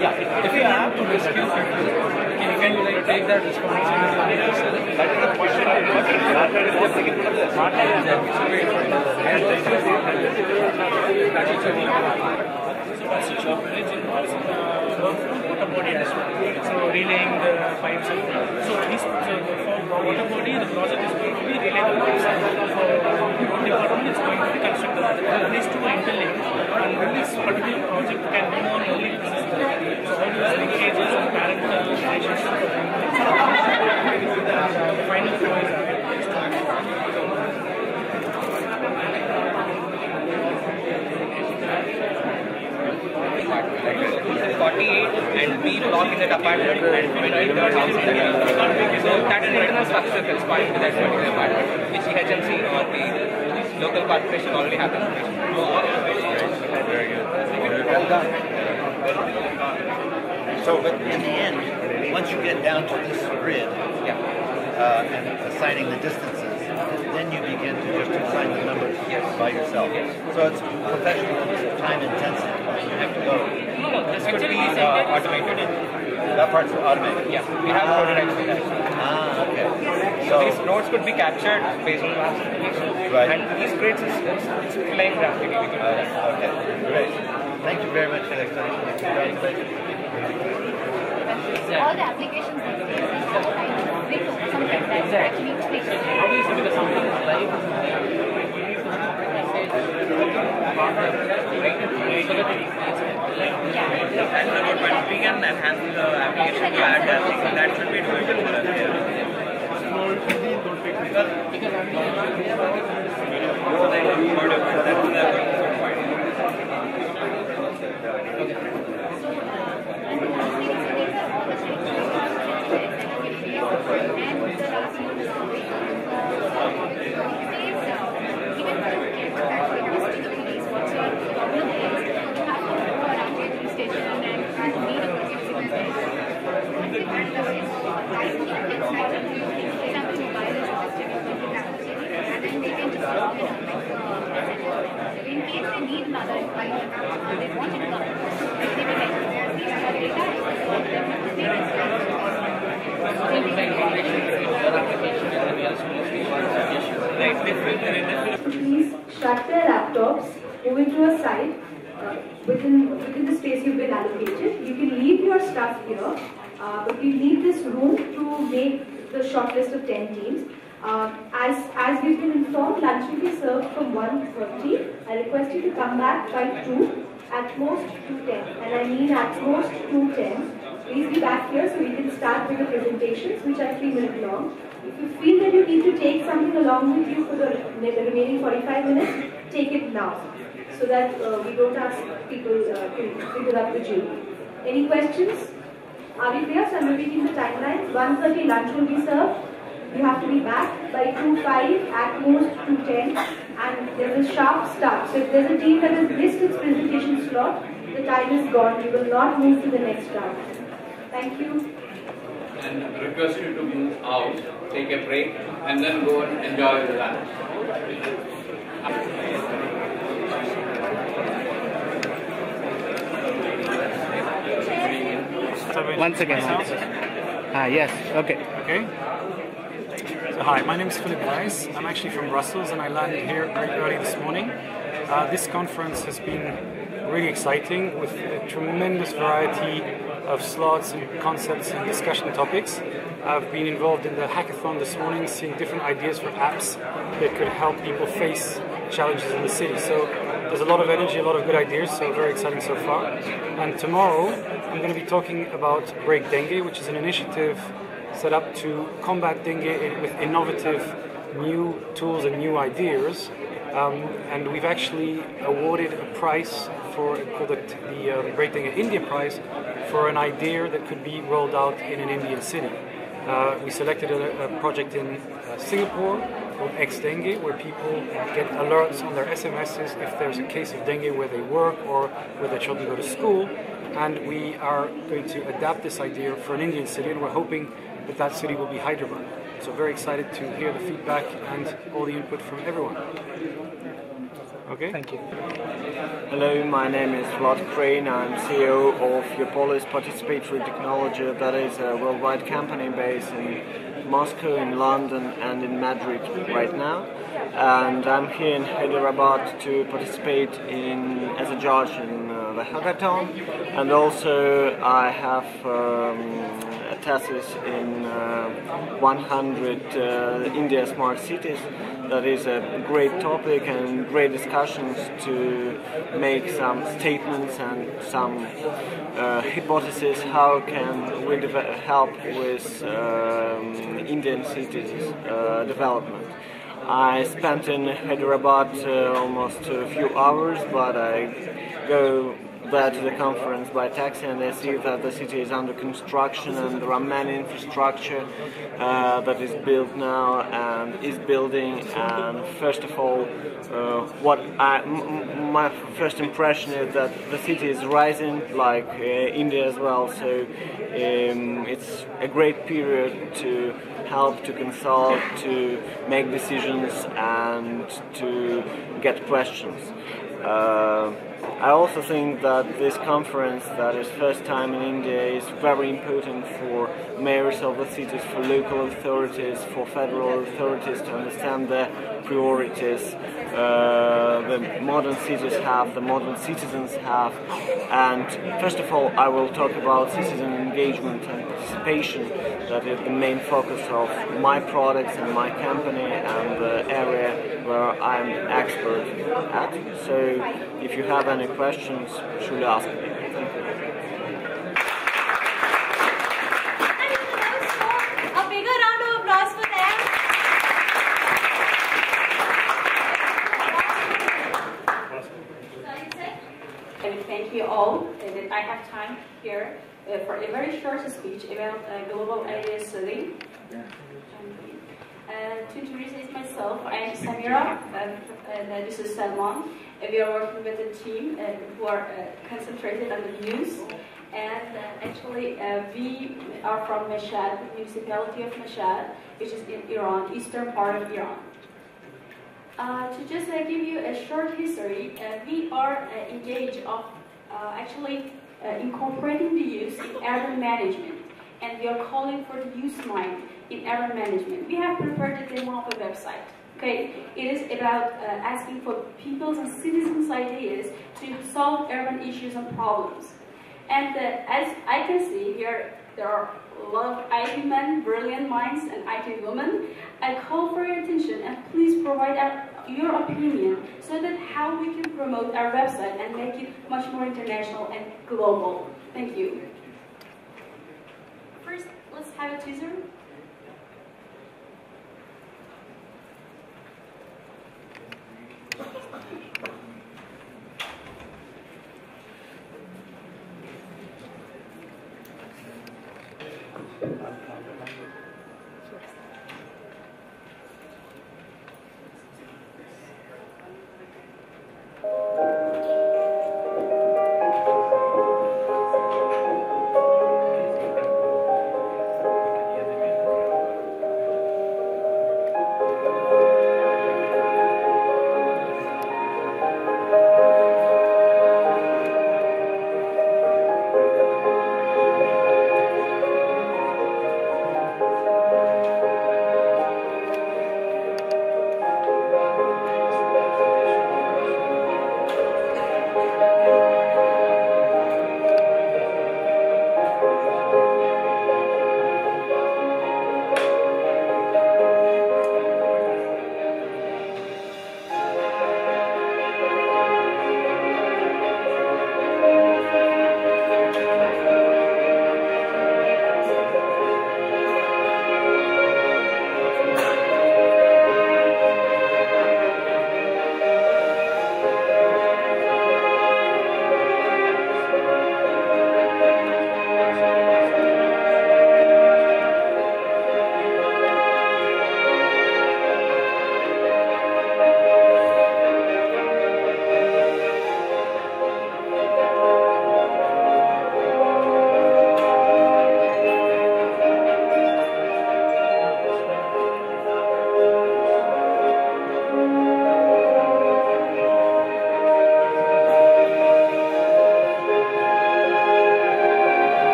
Yeah, if you have to rescue people, you can take that responsibility on yourself. That is the question. That is what's the job? Water body as well. So relaying the pipes and so for water body the project is going to be relaying the pipes. For the water body is going to be constructed. These two are interlinked and this particular project can move on only to this. So all these linkages and parental relationship the final point is 48 and B block in that apartment and 23rd house in that. So that is an internal structure corresponding to that particular apartment, which the HMC or the local corporation already have. Very good. Well done. So, but in the end, once you get down to this grid, and assigning the distances, then you begin to just assign the numbers by yourself. So it's professional, time intensive. You have to go. No, this could be automated. That part's automated. Yeah, we have prototypes for that. Ah, okay. So these nodes could be captured based on the mass information. Right. And these grids it's playing graphically. Okay, great. Thank you very much for the explanation. Congratulations. All the applications that we have a kind of window sometimes that actually explains. How do you see the something like and about when we can enhance the application to add that should be doable for in case they need another information, they want it to come. They will like Please shut their laptops, move into a side within the space you've been allocated. You can leave your stuff here, but you need this room to make the short list of 10 teams. As we've been informed, lunch will be served from 1:30. I request you to come back by 2, at most 2:10, and I mean at most 2:10. Please be back here so we can start with the presentations, which are 3 minutes long. If you feel that you need to take something along with you for the remaining 45 minutes, take it now, so that we don't ask people to interrupt the jury. Any questions? Are we clear? So I'm repeating the timelines. 1:30 lunch will be served. You have to be back by 2:05, at most 2:10, and there's a sharp start. So if there's a team that has missed its presentation slot, the time is gone. We will not move to the next round. Thank you. And request you to move out, take a break, and then go and enjoy the lunch. Once again. Yes, okay. Okay. So hi, my name is Philip Weiss. I'm actually from Brussels and I landed here very early this morning. This conference has been really exciting with a tremendous variety of slots and concepts and discussion topics. I've been involved in the hackathon this morning, seeing different ideas for apps that could help people face challenges in the city. So there's a lot of energy, a lot of good ideas, so very exciting so far. And tomorrow I'm going to be talking about Break Dengue, which is an initiative set up to combat dengue with innovative new tools and new ideas. And we've actually awarded a prize called the Break Dengue India Prize for an idea that could be rolled out in an Indian city. We selected a project in Singapore called X Dengue, where people get alerts on their SMSs if there's a case of dengue where they work or where their children go to school. And we are going to adapt this idea for an Indian city, and we're hoping that that city will be Hyderabad. So very excited to hear the feedback and all the input from everyone. Okay? Thank you. Hello, my name is Vlad Crane. I'm CEO of Metropolis Participatory Technology. That is a worldwide company based in Moscow, in London and in Madrid right now. and I'm here in Hyderabad to participate as a judge in the Hackathan, and also I have a thesis in 100 India smart cities. That is a great topic and great discussions to make some statements and some hypotheses how can we help with Indian cities development. I spent in Hyderabad almost a few hours, but I go there to the conference by taxi, and I see that the city is under construction and there are many infrastructure that is built now and is building. And first of all, my first impression is that the city is rising, like India as well. So it's a great period to help, to consult, to make decisions and to get questions. I also think that this conference, that is first time in India, is very important for mayors of the cities, for local authorities, for federal authorities to understand the priorities the modern cities have, the modern citizens have. And first of all, I will talk about citizen engagement and participation. That is the main focus of my products and my company and the area where I'm expert at. So if you have any questions, should ask me. Thank you. A bigger round of applause for them. And thank you all. And I have time here for a very short speech about global area study. To introduce myself, I am Samira, and this is Salman. We are working with a team who are concentrated on the news. And actually, we are from Mashhad, municipality of Mashhad, which is in Iran, eastern part of Iran. To just give you a short history, we are engaged of actually incorporating the use in urban management, and we are calling for the use mind in urban management. We have prepared a demo of a website. Okay, it is about asking for people's and citizens' ideas to solve urban issues and problems. And as I can see here, there are a lot of IT men, brilliant minds, and IT women. I call for your attention and please provide your opinion so that how we can promote our website and make it much more international and global. Thank you. First, let's have a teaser.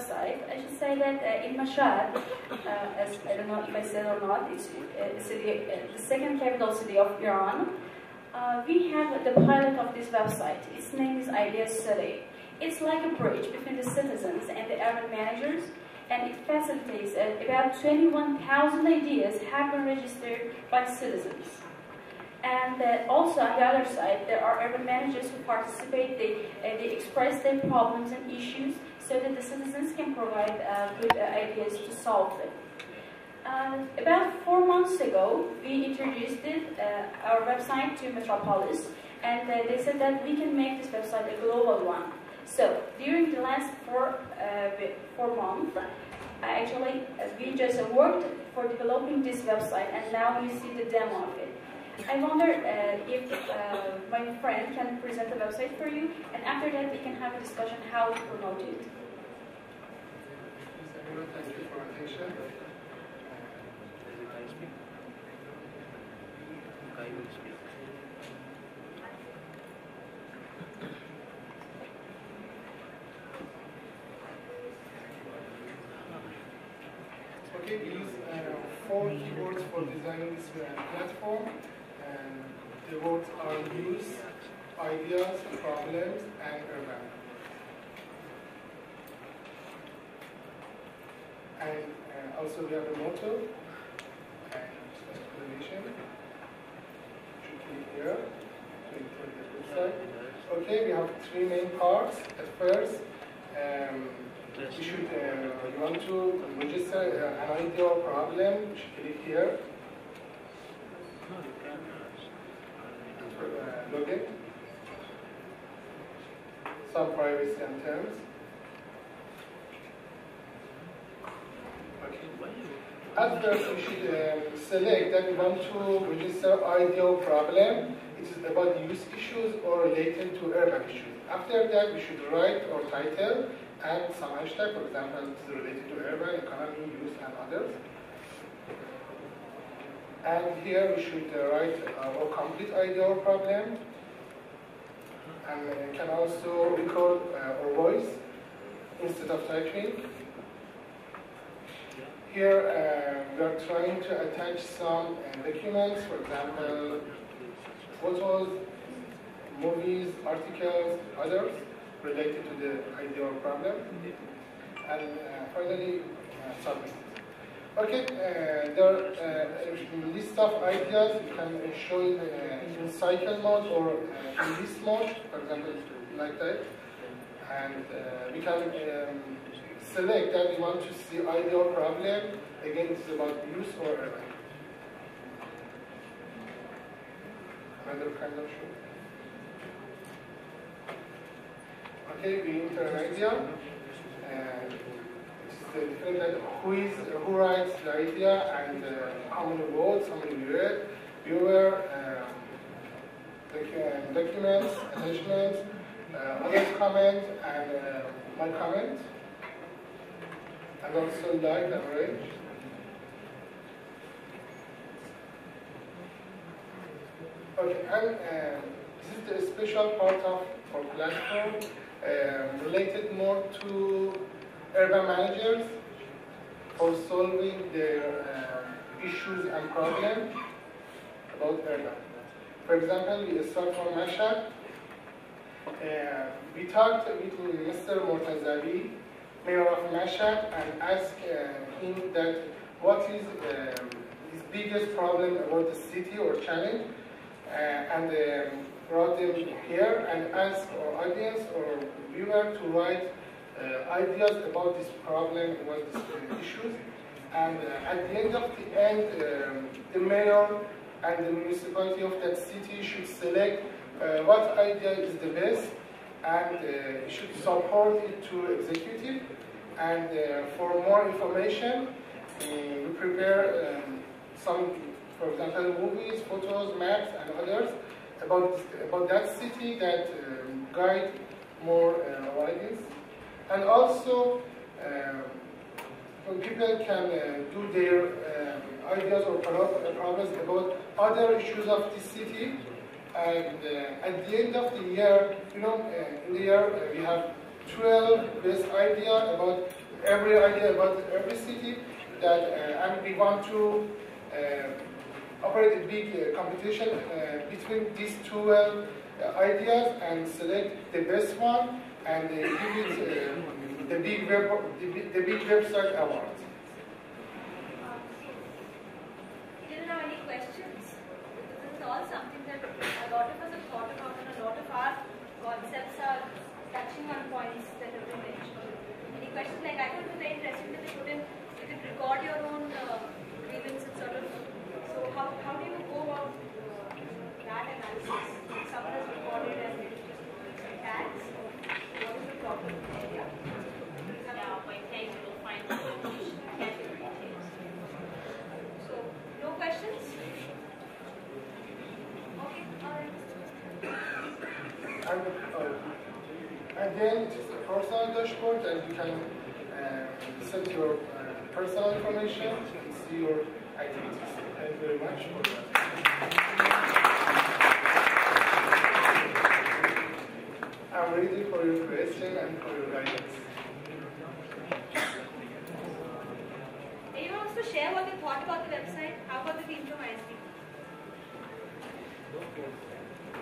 website, I should say that in Mashhad, as I don't know if I said or not, it's the second capital city of Iran. We have the pilot of this website. Its name is Idea City. It's like a bridge between the citizens and the urban managers, and it facilitates about 21,000 ideas have been registered by citizens. And also on the other side, there are urban managers who participate. They express their problems and issues so that the citizens can provide good ideas to solve them. About 4 months ago, we introduced our website to Metropolis, and they said that we can make this website a global one. So during the last four months, we just worked for developing this website, and now you see the demo of it. I wonder if my friend can present the website for you, and after that we can have a discussion how to promote it. Thank you for attention. Okay, we use 4 keywords for designing this platform, and the words are news, ideas, problems, and urban. And also we have a motto and explanation. Should click here to enter the website. Okay, we have 3 main parts. At first, we should, you want to register an idea or problem, you should click here. Login. Some privacy and terms. Okay. At first, we should select that we want to register idea or problem. It is about use issues or related to urban issues. After that, we should write our title and some hashtag, for example, it is related to urban, economy, use, and others. And here we should write our complete idea or problem. And can also record our voice instead of typing. Here we are trying to attach some documents, for example, photos, movies, articles, others related to the idea or problem. And finally, submit. Okay, there are a list of ideas. You can show it in cycle mode or in list mode, for example, like that. And we can select that we want to see idea or problem. Again, it's about use or urban. Another kind of show. Okay, we enter an idea, and it's different that who writes the idea and how many votes, how many viewer, documents, attachments, others comment, and my comment, and also like and rate. Okay, and this is the special part of our platform. Related more to urban managers for solving their issues and problems about urban. For example, we start from Mashhad. We talked with Mr. Mortazavi, mayor of Mashhad, and asked him that what is his biggest problem about the city or challenge, and brought them here and asked our audience or viewer to write ideas about this problem, about these issues. And at the end of the mayor and the municipality of that city should select what idea is the best, and should support it to executive. And for more information, we prepare some, for example, movies, photos, maps, and others about that city that guide more audience. And also, when people can do their ideas or problems about other issues of the city, and at the end of the year, in the year we have 12 best ideas about every idea about every city that and we want to operate a big competition between these two ideas and select the best one and give it the big website award. You didn't have any questions? This is all something that a lot of us have thought about, and a lot of our concepts are touching on points that have been mentioned. Any questions? Like, I thought it was very interesting that you could record your own grievance and sort of. So how do you go about that analysis? Someone has recorded and it just tags. What is the problem? Now, by tag, you will find the location category tags. So, no questions? Okay, alright. And then it is a personal dashboard, and you can set your personal information and see your activities. Thank you very much for that. I'm ready for your question and for your guidance. Anyone wants to share what they thought about the website? How about the team from ISD?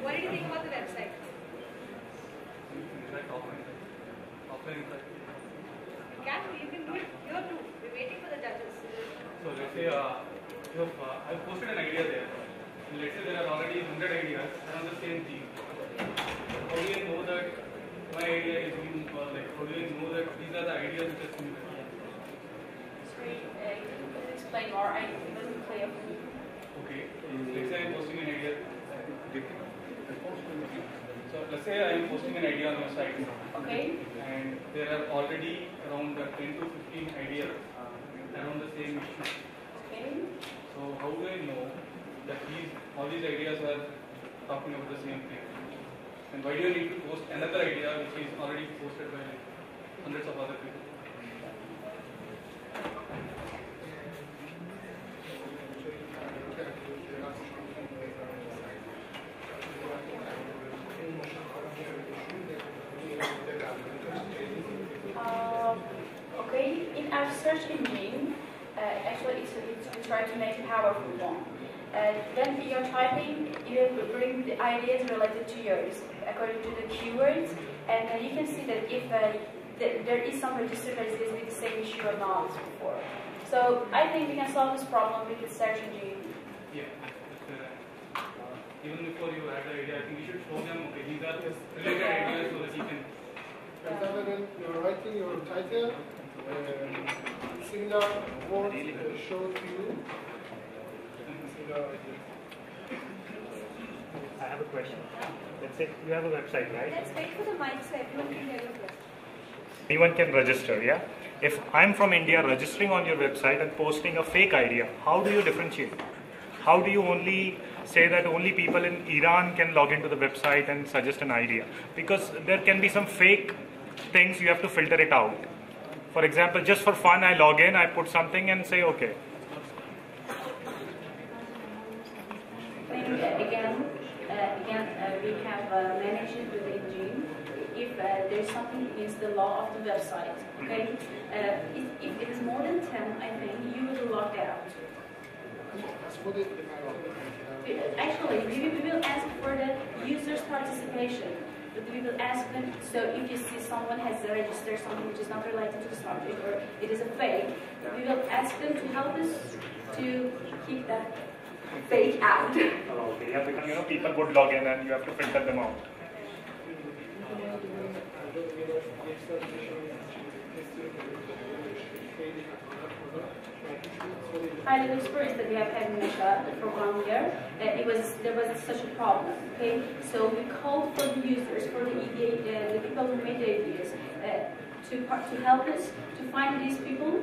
What did you think about the website? You can do it. You're too. We're waiting for the judges. So let's say I've posted an idea there. And let's say there are already 100 ideas on the same theme. How do you know that my idea is being how do you know that these are the ideas which are similar? Sorry, can you explain more? I wasn't clear. Okay. Let's say I'm posting an idea. So let's say I am posting an idea on your site. Okay. And there are already around 10 to 15 ideas around the same issue. Okay. So how do I know that all these ideas are talking about the same thing? And why do you need to post another idea which is already posted by hundreds of other people? Okay, in our search engine, actually we try to make a powerful one. Then you're typing, you bring the ideas related to yours according to the keywords, and you can see that if there is some registered ideas with the same issue or not before. So I think we can solve this problem with the search engine. Yeah. Even before you add the idea, I think you should show them, okay, these are related ideas so that you can. For example, when you're writing your title, similar words show to you. I have a question. Let's say you have a website, right? Let's wait for the mic so everyone can hear your question. Anyone can register, yeah? If I'm from India registering on your website and posting a fake idea, how do you differentiate? How do you only say that only people in Iran can log into the website and suggest an idea? Because there can be some fake things, you have to filter it out. For example, just for fun, I log in, I put something and say, okay. Again, we have managed it with the engine. If there's something against the law of the website, okay? If it is more than 10, I think you will log that out. Actually, we will ask for the user's participation. But we will ask them, so if you see someone has registered something which is not related to the subject or it is a fake, we will ask them to help us to keep that fake out. Okay, yeah, because people would log in and you have to filter them out. Kind of experience that we have had in Meta for 1 year, there was such a problem. Okay, so we called for the users, for the people who made the ideas, to help us to find these people,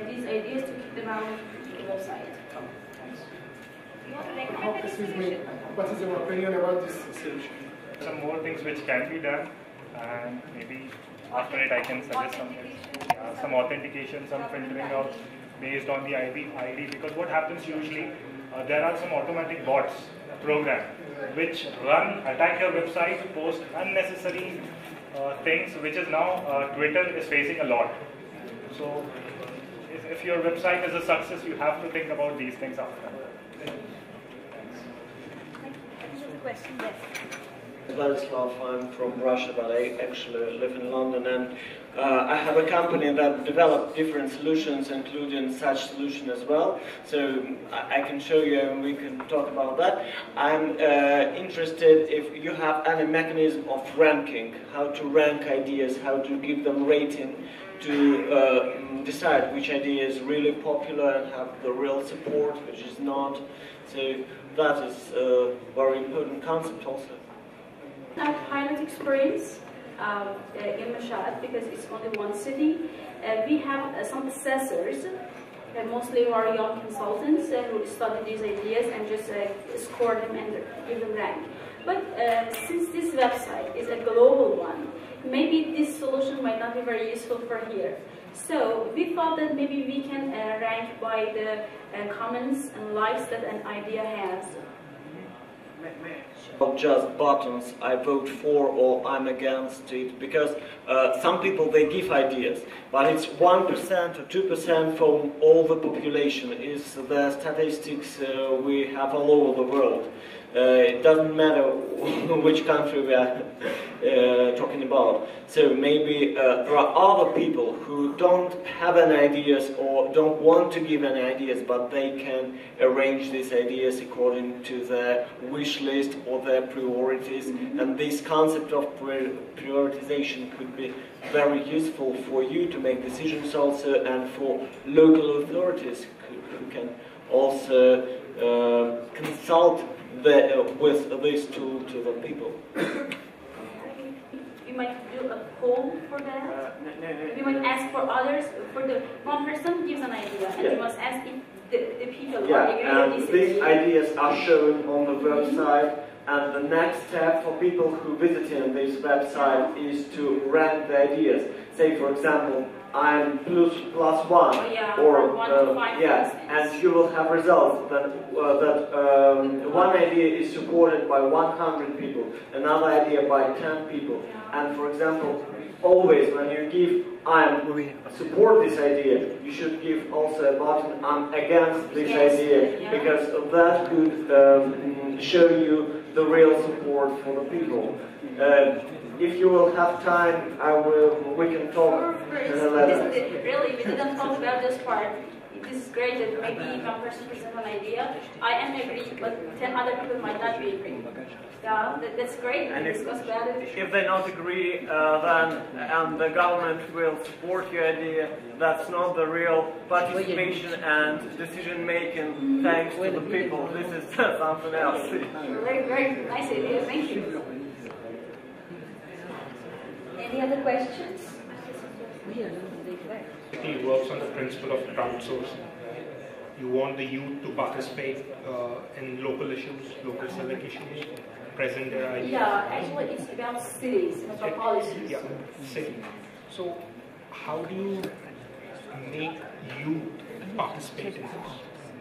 these ideas, to keep them out of the website. Excuse me, what is your opinion about this solution? Some more things which can be done, and maybe after it I can suggest some authentication, some filtering out based on the ID, because what happens usually, there are some automatic bots program which attack your website, post unnecessary things, which is now Twitter is facing a lot. So if your website is a success, you have to think about these things after. Question, yes. Vladislav, I'm from Russia, but I actually live in London, and I have a company that develops different solutions, including such solution as well. So I can show you and we can talk about that. I'm interested if you have any mechanism of ranking, how to rank ideas, how to give them rating, to decide which idea is really popular and have the real support, which is not. So that is a very important concept also. Our pilot experience in Mashhad, because it's only one city, we have some assessors, mostly who are young consultants who study these ideas and just score them and give them rank. But since this website is a global one, maybe this solution might not be very useful for here. So we thought that maybe we can rank by the comments and likes that an idea has. Not just buttons, I vote for or I'm against it, because some people, they give ideas, but it's 1% or 2% from all the population is the statistics we have all over the world. It doesn't matter which country we are talking about. So maybe there are other people who don't have any ideas or don't want to give any ideas, but they can arrange these ideas according to their wish list or their priorities. And this concept of prioritization could be very useful for you to make decisions also, and for local authorities who can also consult with this tool to the people. You might do a poll for that. You might ask for others. For the one person gives an idea, and you must ask if the people are agree with these ideas are shown on the website. And the next step for people who visiting this website is to rank the ideas. Say, for example, I'm +1, or 1 to 5, and you will have results that one idea is supported by 100 people, another idea by 10 people. And for example, always when you give I support this idea, you should give also a button I'm against this idea, because that could show you the real support for the people. If you will have time, we can talk. Really, we didn't talk about this part. This is great that maybe one person presents an idea. I am agree, but 10 other people might not be agree. Yeah, that's great. And discuss about it. if they not agree, then and the government will support your idea. That's not the real participation and decision making. Thanks to the people. This is something else. Very, very nice idea. Thank you. Any other questions? It works on the principle of crowdsourcing. You want the youth to participate in local issues, local civic issues, present their ideas. Yeah, actually it's about cities, metropolises. Yeah, city. So how do you make youth participate in this?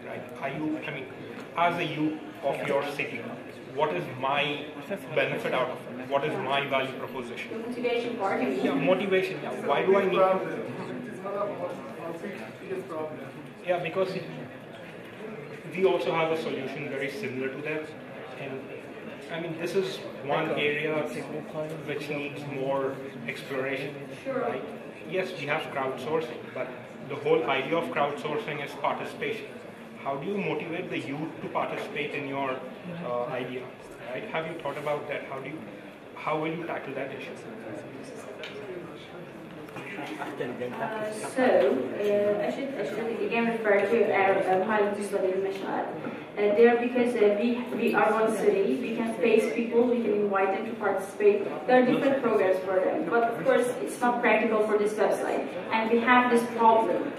Right? Are you, I mean, as a youth of your city, what is my benefit out of it? What is my value proposition? The motivation part. Yeah, motivation. Yeah. Why do I need to? Yeah, because we also have a solution very similar to that. And I mean, this is one area which needs more exploration. Right? Yes, we have crowdsourcing, but the whole idea of crowdsourcing is participation. How do you motivate the youth to participate in your idea? Right? Have you thought about that? How will you tackle that issue? I should again refer to our pilot study in Mashhad. There, because we are one city, we can face people, we can invite them to participate. There are different programs for them, but of course it's not practical for this website, and we have this problem.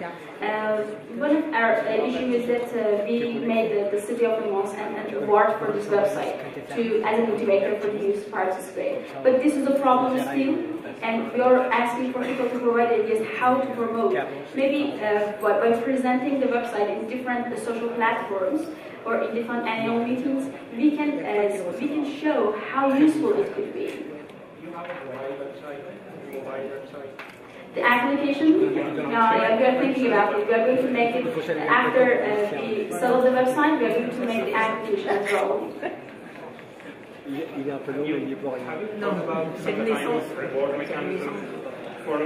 One of our issues is that we made the city of Le Mans an award for this website as a motivator for the youth to participate. But this is a problem still, and we are asking for people to provide ideas how to promote. Maybe by presenting the website in different social platforms or in different annual meetings, we can show how useful it could be. You have a mobile website, The application, we are thinking about it. We are going to make it after we sell the website. We are going to make the application as well. No, about some kind of reward mechanism for a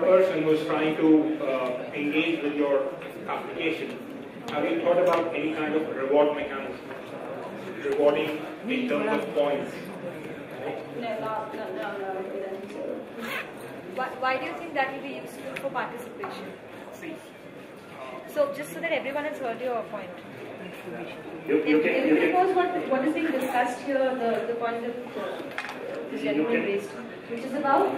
person who's trying to engage with your application. Have you thought about any kind of reward mechanism? Rewarding in terms of points? No. Why do you think that will be useful for participation? So just so that everyone has heard your point. If suppose what is being discussed here, the point that the gentleman raised, which is about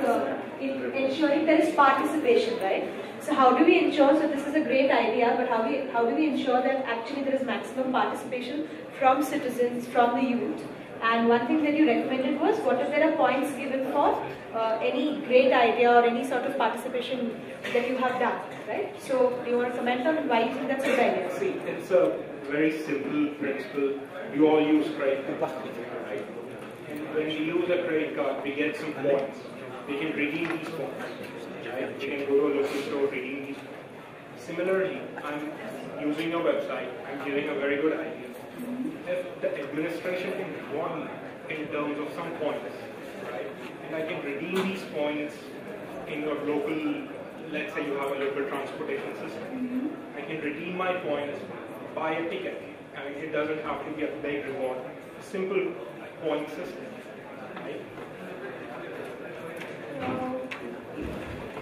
ensuring there is participation, right? So how do we ensure, so this is a great idea, but how do we ensure that actually there is maximum participation from citizens, from the youth? And one thing that you recommended was, what if there are points given for any great idea or any sort of participation that you have done, right? So do you want to comment on why you think that's a good idea? See, it's a very simple principle. You all use credit cards, right? And when we use a credit card, we get some points. We can redeem these points. Right? We can go to a local store, redeem these points. Similarly, I'm using your website. I'm giving a very good idea. If the administration can reward me in terms of some points, right? And I can redeem these points in your local, let's say you have a local transportation system. I can redeem my points, buy a ticket. I mean, it doesn't have to be a big reward. A simple point system, right?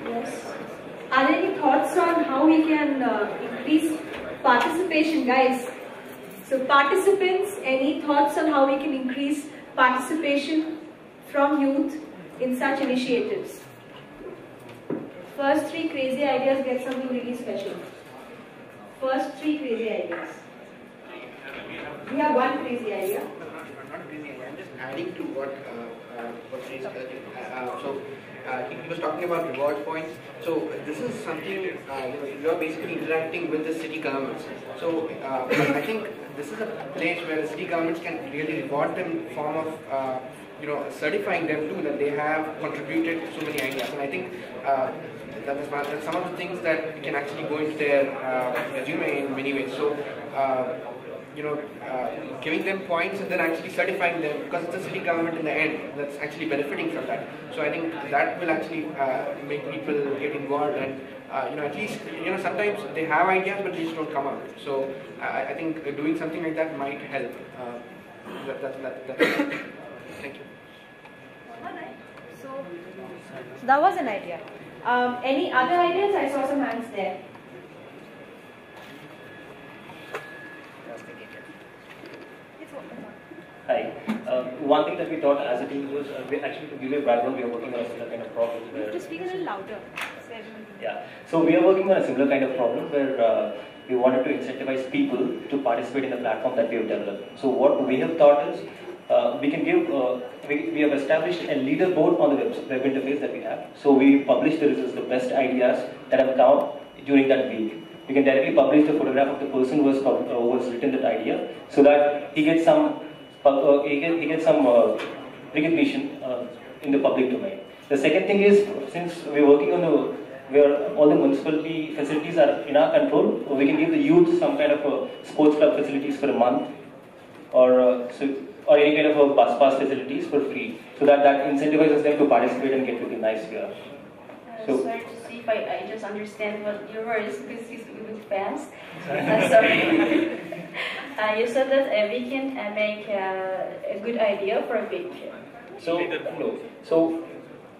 Yes. Are there any thoughts on how we can increase participation, guys? So participants, any thoughts on how we can increase participation from youth in such initiatives? First 3 crazy ideas get something really special. First 3 crazy ideas. We have one crazy idea. Not crazy idea, I'm just adding to what he's he was talking about reward points. So this is something, you're basically interacting with the city governments. So I think this is a place where the city governments can really reward them in form of certifying them too that they have contributed so many ideas. And I think that's some of the things that can actually go into their resume in many ways. So giving them points and then actually certifying them, because it's the city government in the end that's actually benefiting from that. So I think that will actually make people get involved, and at least sometimes they have ideas but they just don't come out. So I think doing something like that might help. Thank you. Alright. So that was an idea. Any other ideas? I saw some hands there. Hi. One thing that we thought as a team was, actually to give you a background, we are working on a similar kind of problem. You have to speak a little louder. Yeah. So we are working on a similar kind of problem where we wanted to incentivize people to participate in the platform that we have developed. So what we have thought is, we can give, we have established a leaderboard on the web interface that we have. So we publish the results, the best ideas that have come up during that week. We can directly publish the photograph of the person who has written that idea, so that he gets some recognition in the public domain. The second thing is, since we're working on where all the municipality facilities are in our control, we can give the youth some kind of sports club facilities for a month, or any kind of bus pass facilities for free, so that incentivizes them to participate and get recognized here. Sorry to see if I just understand what your words, because he's a bit fast. Sorry. You said that we can make a good idea for a big. So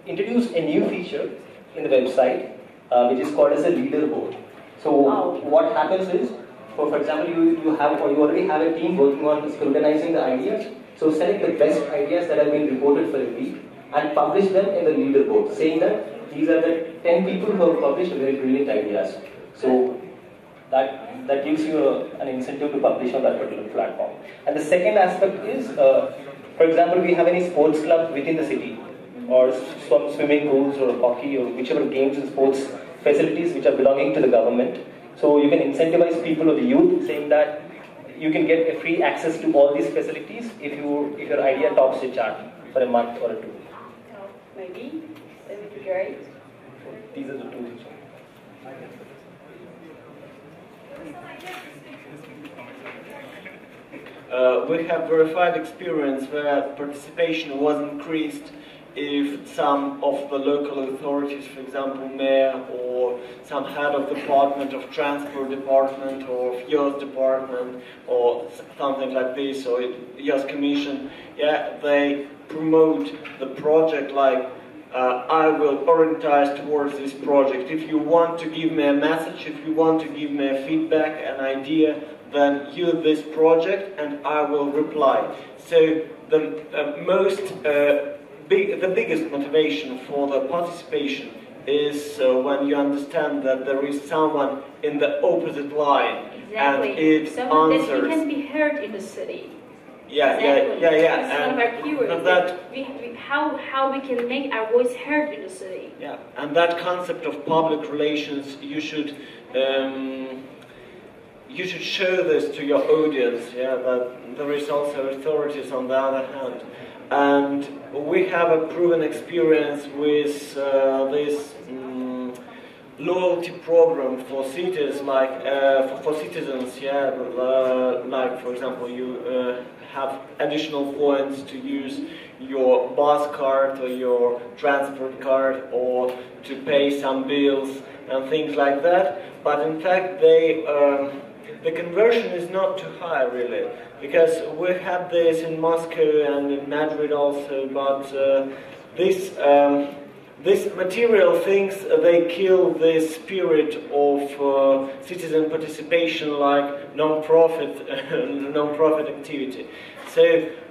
introduce a new feature in the website, which is called as a leaderboard. So what happens is, for example, you already have a team working on scrutinizing the ideas. So select the best ideas that have been reported for a week and publish them in the leaderboard, saying that these are the 10 people who have published very brilliant ideas. So that gives you an incentive to publish on that particular platform. And the second aspect is, for example, we have any sports club within the city, or some swimming pools or hockey or whichever games and sports facilities which are belonging to the government. So you can incentivize people or the youth, saying that you can get a free access to all these facilities if your idea tops the chart for a month or two. Maybe that would be great. These are the two. We have verified experience where participation was increased if some of the local authorities, for example, mayor or some head of department of transport department or of youth department or something like this, or youth commission, yeah, they promote the project like I will orientize towards this project. If you want to give me a message, if you want to give me a feedback, an idea, then use this project and I will reply. So the the biggest motivation for the participation is when you understand that there is someone in the opposite line and it Someone answers. that we can be heard in the city. Yeah, exactly. yeah. It's one of our keywords. That how we can make our voice heard in the city. Yeah, and that concept of public relations, you should show this to your audience. Yeah, that there is also authorities on the other hand, and we have a proven experience with this loyalty program for cities, like for citizens. Yeah, like for example, you have additional points to use your bus card or your transport card or to pay some bills and things like that. But in fact, the conversion is not too high really, because we had this in Moscow and in Madrid also, but these material things, they kill the spirit of citizen participation, like non-profit activity. So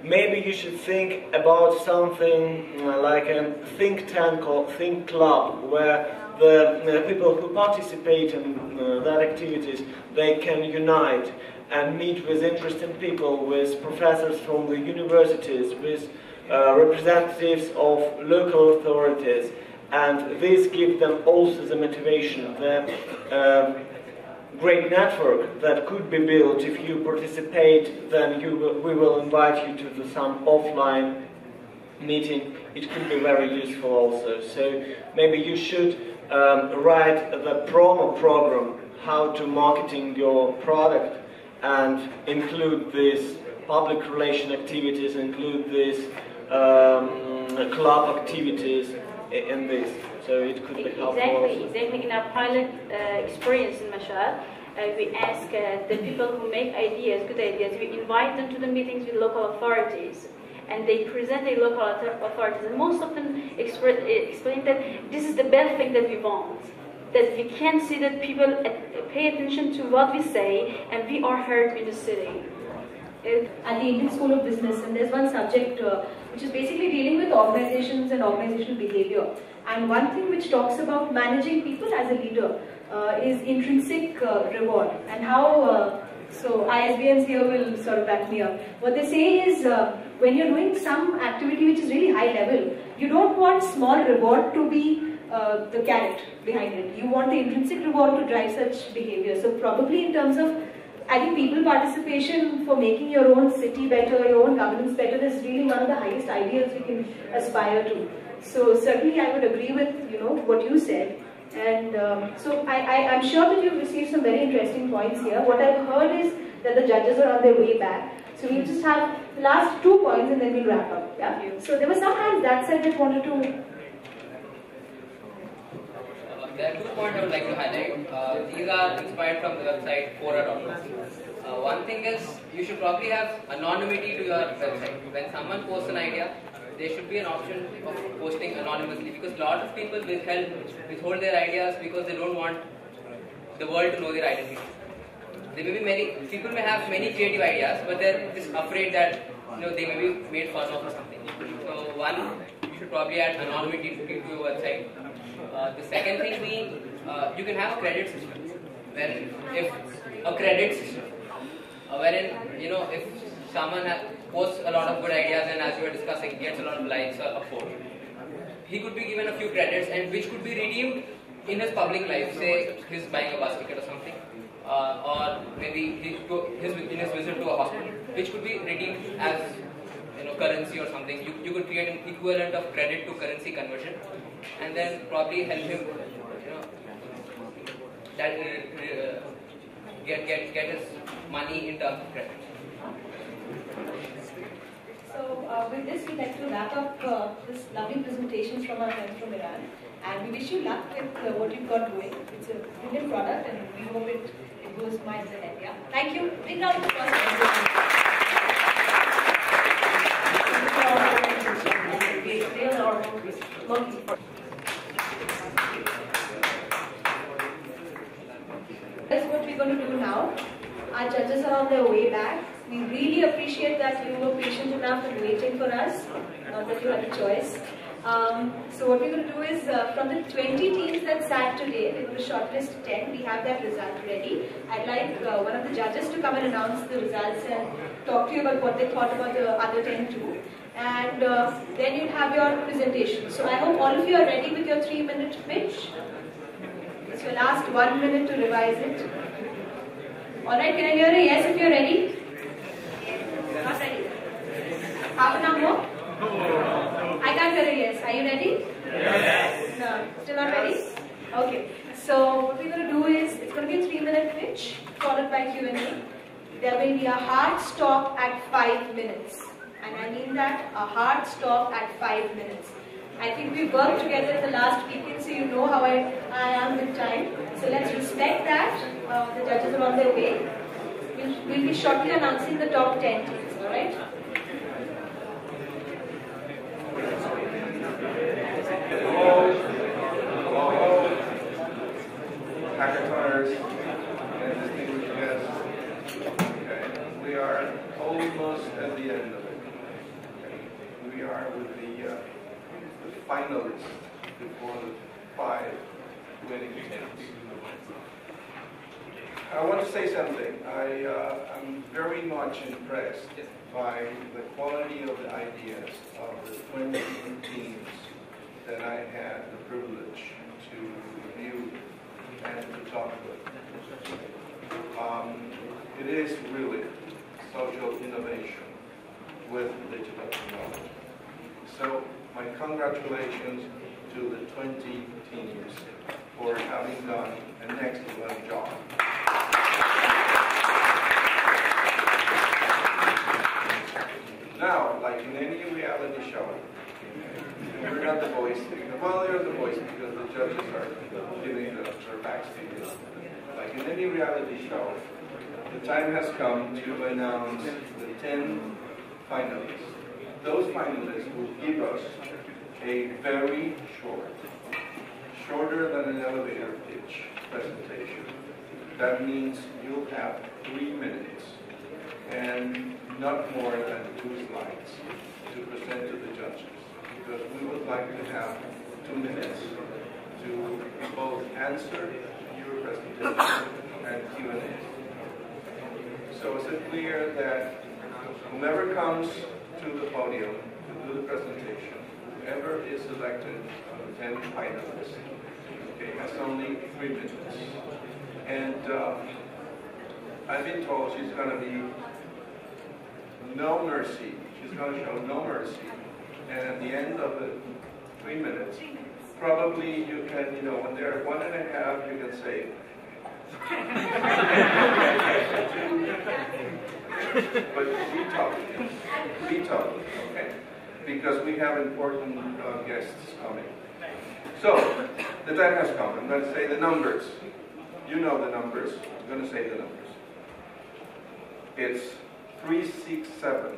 maybe you should think about something like a think tank or think club, where the people who participate in that activities, they can unite and meet with interesting people, with professors from the universities, with representatives of local authorities, and this gives them also the motivation, the great network that could be built. If you participate, then we will invite you to some offline meeting. It could be very useful also. So maybe you should write the promo program, how to marketing your product, and include these public relation activities, include these club activities in this. So it could be helpful. Exactly. In our pilot experience in Mashhad, we ask the people who make ideas, good ideas, we invite them to the meetings with local authorities, and they present the local authorities, and most of them explain that this is the best thing that we want, that we can see that people pay attention to what we say, and we are heard in the city. At the Indian School of Business, and there's one subject which is basically dealing with organizations and organizational behavior. And one thing which talks about managing people as a leader is intrinsic reward, and how, so ISBNs here will sort of back me up. What they say is when you're doing some activity which is really high level, you don't want small reward to be the carrot behind it. You want the intrinsic reward to drive such behavior. So probably in terms of, I think, people participation for making your own city better, your own governance better, is really one of the highest ideals we can aspire to. So certainly I would agree with what you said. And so I'm sure that you've received some very interesting points here. What I've heard is that the judges are on their way back. So we'll just have the last 2 points and then we'll wrap up. Yeah? So there were some hands that said that wanted to... There are 2 points I would like to highlight. These are inspired from the website Quora.com. One thing is, you should probably have anonymity to your website. When someone posts an idea, there should be an option of posting anonymously, because a lot of people withhold their ideas because they don't want the world to know their identity. There may be people may have many creative ideas, but they're just afraid that they may be made fun of or something. So one, you should probably add anonymity to your website. The second thing you can have a credit system, where if a credit system, wherein if someone posts a lot of good ideas and, as you were discussing, gets a lot of likes or upvotes, he could be given a few credits, and which could be redeemed in his public life. Say he's buying a bus ticket or something, or maybe in his visit to a hospital, which could be redeemed as currency or something. You could create an equivalent of credit to currency conversion, and then probably help him, that get his money in terms of credit. So with this, we'd like to wrap up this lovely presentation from our friends from Iran, and we wish you luck with what you've got going. It's a brilliant product, and we hope it goes miles ahead. Yeah. Thank you. Big round of applause for everyone. That's what we're going to do now. Our judges are on their way back. We really appreciate that you were patient enough and waiting for us, not that you had a choice. So what we're going to do is, from the 20 teams that sat today, we're going to shortlist 10. We have that result ready. I'd like one of the judges to come and announce the results and talk to you about what they thought about the other 10 too. And then you'll have your presentation. So I hope all of you are ready with your 3-minute pitch. It's your last 1 minute to revise it. Alright, can I hear a yes if you're ready? Not ready. Half an hour more? I can't hear a yes. Are you ready? Yes. No, still not ready? Okay. So what we're going to do is, it's going to be a 3-minute pitch, followed by Q&A. There will be a hard stop at 5 minutes. And I mean that, a hard stop at 5 minutes. I think we worked together in the last weekend, so you know how I am with time. So let's respect that. The judges are on their way. We'll be shortly announcing the top 10 teams, alright? Hello, Hackathoners and distinguished guests. Okay. We are almost at the end of it. Okay. We are with the finalists before the 5 winning teams. I want to say something. I'm very much impressed by the quality of the ideas of the 20 teams that I had the privilege to review and to talk with. It is really social innovation with digital technology. So my congratulations to the 20 teams for having done an excellent job. Now, like in any reality show, you're not the voice. Well, you're the voice because the judges are giving their backstage. Like in any reality show, the time has come to announce the 10 finalists. Those finalists will give us a very shorter than an elevator pitch presentation. That means you'll have 3 minutes and not more than 2 slides to present to the judges, because we would like to have 2 minutes to both answer your presentation and Q&A. So is it clear that whomever comes to the podium to do the presentation, whoever is selected from the 10 finalists, okay, has only 3 minutes. And I've been told she's going to be no mercy. She's going to show no mercy. And at the end of the 3 minutes, probably you can, when they're 1.5, you can say, but be tough, okay? Because we have important guests coming. So, the time has come. I'm going to say the numbers. You know the numbers. I'm going to say the numbers. It's 367.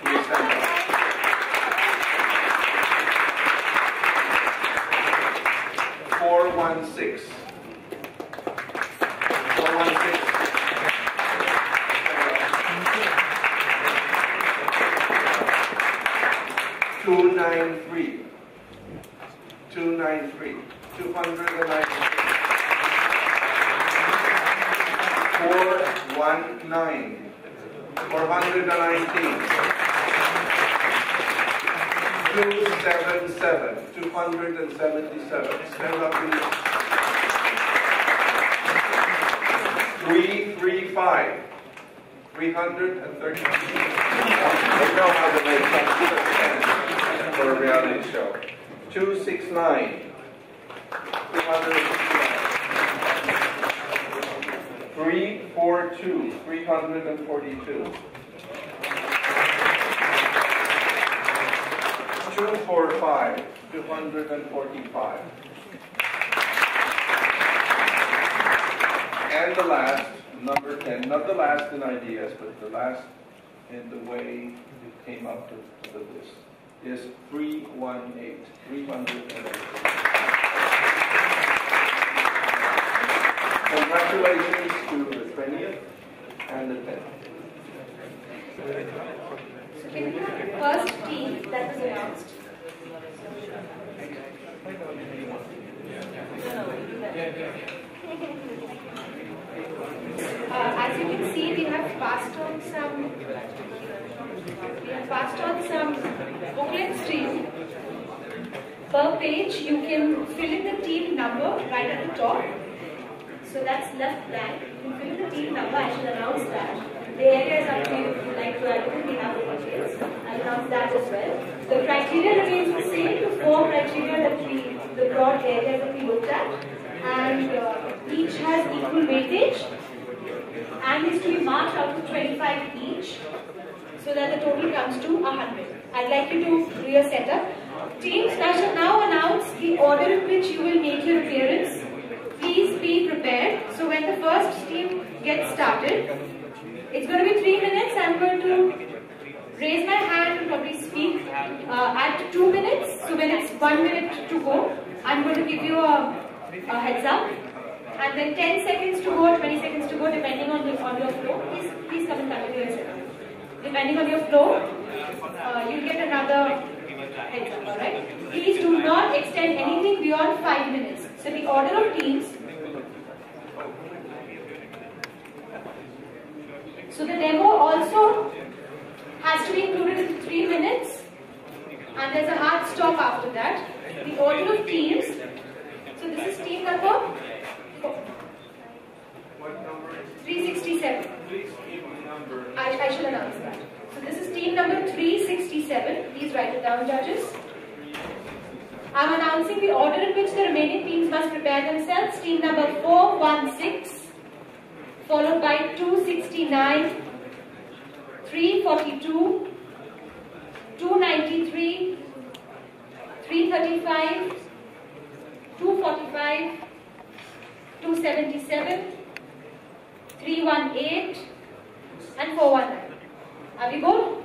Please stand up. 416. 416. 293. 293. 293. 419. 419. 277. 277. Stand up, please. 335. 330. it's not 10 for a reality show. 269. 369. 342. 342. 245. 245. And the last, number 10, not the last in ideas, but the last in the way it came up to the list, is 318. 318. Congratulations to the 20th and the 10th. So can we have the first team that was announced? As you can see, we have passed on some booklets to you. Per page, you can fill in the team number right at the top. So that's left blank. You can fill in the team number. I should announce that. The area is up to you if you like to add anything up for details. I'll announce that as well. The criteria remains the same. The 4 criteria that the broad areas that we looked at. And each has equal weightage. And is to be marked out of 25 each, so that the total comes to 100. I'd like you to do your setup. Teams, I shall now announce the order in which you will make your appearance. Please be prepared. So when the first team gets started, it's going to be 3 minutes. I'm going to raise my hand and probably speak at 2 minutes. So when it's 1 minute to go, I'm going to give you a heads up. And then 10 seconds to go, 20 seconds to go, depending on your flow. Please come and continue your setup. Depending on your flow, you'll get another heads up, alright? Please do not extend anything beyond 5 minutes. So the order of teams. So the demo also has to be included in 3 minutes. And there's a hard stop after that. The order of teams. So this is team number 367. I should announce that. So this is team number 367. Please write it down, judges. I'm announcing the order in which the remaining teams must prepare themselves. Team number 416, followed by 269, 342, 293, 335, 245, 277, 318 and 419. Are we good?